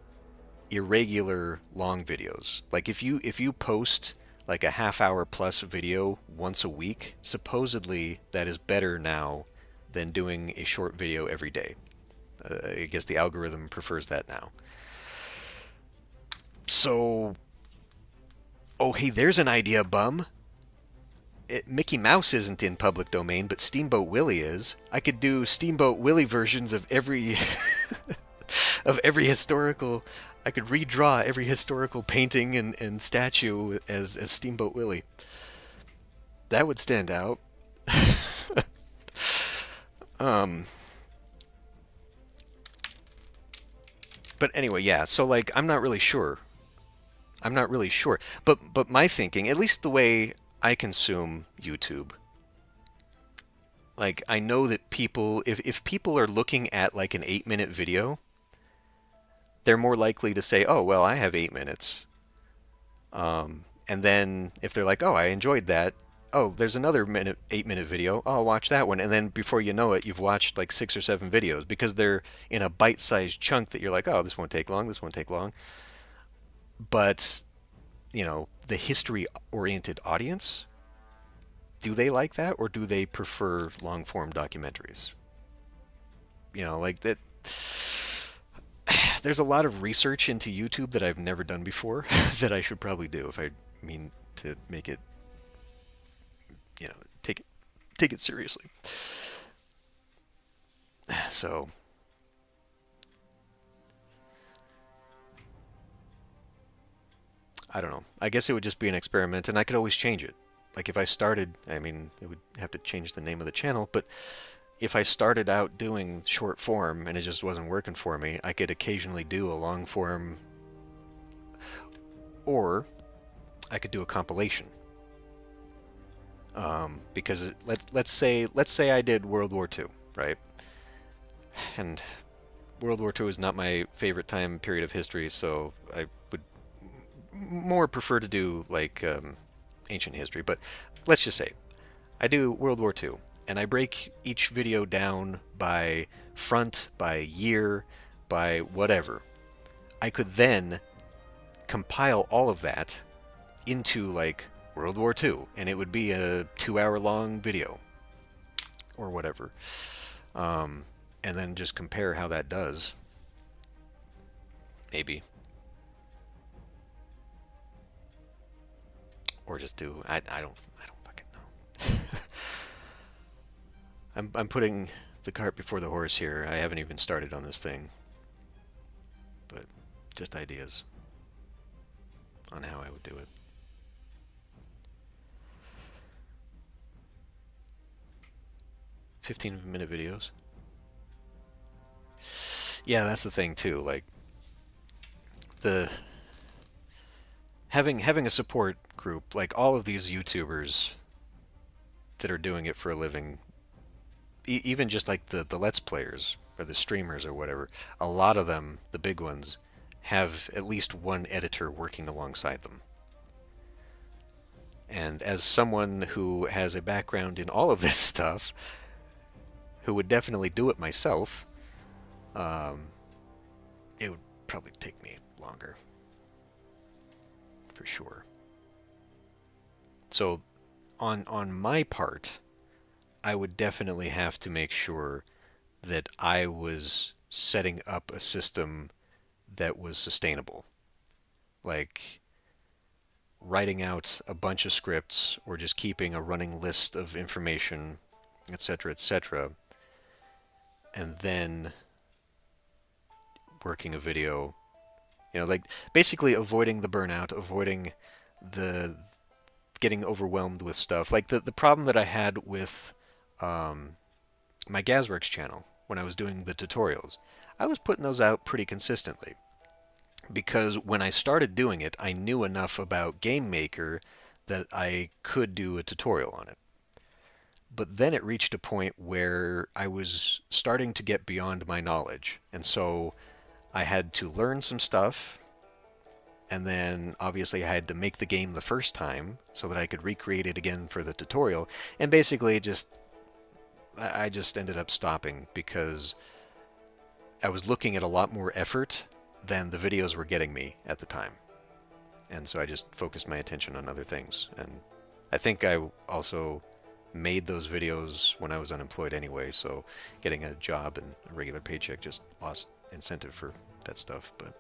irregular long videos. Like if you post like a half hour plus video once a week, supposedly that is better now than doing a short video every day. I guess the algorithm prefers that now. So, oh hey, there's an idea, bum. Mickey Mouse isn't in public domain, but Steamboat Willie is. I could do Steamboat Willie versions of every of every historical. I could redraw every historical painting and statue as Steamboat Willie. That would stand out. um, but anyway, yeah. So like, I'm not really sure. I'm not really sure. But my thinking, at least the way I consume YouTube, like I know that people, if people are looking at like an 8-minute video, they're more likely to say, "Oh, well, I have 8 minutes." And then if they're like, "Oh, I enjoyed that," "Oh, there's another 8-minute video. Oh, I'll watch that one." And then before you know it, you've watched like 6 or 7 videos because they're in a bite-sized chunk that you're like, "Oh, this won't take long. This won't take long." But the history-oriented audience, do they like that, or do they prefer long-form documentaries? Like that. There's a lot of research into YouTube that I've never done before that I should probably do if I mean to make it, you know, take it seriously. So, I don't know. I guess it would just be an experiment, and I could always change it. Like if I started, I mean, it would have to change the name of the channel, but if I started out doing short form and it just wasn't working for me, I could occasionally do a long form, or I could do a compilation. Because let's say I did World War II, right? And World War II is not my favorite time period of history, so I would more prefer to do like ancient history. But let's just say I do World War II, and I break each video down by front, by year, by whatever. I could then compile all of that into like World War II, and it would be a 2 hour long video or whatever. And then just compare how that does. Maybe. Or just do I don't fucking know. I'm putting the cart before the horse here. I haven't even started on this thing, but just ideas on how I would do it. 15-minute videos. Yeah, that's the thing too. Like the having a support group, like all of these YouTubers that are doing it for a living, even just like the Let's Players or the streamers or whatever, a lot of them, the big ones, have at least one editor working alongside them. And as someone who has a background in all of this stuff, who would definitely do it myself, um, it would probably take me longer, for sure. So on my part, I would definitely have to make sure that I was setting up a system that was sustainable. Like writing out a bunch of scripts or just keeping a running list of information, etc., etc., and then working a video. You know, like basically avoiding the burnout, avoiding the getting overwhelmed with stuff. Like the problem that I had with um, my Gazworks channel when I was doing the tutorials, I was putting those out pretty consistently because when I started doing it, I knew enough about Game Maker that I could do a tutorial on it. But then it reached a point where I was starting to get beyond my knowledge. And so I had to learn some stuff. And then obviously I had to make the game the first time so that I could recreate it again for the tutorial. And basically I just ended up stopping because I was looking at a lot more effort than the videos were getting me at the time. And so I just focused my attention on other things. And I think I also made those videos when I was unemployed anyway, so getting a job and a regular paycheck just lost incentive for that stuff. But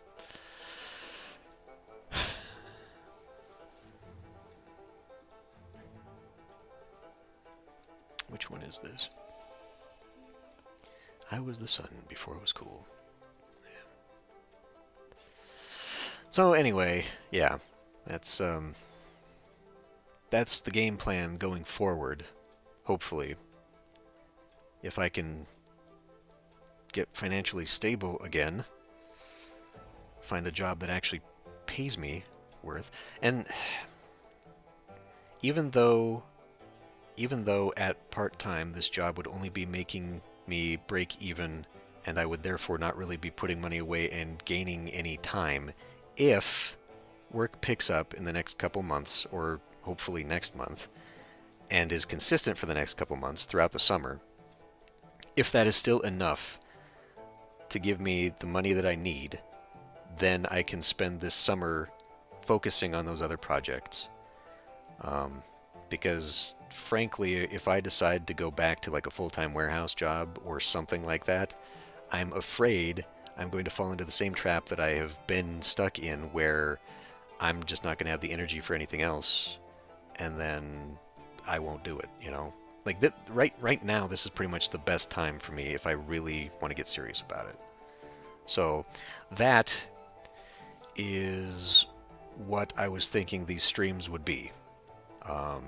which one is this? I was the sun before it was cool. So anyway, yeah, that's the game plan going forward. Hopefully, if I can get financially stable again, find a job that actually pays me worth. And even though at part-time this job would only be making me break even and I would therefore not really be putting money away and gaining any time, if work picks up in the next couple months or hopefully next month and is consistent for the next couple months throughout the summer, if that is still enough to give me the money that I need, then I can spend this summer focusing on those other projects. Because frankly, if I decide to go back to like a full-time warehouse job or something like that, I'm afraid I'm going to fall into the same trap that I have been stuck in where I'm just not going to have the energy for anything else, and then I won't do it, you know? Like right now, this is pretty much the best time for me if I really want to get serious about it. So that is what I was thinking these streams would be um,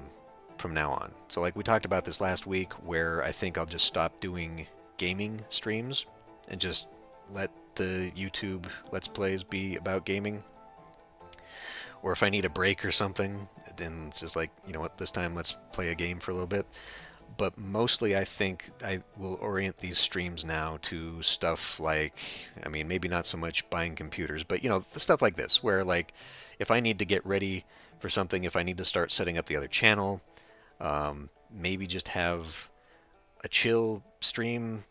from now on. So like we talked about this last week, where I think I'll just stop doing gaming streams and just let the YouTube Let's Plays be about gaming. Or if I need a break or something, then it's just like, you know what, this time let's play a game for a little bit. But mostly I think I will orient these streams now to stuff like, I mean, maybe not so much buying computers, but, you know, stuff like this, where, like, if I need to get ready for something, if I need to start setting up the other channel, maybe just have a chill stream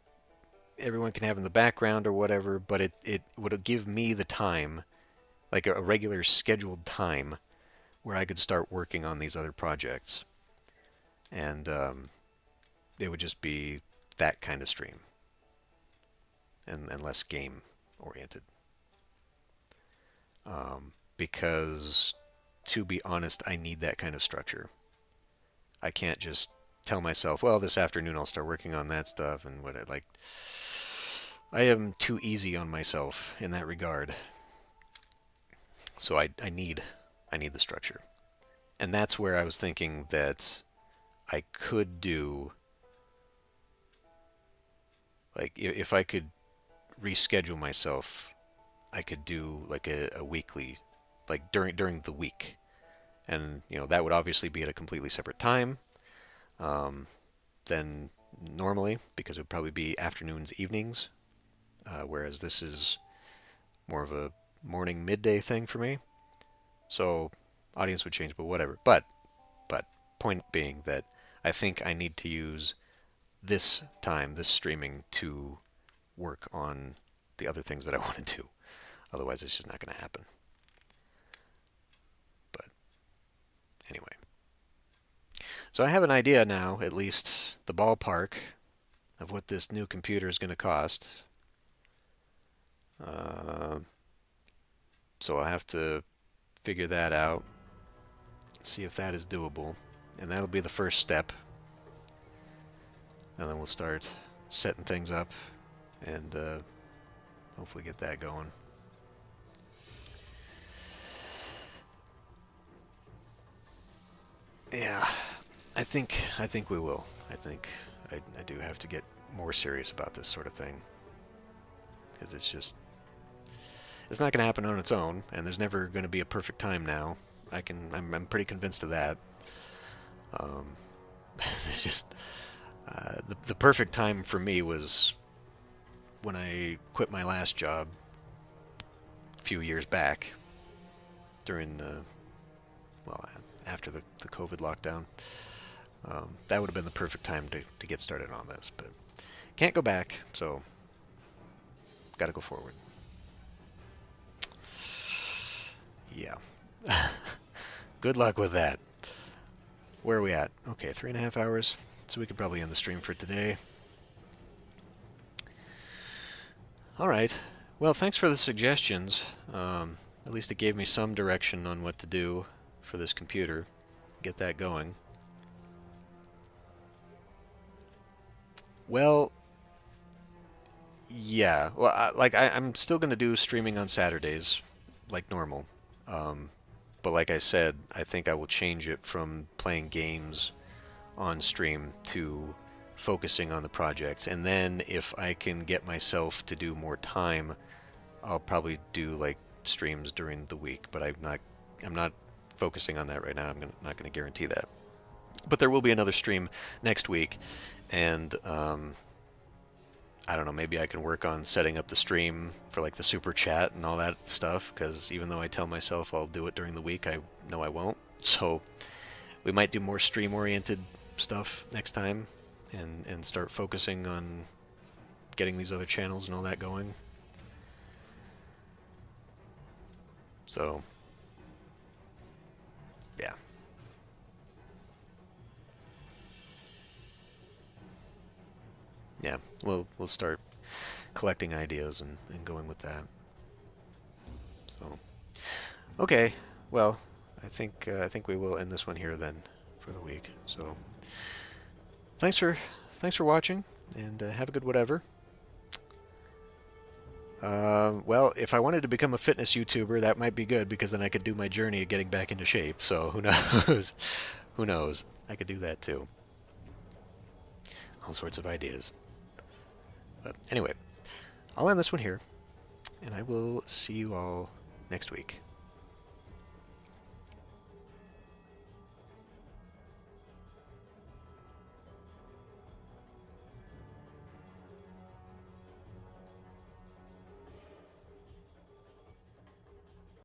everyone can have in the background or whatever, but it would give me the time, like a regular scheduled time, where I could start working on these other projects. And it would just be that kind of stream and less game oriented. Because to be honest, I need that kind of structure. I can't just tell myself, well, this afternoon I'll start working on that stuff and what like I am too easy on myself in that regard. So I need the structure. And that's where I was thinking that I could do like if I could reschedule myself, I could do like a weekly like during the week. And that would obviously be at a completely separate time um, than normally because it would probably be afternoons, evenings, whereas this is more of a morning midday thing for me. So audience would change, but whatever. But point being that I think I need to use this time, this streaming, to work on the other things that I want to do. Otherwise, it's just not going to happen. But anyway, so I have an idea now, at least the ballpark of what this new computer is going to cost. Uh, so I'll have to figure that out, see if that is doable, and that'll be the first step. And then we'll start setting things up and hopefully get that going. Yeah, I think we will. I think I do have to get more serious about this sort of thing because it's not going to happen on its own, and there's never going to be a perfect time now. I'm pretty convinced of that. Um, it's just the perfect time for me was when I quit my last job a few years back during well after the COVID lockdown. That would have been the perfect time to get started on this, but can't go back, so got to go forward. Yeah. Good luck with that. Where are we at? Okay, 3.5 hours, so we can probably end the stream for today. All right. Well, thanks for the suggestions. At least it gave me some direction on what to do for this computer. Get that going. Well, yeah. Well, I'm still going to do streaming on Saturdays, like normal. Um, but like I said, I think I will change it from playing games on stream to focusing on the projects. And then if I can get myself to do more time, I'll probably do like streams during the week. But I'm not focusing on that right now. Not going to guarantee that. But there will be another stream next week, and I don't know, maybe I can work on setting up the stream for like the super chat and all that stuff, because even though I tell myself I'll do it during the week, I know I won't. So we might do more stream-oriented stuff next time and start focusing on getting these other channels and all that going. So, yeah. Yeah, we'll start collecting ideas and going with that. So, okay, well, I think we will end this one here then for the week. So, thanks for watching, and have a good whatever. Well, if I wanted to become a fitness YouTuber, that might be good because then I could do my journey of getting back into shape. So who knows? Who knows? I could do that too. All sorts of ideas. But anyway, I'll end this one here, and I will see you all next week.